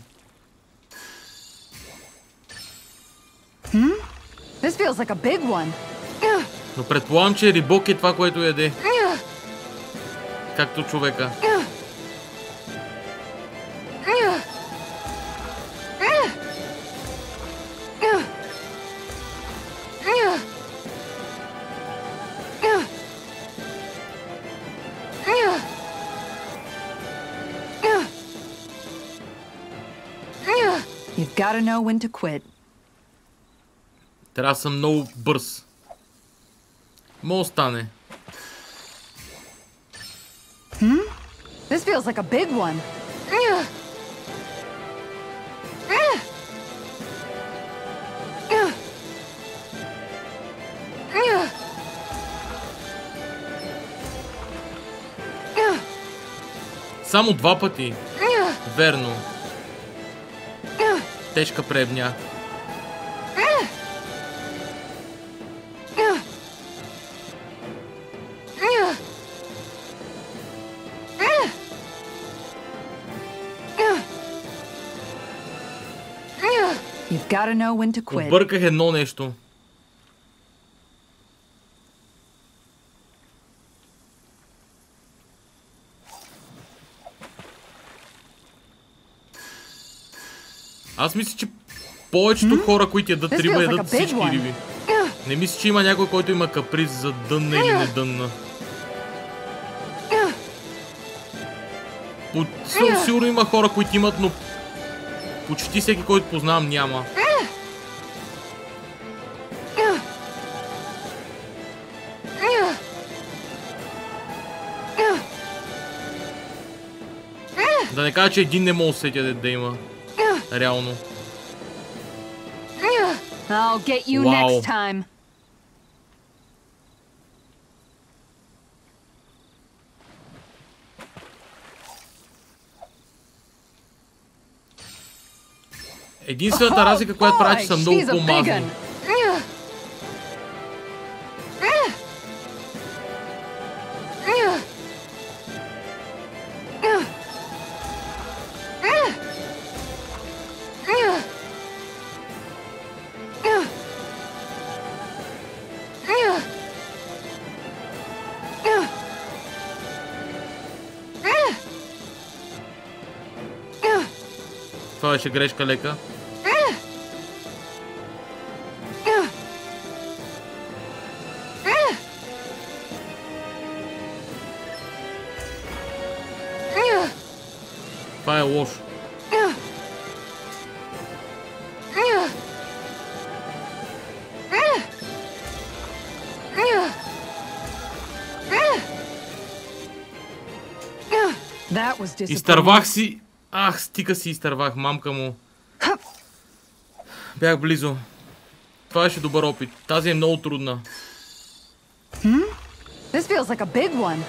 This feels like a big one. Но предполагам, че рибок е това, което яде. Както човека. You've got to know when to quit. Трябва да съм много бърз. Мога стане. This feels like a big one. Само 2 пъти. Верно. Тежка пребня. You've got to know when to quit. Обърках едно нещо. Аз мисля, че повечето хора, които ядат риба, ядат всички риби. Не мисля, че има някой, който има каприз за дънна или недънна. Сигурно има хора, които имат, но почти всеки, който познавам, няма. Да не кажа, че един не мога да усетя да има. Реално. I'll get you next time. Единствената разлика, която прави, че съм много по-мазни. Това беше грешка лека. Това е лошо. Изтървах си. Ах, стига си изтървах, мамка му. Бях близо. Това беше добър опит. Тази е много трудна. This feels like a big one.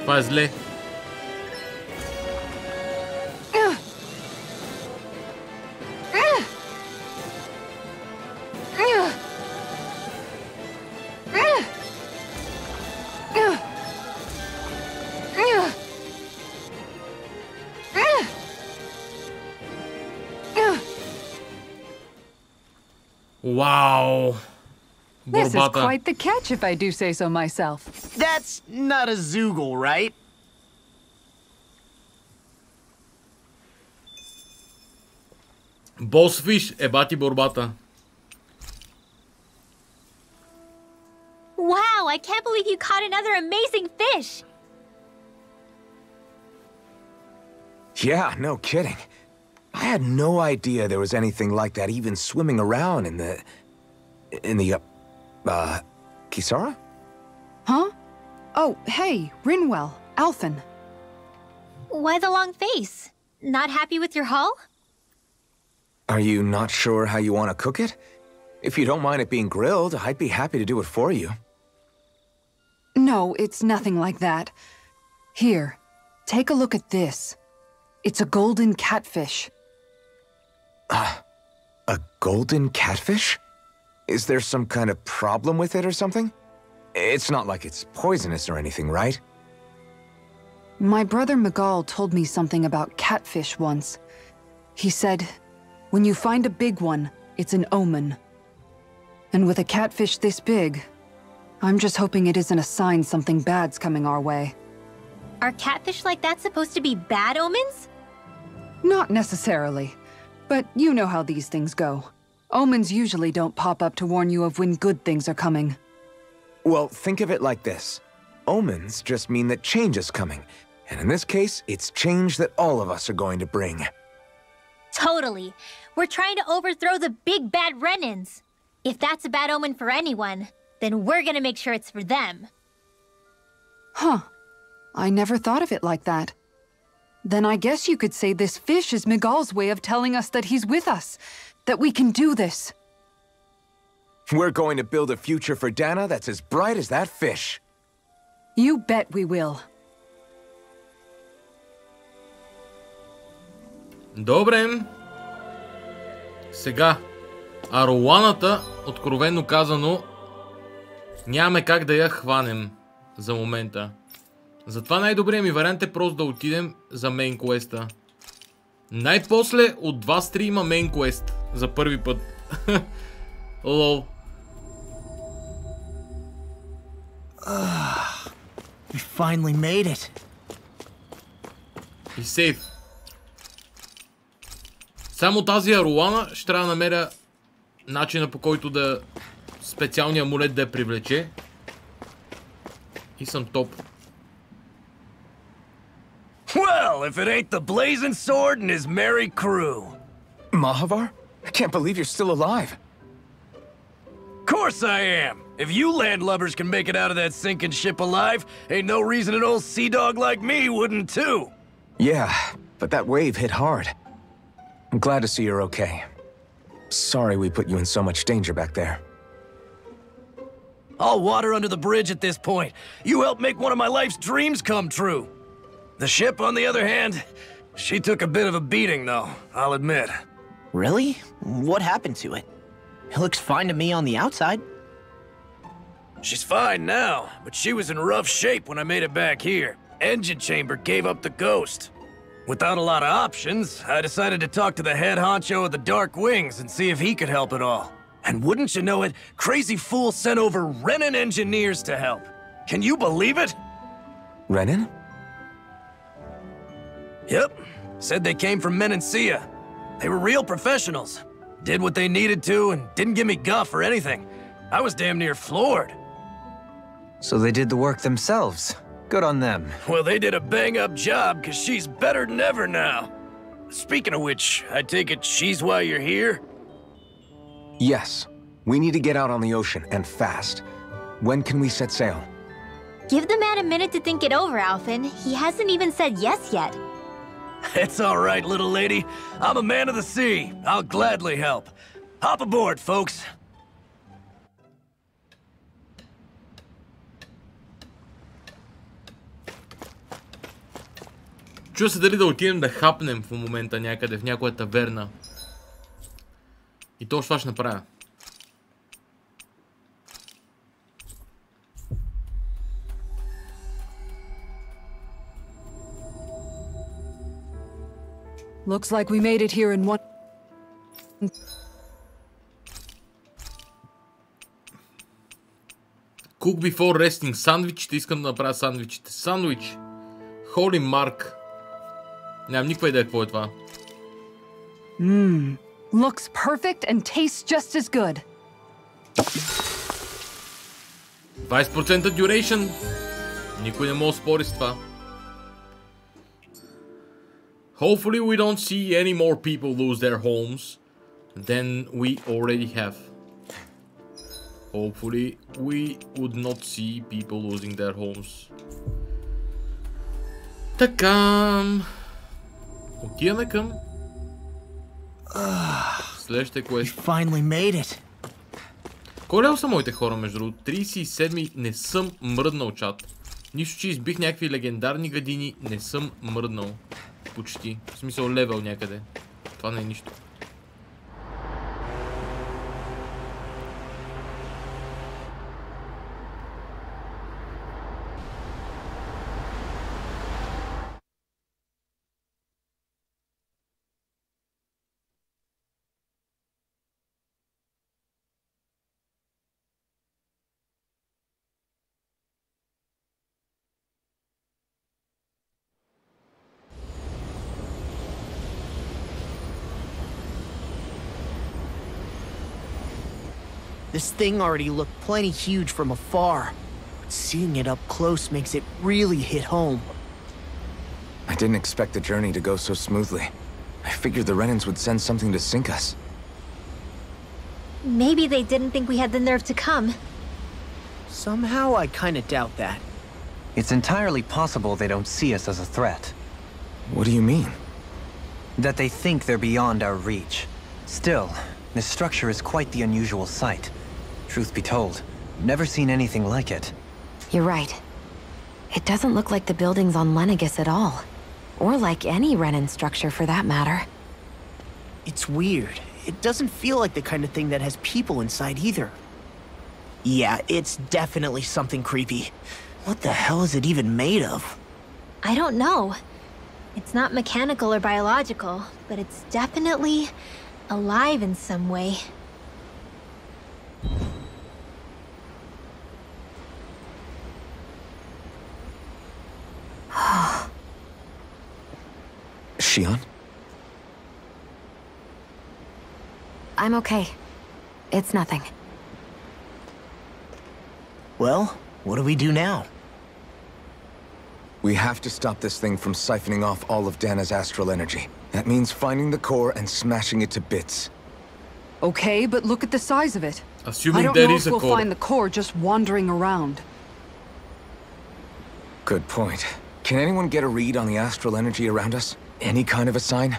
Това е зле. Wow. This is quite the catch, if I do say so myself. That's not a Zoogle, right? Boss fish, ебати борбата. Wow, I can't believe you caught another amazing fish! Yeah, no kidding. I had no idea there was anything like that even swimming around in the... In the, Kisara? Huh? Oh, hey, Rinwell, Alphen. Why the long face? Not happy with your haul? Are you not sure how you want to cook it? If you don't mind it being grilled, I'd be happy to do it for you. No, it's nothing like that. Here, take a look at this. It's a golden catfish. A golden catfish? Is there some kind of problem with it or something? It's not like it's poisonous or anything, right? My brother Miguel told me something about catfish once. He said, when you find a big one, it's an omen. And with a catfish this big, I'm just hoping it isn't a sign something bad's coming our way. Are catfish like that supposed to be bad omens? Not necessarily, but you know how these things go. Omens usually don't pop up to warn you of when good things are coming. Well, think of it like this. Omens just mean that change is coming. And in this case, it's change that all of us are going to bring. Totally. We're trying to overthrow the big bad Renins. If that's a bad omen for anyone, then we're gonna make sure it's for them. Huh. I never thought of it like that. Then I guess you could say this fish is Miguel's way of telling us that he's with us. That we can do this. We're going to build a future for Dana that's as bright as that fish. You bet we will. Добре. Сега, Аруаната, откровенно казано, нямаме как да я хванем за момента. Затова най-добрият ми вариант е просто да отидем за мейн квеста. Най-после от два стрима мейн квест. За първи път. Лол. We finally made it. И сейф. Само тази Аруана ще трябва да намеря начина, по който да специалния амулет да я привлече. И съм топ. Well, if it ain't the blazing sword and his merry crew. Mahavar? I can't believe you're still alive. Course I am. If you landlubbers can make it out of that sinking ship alive, ain't no reason an old sea dog like me wouldn't too. Yeah, but that wave hit hard. I'm glad to see you're okay. Sorry we put you in so much danger back there. All water under the bridge at this point. You helped make one of my life's dreams come true. The ship, on the other hand, she took a bit of a beating, though, I'll admit. Really? What happened to it? It looks fine to me on the outside. She's fine now, but she was in rough shape when I made it back here. Engine chamber gave up the ghost. Without a lot of options, I decided to talk to the head honcho of the Dark Wings and see if he could help at all. And wouldn't you know it, Crazy Fool sent over Renin engineers to help. Can you believe it? Renin? Yep. Said they came from Menancia. They were real professionals. Did what they needed to and didn't give me guff or anything. I was damn near floored. So they did the work themselves. Good on them. Well, they did a bang-up job, because she's better than ever now. Speaking of which, I take it she's why you're here? Yes. We need to get out on the ocean, and fast. When can we set sail? Give the man a minute to think it over, Alphen. He hasn't even said yes yet. It's all right, little lady. I'm a man of the sea. I'll gladly help. Hop aboard, folks. Чува се дали да отидем да хапнем в момента някъде, в някоя таверна. И точно това ще направя. Looks like we made it here in one... Cook before resting. Сандвичите. Искам да направя сандвичите. Сандвич. Holy Mark. Нямам никаква идея какво е това. Looks perfect and tastes just as good. 20% duration. Никой не може да спори с това. Hopefully we don't see any more people lose their homes than we already have. Hopefully we would not see people losing their homes. Така. Отиваме към следващия квест. Finally made it. Колел са моите хора, между другото. 37-ми не съм мръднал, чат. Нищо, че избих някакви легендарни гадини, не съм мръднал. Почти. В смисъл левел някъде. Това не е нищо. This thing already looked plenty huge from afar, but seeing it up close makes it really hit home. I didn't expect the journey to go so smoothly. I figured the Renans would send something to sink us. Maybe they didn't think we had the nerve to come. Somehow I kinda doubt that. It's entirely possible they don't see us as a threat. What do you mean? That they think they're beyond our reach. Still, this structure is quite the unusual sight. Truth be told, never seen anything like it. You're right. It doesn't look like the buildings on Lenegis at all. Or like any Renan structure for that matter. It's weird. It doesn't feel like the kind of thing that has people inside either. Yeah, it's definitely something creepy. What the hell is it even made of? I don't know. It's not mechanical or biological, but it's definitely alive in some way. Shion? I'm okay. It's nothing. Well, what do we do now? We have to stop this thing from siphoning off all of Dana's astral energy. That means finding the core and smashing it to bits. Okay, but look at the size of it. I Assuming don't there know is if a we'll core. find the core just wandering around. Good point. Can anyone get a read on the astral energy around us? Any kind of a sign?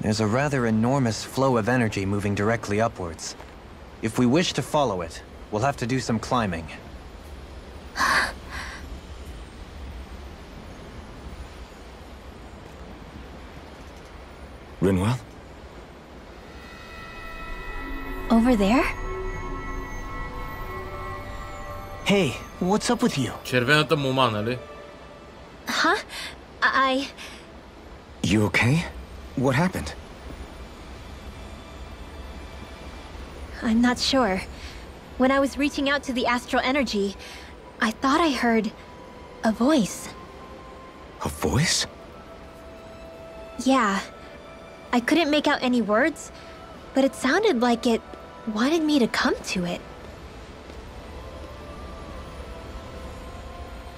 There's a rather enormous flow of energy moving directly upwards. If we wish to follow it, we'll have to do some climbing. Rinwell? Over there? Hey, what's up with you? Червената мома, нали? Huh? You okay? What happened? I'm not sure. When I was reaching out to the astral energy, I thought I heard a voice. A voice? Yeah. I couldn't make out any words, but it sounded like it wanted me to come to it.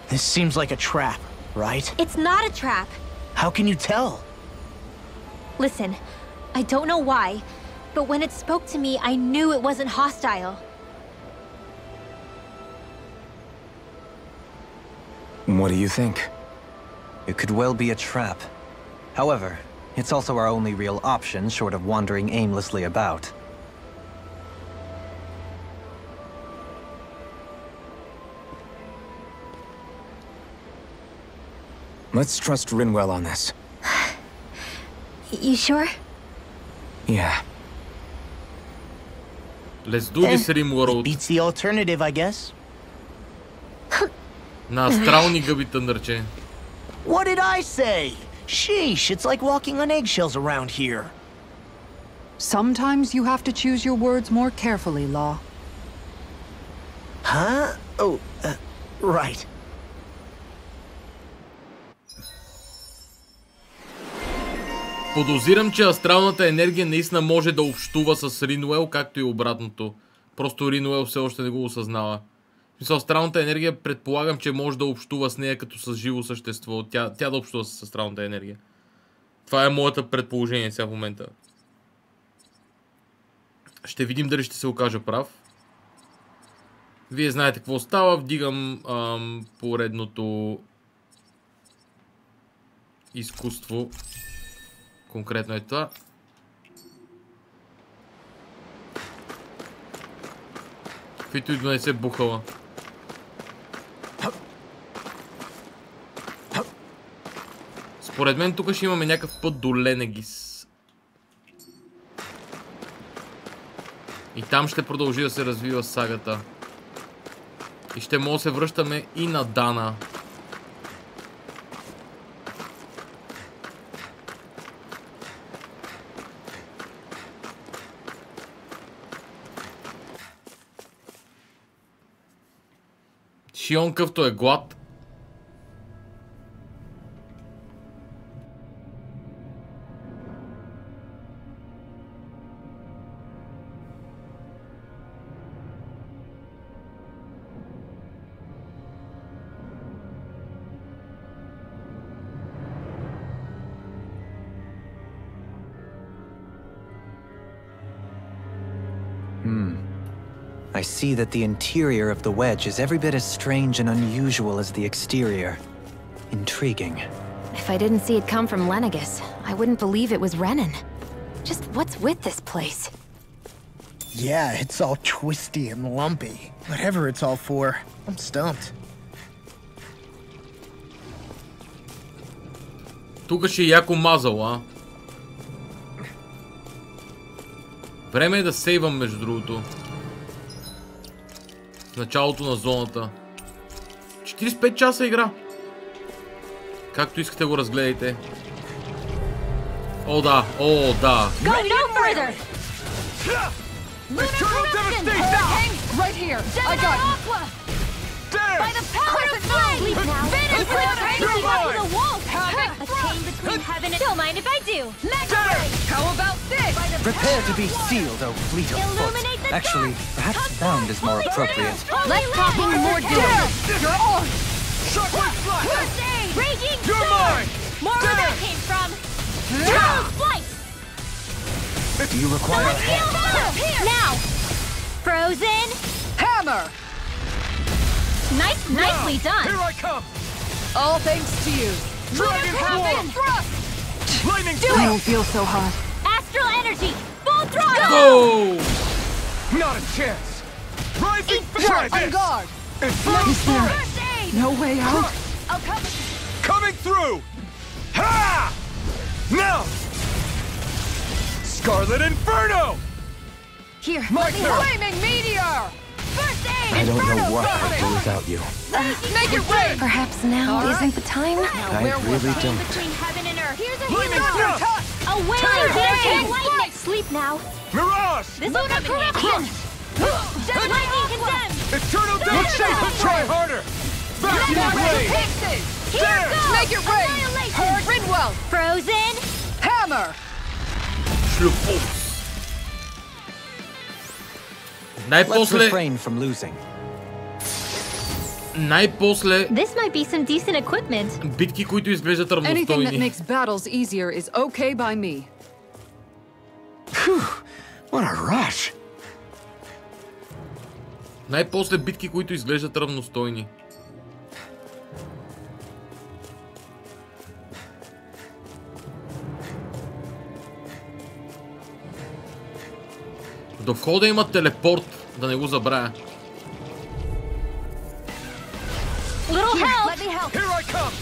This seems like a trap, right? It's not a trap. How can you tell? Listen, I don't know why, but when it spoke to me, I knew it wasn't hostile. What do you think? It could well be a trap. However, it's also our only real option short of wandering aimlessly about. Let's trust Rinwell on this. You sure? Yeah. Let's do this, Rimworld. Beats the alternative, I guess. На астрални гъби тъндърче. What did I say? Sheesh, it's like walking on eggshells around here. Sometimes you have to choose your words more carefully, Law. Huh? Oh, right. Подозирам, че астралната енергия наистина може да общува с Ринуел, както и обратното. Просто Ринуел все още не го осъзнава. С астралната енергия предполагам, че може да общува с нея като с живо същество. Тя да общува с астралната енергия. Това е моето предположение сега в момента. Ще видим дали ще се окажа прав. Вие знаете какво става. Вдигам поредното изкуство. Конкретно е това. Каквито и да не се бухала. Според мен тук ще имаме някакъв път до Ленегис. И там ще продължи да се развива сагата. И ще може да се връщаме и на Дана. Шион къвто е глад. I see that the interior of the wedge is every bit as strange and unusual as the exterior. Intriguing. If I didn't see it come from Lenegis, I wouldn't believe it was Renan. Just what's with this place? Yeah, it's all twisty and lumpy. Whatever it's all for, I'm stumped. Тук ще е яко мазал, а? Време е да сейвам, между другото. В началото на зоната. 45 часа игра. Както искате го разгледайте. О, да, о, да. Right here. I got him. By the power of flame! Sleep now! Venom the wolf! A chain between heaven and... Don't mind if I do! How about this? Prepare to be sealed, O fleet of foot. Actually, perhaps bound is more appropriate. Let's talking more doing! You're on. Shockwave flash! First aid! Raging You're storm! mine! More where that came from! Charles Flight! Do you require help? Now! Frozen! Hammer. Nicely done! Here I come! All thanks to you. Dragon Swarm! Thrust. Lightning I don't feel so hot. Astral energy! Full throttle! Go! Not a chance! Rising! On guard. Infernal Is there First aid! no way out? I'll cover... Coming through! Ha! Now! Scarlet Inferno! Here. My turn! Flaming meteor. First aid! I don't know what I'd do without you. Make it rain. Perhaps now isn't the time? I really don't. Between heaven and earth. Here's a Lightning hero! Thrust! A wailing lightning! Sleep now. Mirage! This will come in handy. Lightning condemned! Eternal Death Shape! Try harder! Vacuum Blade! Here goes! Make it rain. Annihilation! Rinwell. Frozen! Hammer. Шлюпус. Let's Най-после... refrain from losing. Най-после... This might be some decent equipment. Битки, които изглеждат Anything that равностойни. makes battles easier is okay by me. What a rush! Най-после битки, които изглеждат равностойни. До входа има телепорт, да не го забравя. Little help! Let me help. Here I come!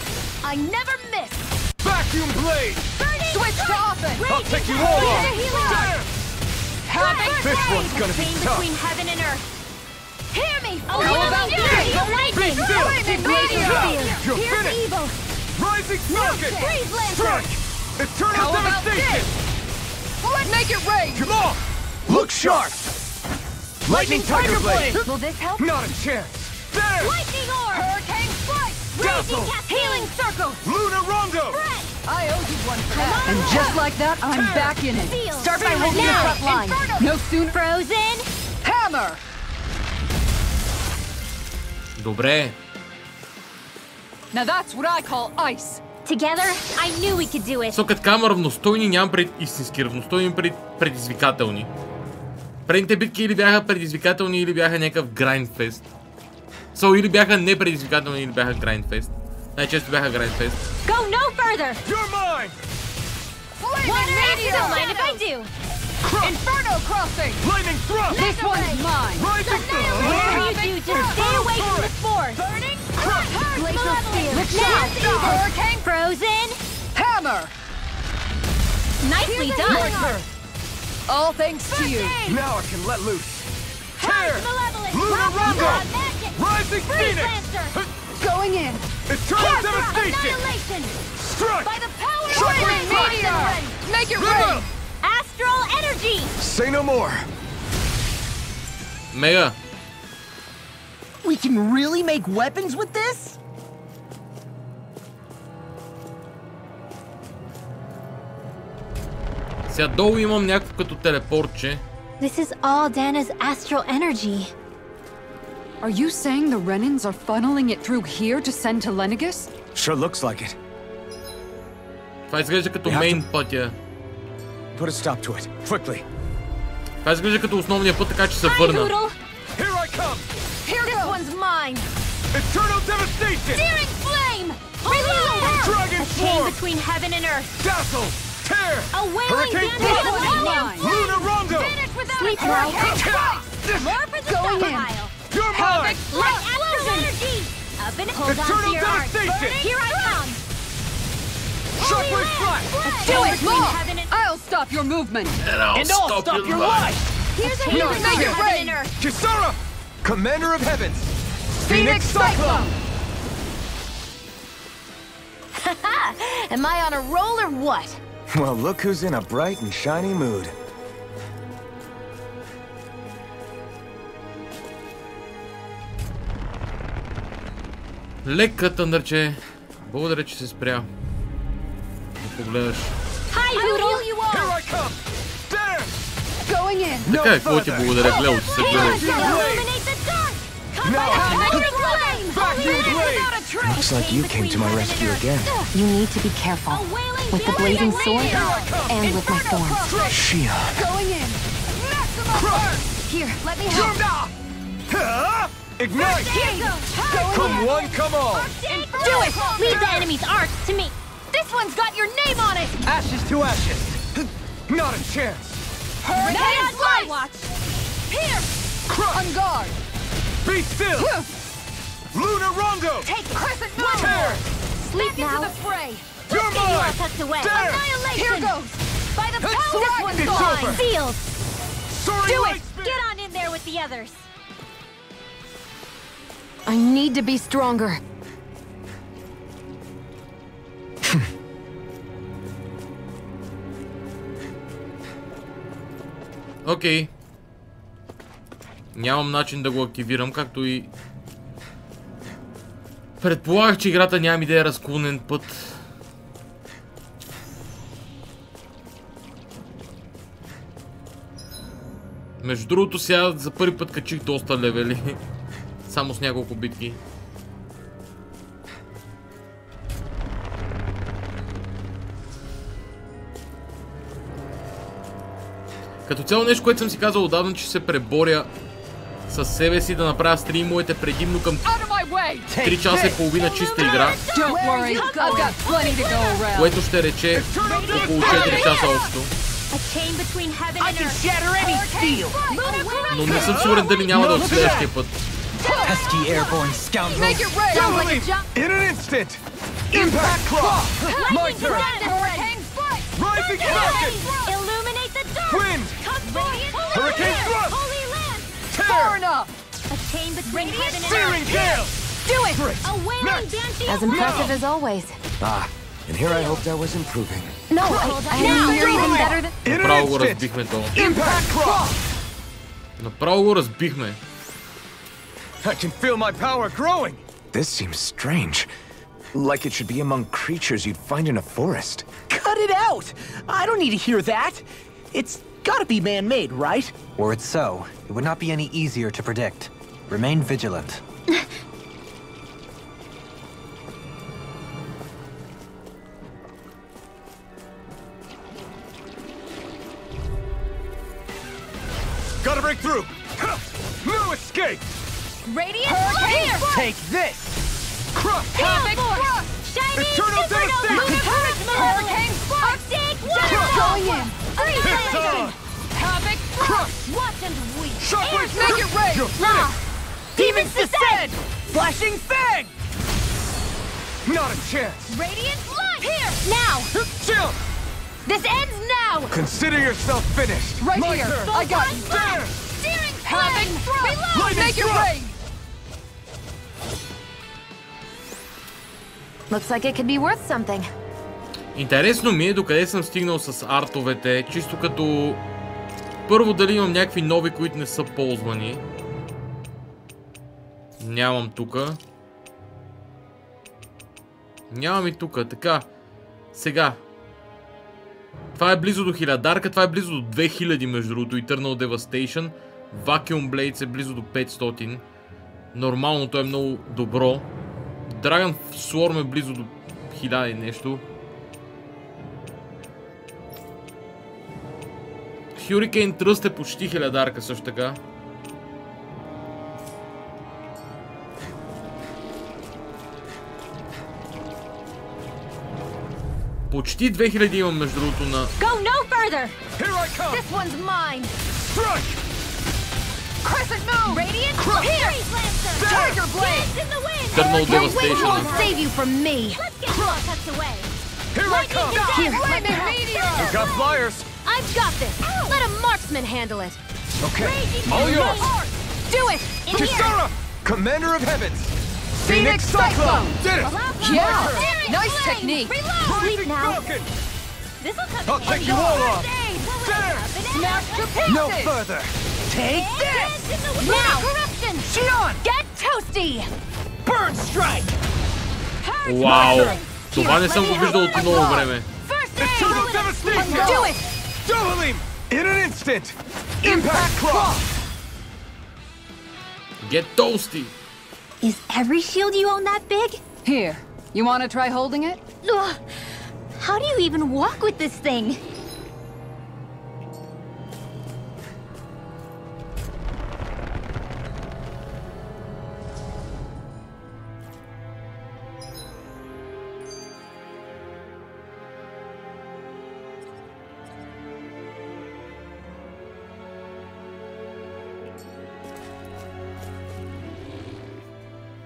I never miss! Vacuum Blade! Switch to offense. I'll take you all on! Damn! This one's gonna be tough! Between heaven and earth. Hear me! How about this? The lightning! Be still! Flaming meteor. You're Here's finished! evil! Rising Circuit! Freeze lantern! Strike! Eternal How about Devastation! Let's make it rain. Come on! Look sharp! Lightning Tiger Blade! Will this help? Not a chance! There! Lightning orb! Hurricane strike. Raging Dazzle! cascade! Healing circle! Lunar Rondo! I owe you one for that. And just like that, I'm back in it. Seal! Start by holding the front line. No sooner. Frozen! Hammer. Добре. Now that's what I call ice. Together, I knew we could do it. Като казвам равностойни, нямам пред истински равностойни, пред предизвикателни. Предните битки или бяха предизвикателни, или бяха някакъв грайндфест. Или бяха непредизвикателни, или бяха грайндфест. Най-често бяха грайндфест. Go no further! You're mine! Don't mind if I do! Inferno crossing! Lightning thrust! This one's mine! Rising Whatever you do, just stay away from the force! Burning! Glacial spear! Now! Hurricane! Frozen! Hammer! Nicely done! All thanks to you! Now I can let loose! Tear! Malevolent! Lunar Rondo! Magic! Rising Freeze Phoenix! Lancer! Going in! Eternal devastation! Annihilation! Strike! By the power of Shockwave Meteor! Make it rain! Astral energy! Say no more! Мега. We can really make weapons with this? Сега долу имам някакво като телепортче. This is all Dana's astral energy. Are you saying the Renins are funneling it through here to send to Lenegis? Sure looks like it. Това изглежда като мейн пътя. Put a stop to it, quickly. Това изглежда като основния път, така че се върна. Noodle! Here I come! Here this one's mine! Eternal devastation! Searing flame! Dragon A chain swarm! between heaven and earth. Dazzle! Tear! A wailing Hurricane bandit thrust! of lightning. Lunar Rondo! Sleep now. More for the Going in. stockpile! You're mine! Like astral energy. Up and hold on to Eternal your heart. devastation! Here I come. Shockwave flash! Do it, Between Mom! heaven and I'll stop your movement! And I'll stop your life. Here's a Make chain it between heaven rain. and earth. Kisara! Commander of Heavens! Phoenix Cyclone! Am I on a roll or what? Well, look who's in a bright and shiny mood. Лека тъндърче. Благодаря, че се спря. Да погледаш. Hi, Noodle. Here I come! There! Going in! Така е, какво ти благодаря, гледал, че се гледаш. Illuminate the dark. Come Now! electric flame. Vacuum blade! Looks like you came to my rescue again. You need to be careful. A wailing With the blazing sword and with my Inferno thorns. crossing! Shia. Going in! Maximum burn! Here, let me help! Ignite! Come one, come all! Do it! Leave the enemy's arcs to me. This one's got your name on it! Ashes to ashes! Not a chance! Hurricane Slice! Watch! Here! On guard! Be still! Lunar Rondo! Take Crescent Moon! Tear! Sleep Back into now. the fray! You're Get you all mine! tucked away. There! Annihilation. Here goes! By the power This this one's it's mine! over. Sealed. Soaring Do light it! speed! Get on in there with the others. I need to be stronger. Окей. Нямам начин да го активирам, както и... Предполагах, че играта няма ми да е разклонен път. Между другото, сега за първи път качих доста левели. Само с няколко битки. Като цяло нещо, което съм си казал отдавна, че се преборя със себе си да направя стримовете предимно към 3 часа и половина чиста игра, Don't worry, I've got plenty to go around. което ще рече около 4 часа общо. A chain between heaven I and can earth. shatter any steel! Но не съм сигурен дали няма да от следващия път. Pesky airborne scoundrels. Make it rain! Sounds like a jump! In an instant! Impact Claw! My turn! Hurricane Strike! Rising Rocket! Illuminate the dark. Wind! Come forth. Hurricane Thrust! Holy land. Tear! Far enough! A chain between heaven and Searing earth. Gale! Do it! A wailing banshee As of impressive as always. Ah, and here I hoped I was improving. No, I mean you're even better than... In an Направо го instant! разбихме то. Impact Claw! Направо го разбихме. I can feel my power growing! This seems strange. Like it should be among creatures you'd find in a forest. Cut it out! I don't need to hear that! It's gotta be man-made, right? Were it so, it would not be any easier to predict. Remain vigilant. Gotta break through. No escape. Radiant here! Take this. Crush. Havoc Force! Shiny Eternal devastation! Hurricane Spark! Stick! Going in! It's on. Havoc Crush. Watch and weep! Shockwave Make it rain! You're finished. Demons descend! Flashing fang. Not a chance. Radiant Light! Here! Now! Chill. This ends now! Consider yourself finished. Right My here. turn. I got you. There. Searing Havoc flame! Reload! Lightning Make it struck. rain! Looks like it could be worth something. Интересно ми е докъде съм стигнал с артовете, чисто като... Първо дали имам някакви нови, които не са ползвани. Нямам тука. Нямам и тука, така. Сега. Това е близо до 1000-дарка, това е близо до 2000 между другото, Eternal Devastation. Vacuum Blades е близо до 500. Нормалното е много добро. Dragon Swarm е близо до 1000 и нещо. Hurricane Trust е почти 1000-дарка също така. Почти 2000 имам между другото на... Go no further! Here I come. This one's mine! Strike. Crescent Moon! Radiant here! Tiger Blade! In the wind! Eternal Your wings Devastation. won't save you from me! Let's get claw cuts away! Here I come. Here, lightning meteor! You got flyers. I've got this! Let a marksman handle it! Okay. Raging All yours. Do it! In here! Kisara, Commander of Heavens. Phoenix Cyclone. Did it. Yeah! Searing Nice flame! technique! Reload! Sleep now! Broken. This'll come I'll in take handy. you all off. There! Smash to pieces! No further. Take this. Now! Corruption! Shion. Get toasty! Burn strike. Вау! Това не съм го виждал от много време. First aid! Eternal devastation. Do it! Dohalim. In an instant. Impact claw. Get toasty! Is every shield you own that big? Here, you want to try holding it? Ugh. How do you even walk with this thing?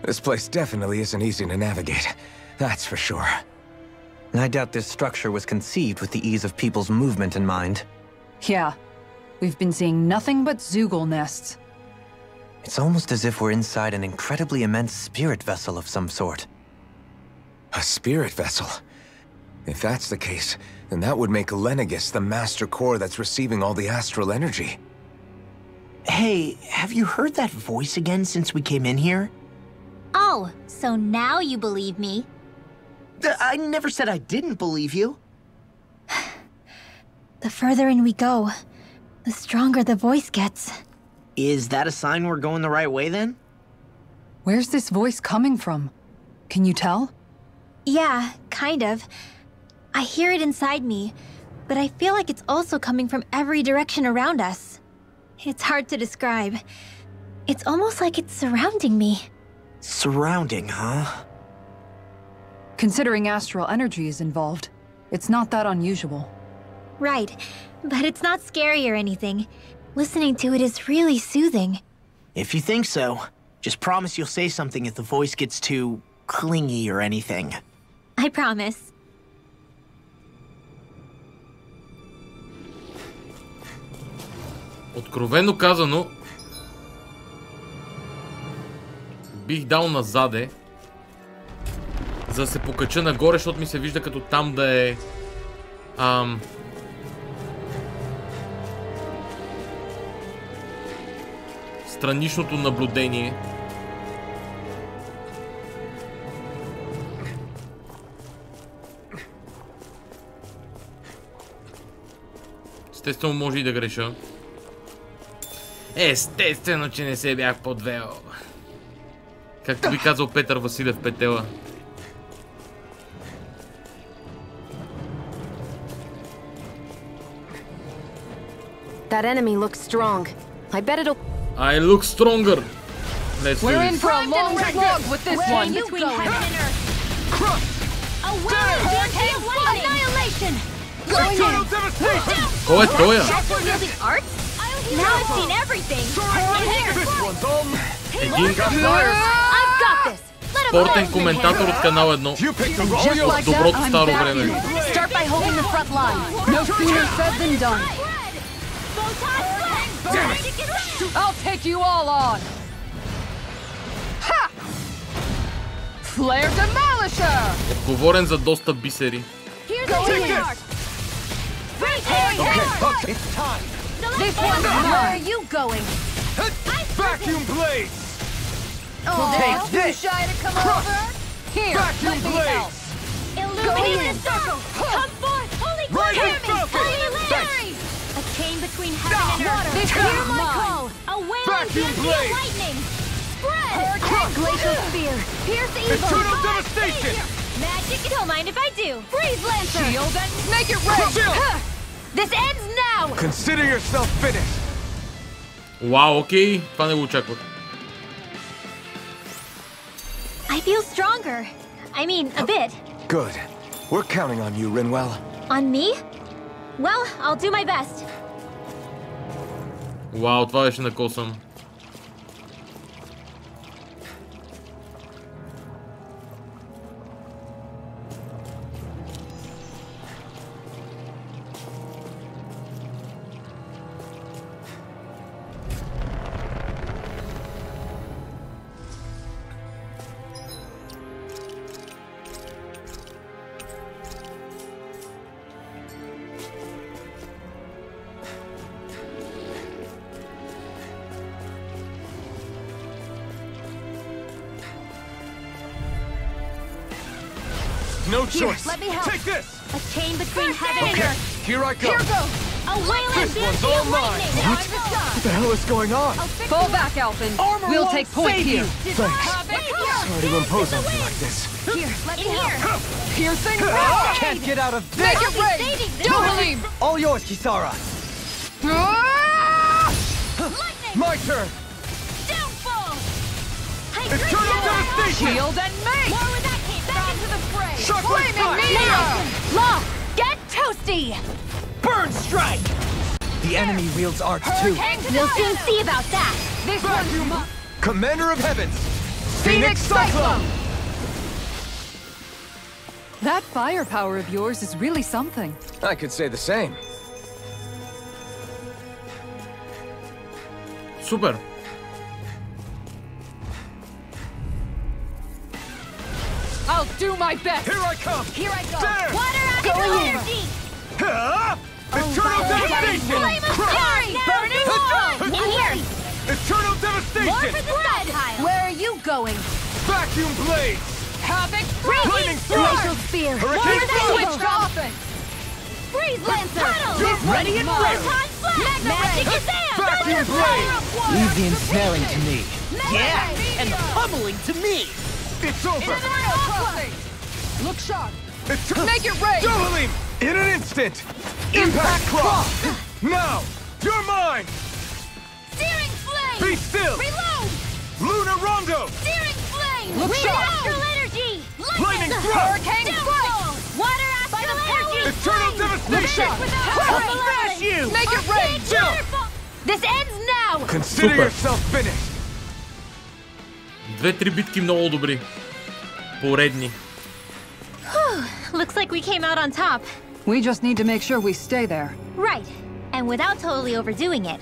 This place definitely isn't easy to navigate. That's for sure. I doubt this structure was conceived with the ease of people's movement in mind. Yeah. We've been seeing nothing but Zoogle nests. It's almost as if we're inside an incredibly immense spirit vessel of some sort. A spirit vessel? If that's the case, then that would make Lenegus the master core that's receiving all the astral energy. Hey, have you heard that voice again since we came in here? Oh, so now you believe me. I never said I didn't believe you. The further in we go, the stronger the voice gets. Is that a sign we're going the right way then? Where's this voice coming from? Can you tell? Yeah, kind of. I hear it inside me, but I feel like it's also coming from every direction around us. It's hard to describe. It's almost like it's surrounding me. Surrounding, huh? Considering astral energy is involved, it's not that unusual. Right, but it's not scary or anything. Listening to it is really soothing. If you think so, just promise you'll say something if the voice gets too clingy or anything. I promise. Откровено казано, бих дал назаде, за да се покача нагоре, защото ми се вижда като там да е... страничното наблюдение. Естествено може и да греша. Естествено, че не се бях подвел. Както би казал Петър Василев Петела. That enemy looks strong. I bet it'll... I look stronger. Let's do We're in this. for a long slog with this one. Between heaven and earth. A hurricane annihilation. Eternal devastation! Кой е тоя? Wielding arts? Now I've seen everything. This one's all... Един I've got this. спортен коментатор от канал 1. You picked the wrong Just yoke. like Доброто that, I'm старо back време. here. Start by holding the front line. No sooner said than done. Damn it! I'll take you all on. Ha! Flare Demolisher! Отговорен за доста бисери. Take this! Okay, it's time. This one's Where are mine. you going? Vacuum blades! Take this. Too shy to come over? Here, Vacuum let me help. blades! Illuminated circle! Come forth! Holy Rising Pyramids! Falcon! Holy Larry! A chain between heaven and earth! This Hear one's my mine. call! A wailing Vacuum beauty of blades! lightning! Spread! Glacial spear! Pierce evil! Eternal devastation! Magic! Don't mind if I do! Freeze Lancer! Shield and make it rain. Chill. This ends now! Consider yourself finished. Вау, окей. Това не го очаквах. I feel stronger. I mean, a bit. Good. We're counting on you, Rinwell. On me? Well, I'll do my best. Вау, това беше накосан. No choice. let me help. Take this. A chain between heaven and Okay, earth. here I go. Here goes. A wailing This beauty one's all of mine. lightning. What? What the hell is going on? Fall back, Alphen. We'll take point here. Sorry to impose on you like this. Here, let me help. Piercing Can't get out of Make this. it rain. Dohalim. All yours, Kisara. My turn. Downfall. Eternal devastation. Shield and make. More where that came from. Into the fray. Shockwave Flaming fire. meteor. Law, get toasty. Burn strike. The enemy wields arts too. We'll soon see about that. This one's mine. Commander of Heavens. Phoenix Cyclone. That firepower of yours is really something. I could say the same. Супер. I'll do my best. Here I come. Here I go. There. Water out of Going in. energy. Eternal devastation. Flame of fury. Burning wall. In here. Eternal More devastation. for the side pile. Where are you going? Vacuum blades. Havoc. Flaming Glacial thrust. spear. Hurricane Switch thrust. to offense. Freeze Lancer. Ready and ready. Magic Shazam. Vacuum blade. Leave the ensnaring to me. Yeah, and pummeling to me. It's over. Look sharp. Make it rain. Dohalim. In an instant. Impact cross. Now. You're mine. Searing flame. Be still. Reload. Luna Rondo. Searing flame. Look sharp. Astral energy. Lightning thrust. Hurricane strike. Water astral energy. Eternal devastation. Smash you. Make it rain. This ends now. Consider Super. yourself finished. 2-3 битки много добри. Поредни. Looks like we came out on top. We just need to make sure we stay there. Right. And without totally overdoing it.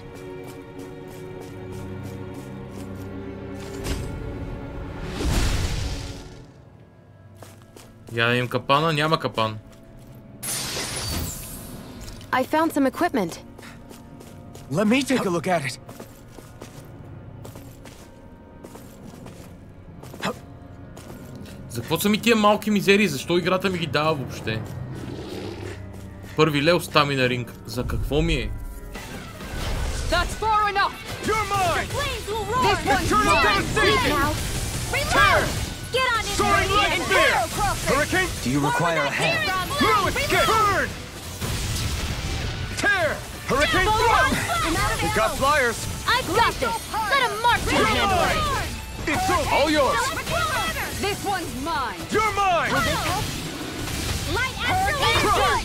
Я им капана, няма капан. I found some equipment. Let me take a look at it. За какво са ми тия малки мизерии? Защо играта ми ги дава въобще? Първи лев стамина ринг. За какво ми е? That's far enough. You're mine. Flames will roar. This one's Eternal mine. devastation. Now. Tear. Get on in Soaring there. lightning spear. Hurricane. Do you require a hand? No escape. Burn. Tear. Hurricane thrust. We got flyers. I've got this! Let him march to handle it! It's all yours! This one's mine! You're mine! Light astral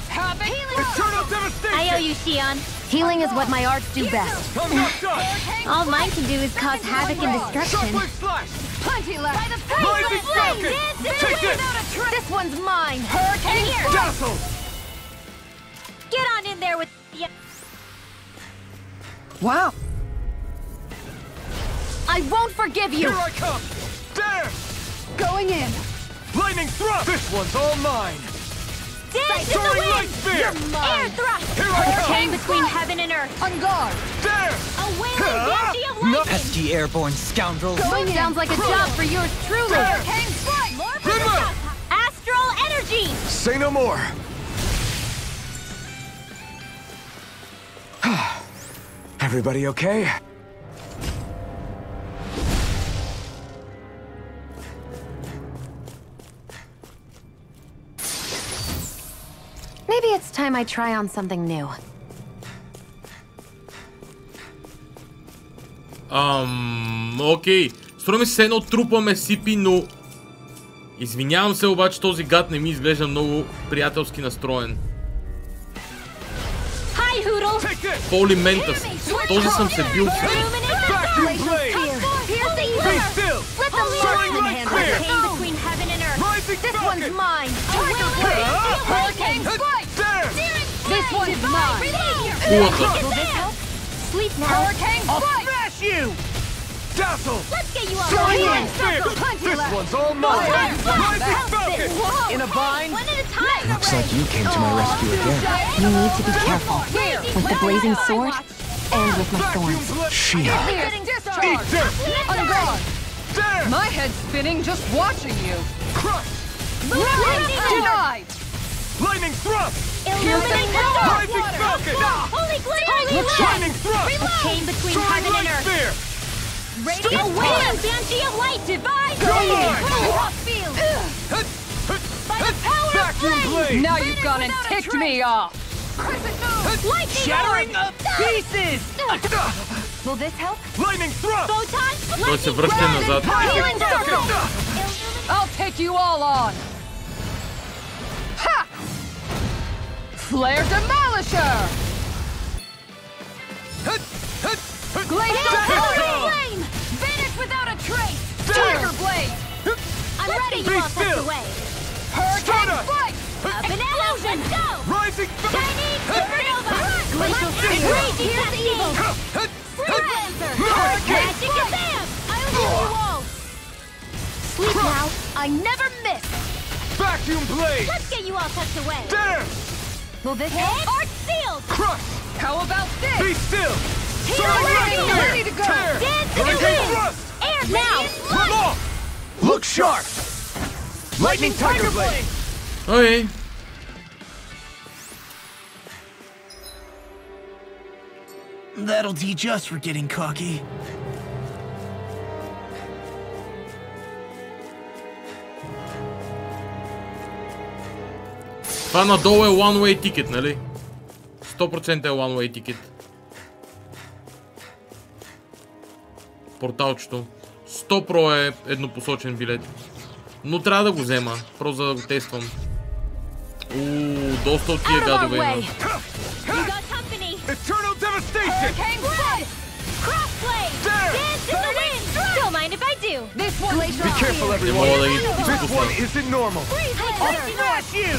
Havoc! Eternal devastation! I owe you, Shion. Healing is what my arts do best. I'm not done! All mine can do is cause havoc and destruction. Shockwave slash! Plenty left! By the Rising Falcon! Take this! This one's mine! Hurricane here! Dazzle! Get on in there with ya. Wow. I won't forgive you! Here I come! There! Going in. Lightning thrust! This one's all mine! Dance in the Soaring light wind! spear! Air thrust! Here I come! Came between heaven and earth. On guard. There! A wailing banshee of lightning! Pesky airborne scoundrels. Going sounds like a job for yours truly! Hurricane strike! More for the Rinwell! top. Astral energy! Say no more! Everybody okay? Maybe it's time I try on something new. Окей. Струва ми се едно трупаме сипи, но... Извинявам се, обаче този гад не ми изглежда много приятелски настроен. Hi, Hoodle! Поли Ментас. Този съм се бил с... Vacuum blade! Be still! Let the Soaring lightning light handle spear! came between heaven and earth. Rising This Falcon! one's mine! Tiger blade! Hurricane strike! There! This one's mine! Кулата. Will this help? Sleep now. Hurricane strike! Smash you! Dazzle! Let's get you all Soaring going. light spear! Plenty This left. one's all mine! Rising Falcon! Whoa. In a bind? One at a time. Looks like you came to my rescue again. You need to be careful. Here! With the blazing sword and with my Vacuum thorns. blade! Shia. Getting Eat discharged! this! On guard! There! My head's spinning just watching you. Crush! Denied! Lightning thrust! Illuminate the dark. Rising Falcon! Holy glitter! Shining thrust! Came between Soaring heaven and light earth. spear! A wailing banshee of light divide. Go! Field. By the power of Vacuum flame. blade! Now you've gone and ticked me off. Lightning Shattering orb. up pieces! Will this help? Lightning thrust! Photon. Той се връща назад. Healing circle. I'll take you all on. Ha! Flare Demolisher! Glacial Flame. Vanish without a trace! Tiger Blade! I'm ready. Be You all still. the way. Hurricane Strike! Up and out. Let's go. Rising Chinese supernova. Glacial Field. raging cascade. Sleep lancer. Hurricane. Magic Kazam. I'll heal you all. Sleep now. I never miss! Vacuum blade! Let's get you all tucked away. There! Will this Hit. Art sealed. Crush! How about Be this? still! Soaring light lightning. spear! Ready to go. Tear! Dance in the Hurricane wind. thrust! Air now. Come on! Look sharp! Lightning Tiger blade! Окей. That'll teach us for getting cocky. Това надолу е one-way ticket, нали? 100% е one-way ticket. Порталчето. 100 про е еднопосочен билет. Но трябва да го взема, просто за да го тествам. Доста от тия гадове има. You got company. Eternal devastation! Crossblade. There! Dance in the wind. Don't mind if I do. This one! Be careful, Не everyone! мога да ги This one изпусна. isn't normal! I'll smash you!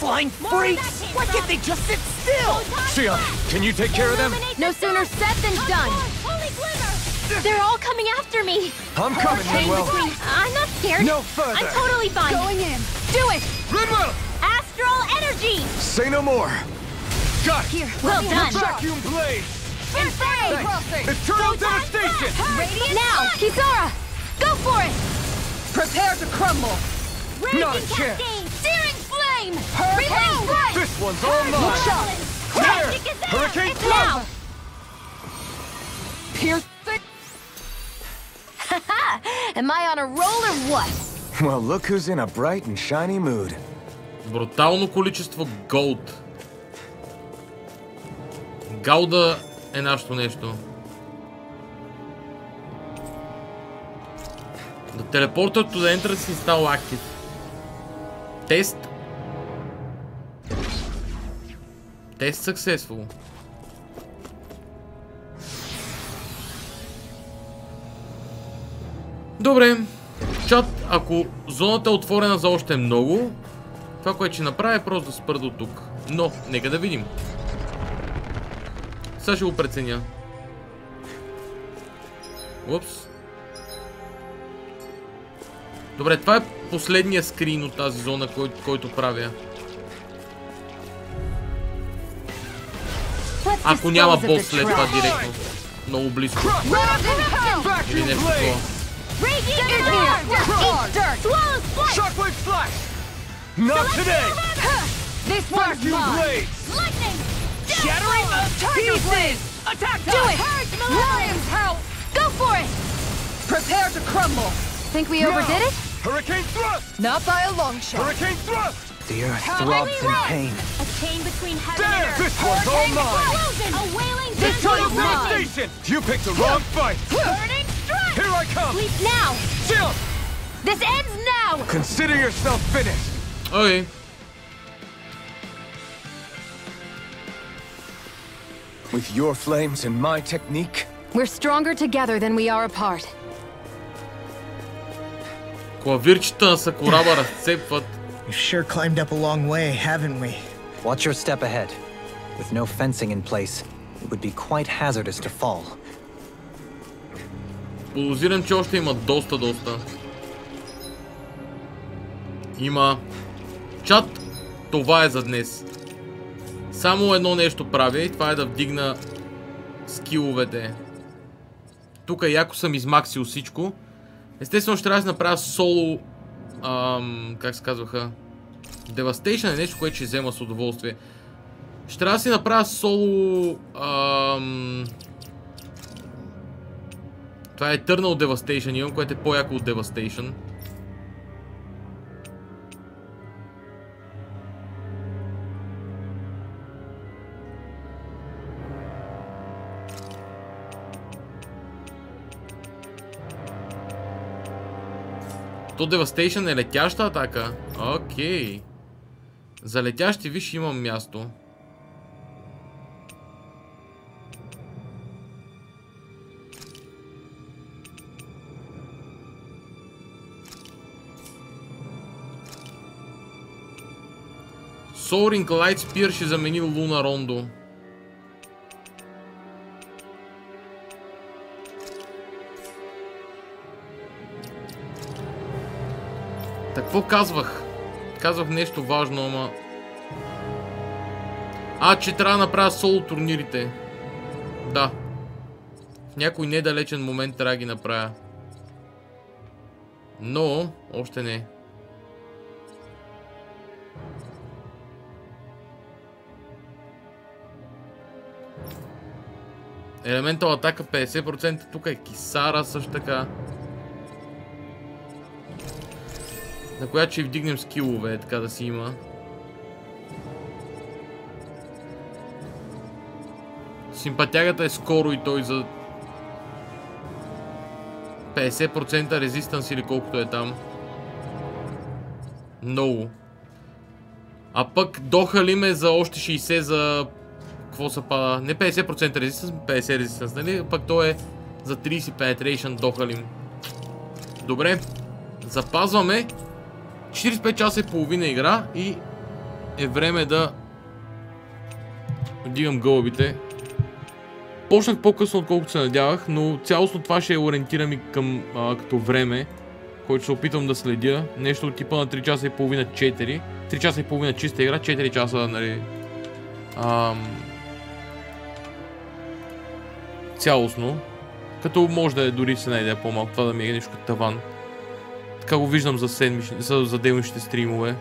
Flying freaks! Why can't they just sit still? Shion, can you take care of them? No sooner said than done! Holy glitter. They're all coming after me. I'm coming, Rinwell! I'm not scared. No further! I'm totally fine. Going in. Do it! Rinwell! Astral energy. Say no more! Got it! Here, Well done. Vacuum blade! Insane. Eternal devastation! Now, Kisara! Go for it! Prepare to crumble. Not a Raging chance. cascade. Searing flame! Release. This one's all mine! There! Magic is Hurricane it's thrust! now. Pierce the... Am I on a roll or what? Well, look who's in a bright and shiny mood. Брутално количество голд. Гауда е нашето нещо. The teleporter to the entrance is now active. Test. Test successful. Добре. Чат, ако зоната е отворена за още много, това, което ще направя е просто да спра до тук. Но, нека да видим. Сега ще го преценя. Упс. Добре, това е последния скрин от тази зона, който правя. Ако няма бос след това директно. Много близко. Или нещо такова. Not today! This one's mine! Lightning! Shattering the pieces! Attack! Do it! Lion's House! Go for it! Prepare to crumble! Think we overdid it? Hurricane thrust! Not by a long shot! Hurricane thrust! The earth throbs in pain. A chain between heaven and There! earth. This one's all mine! Explosion! A wailing This one's mine! Devastation! You picked the wrong fight! Burning strike! Here I come! Sleep now! Chill! This ends now! Consider yourself finished! Окей. With your flames and my technique, We're stronger together than we are apart. Клавирчета на Сакураба разцепват. We've sure climbed up a long way, haven't we? Watch your step ahead. With no fencing in place, it would be quite hazardous to fall. Подозирам, че още има доста. Има. Чат, това е за днес. Само едно нещо правя и това е да вдигна скиловете. Тук яко съм измаксил всичко. Естествено ще трябва да си направя соло... как се казваха? Devastation е нещо, което ще взема с удоволствие. Ще трябва да си направя соло... това е Eternal Devastation имам, което е по-яко от Devastation. То Devastation е летяща атака. Окей. За летящи виж имам място. Soaring Light Spear ще замени Луна Рондо. Какво казвах? Казвах нещо важно, ама... че трябва да направя соло турнирите. Да. В някой недалечен момент трябва да ги направя. Но, още не. Елементал атака 50%, тук е Кисара също така. На която ще вдигнем скилове, така да си има. Симпатягата е скоро и той за 50% резистанс или колкото е там. Много. А пък дохалим е за още 60 за... Какво се пада? Не 50% резистанс, 50 резистанс, нали? Пък той е за 30 penetration дохалим. Добре. Запазваме. 45 часа и половина игра и е време да вдигам гълъбите. Почнах по-късно, отколкото се надявах, но цялостно това ще ориентирам и към като време, който се опитвам да следя. Нещо от типа на 3 часа и половина 4. 3 часа и половина чиста игра, 4 часа, нали, цялостно. Като може да е дори се найде по-малко, това да ми е нещо като таван. Така го виждам за делничните стримове.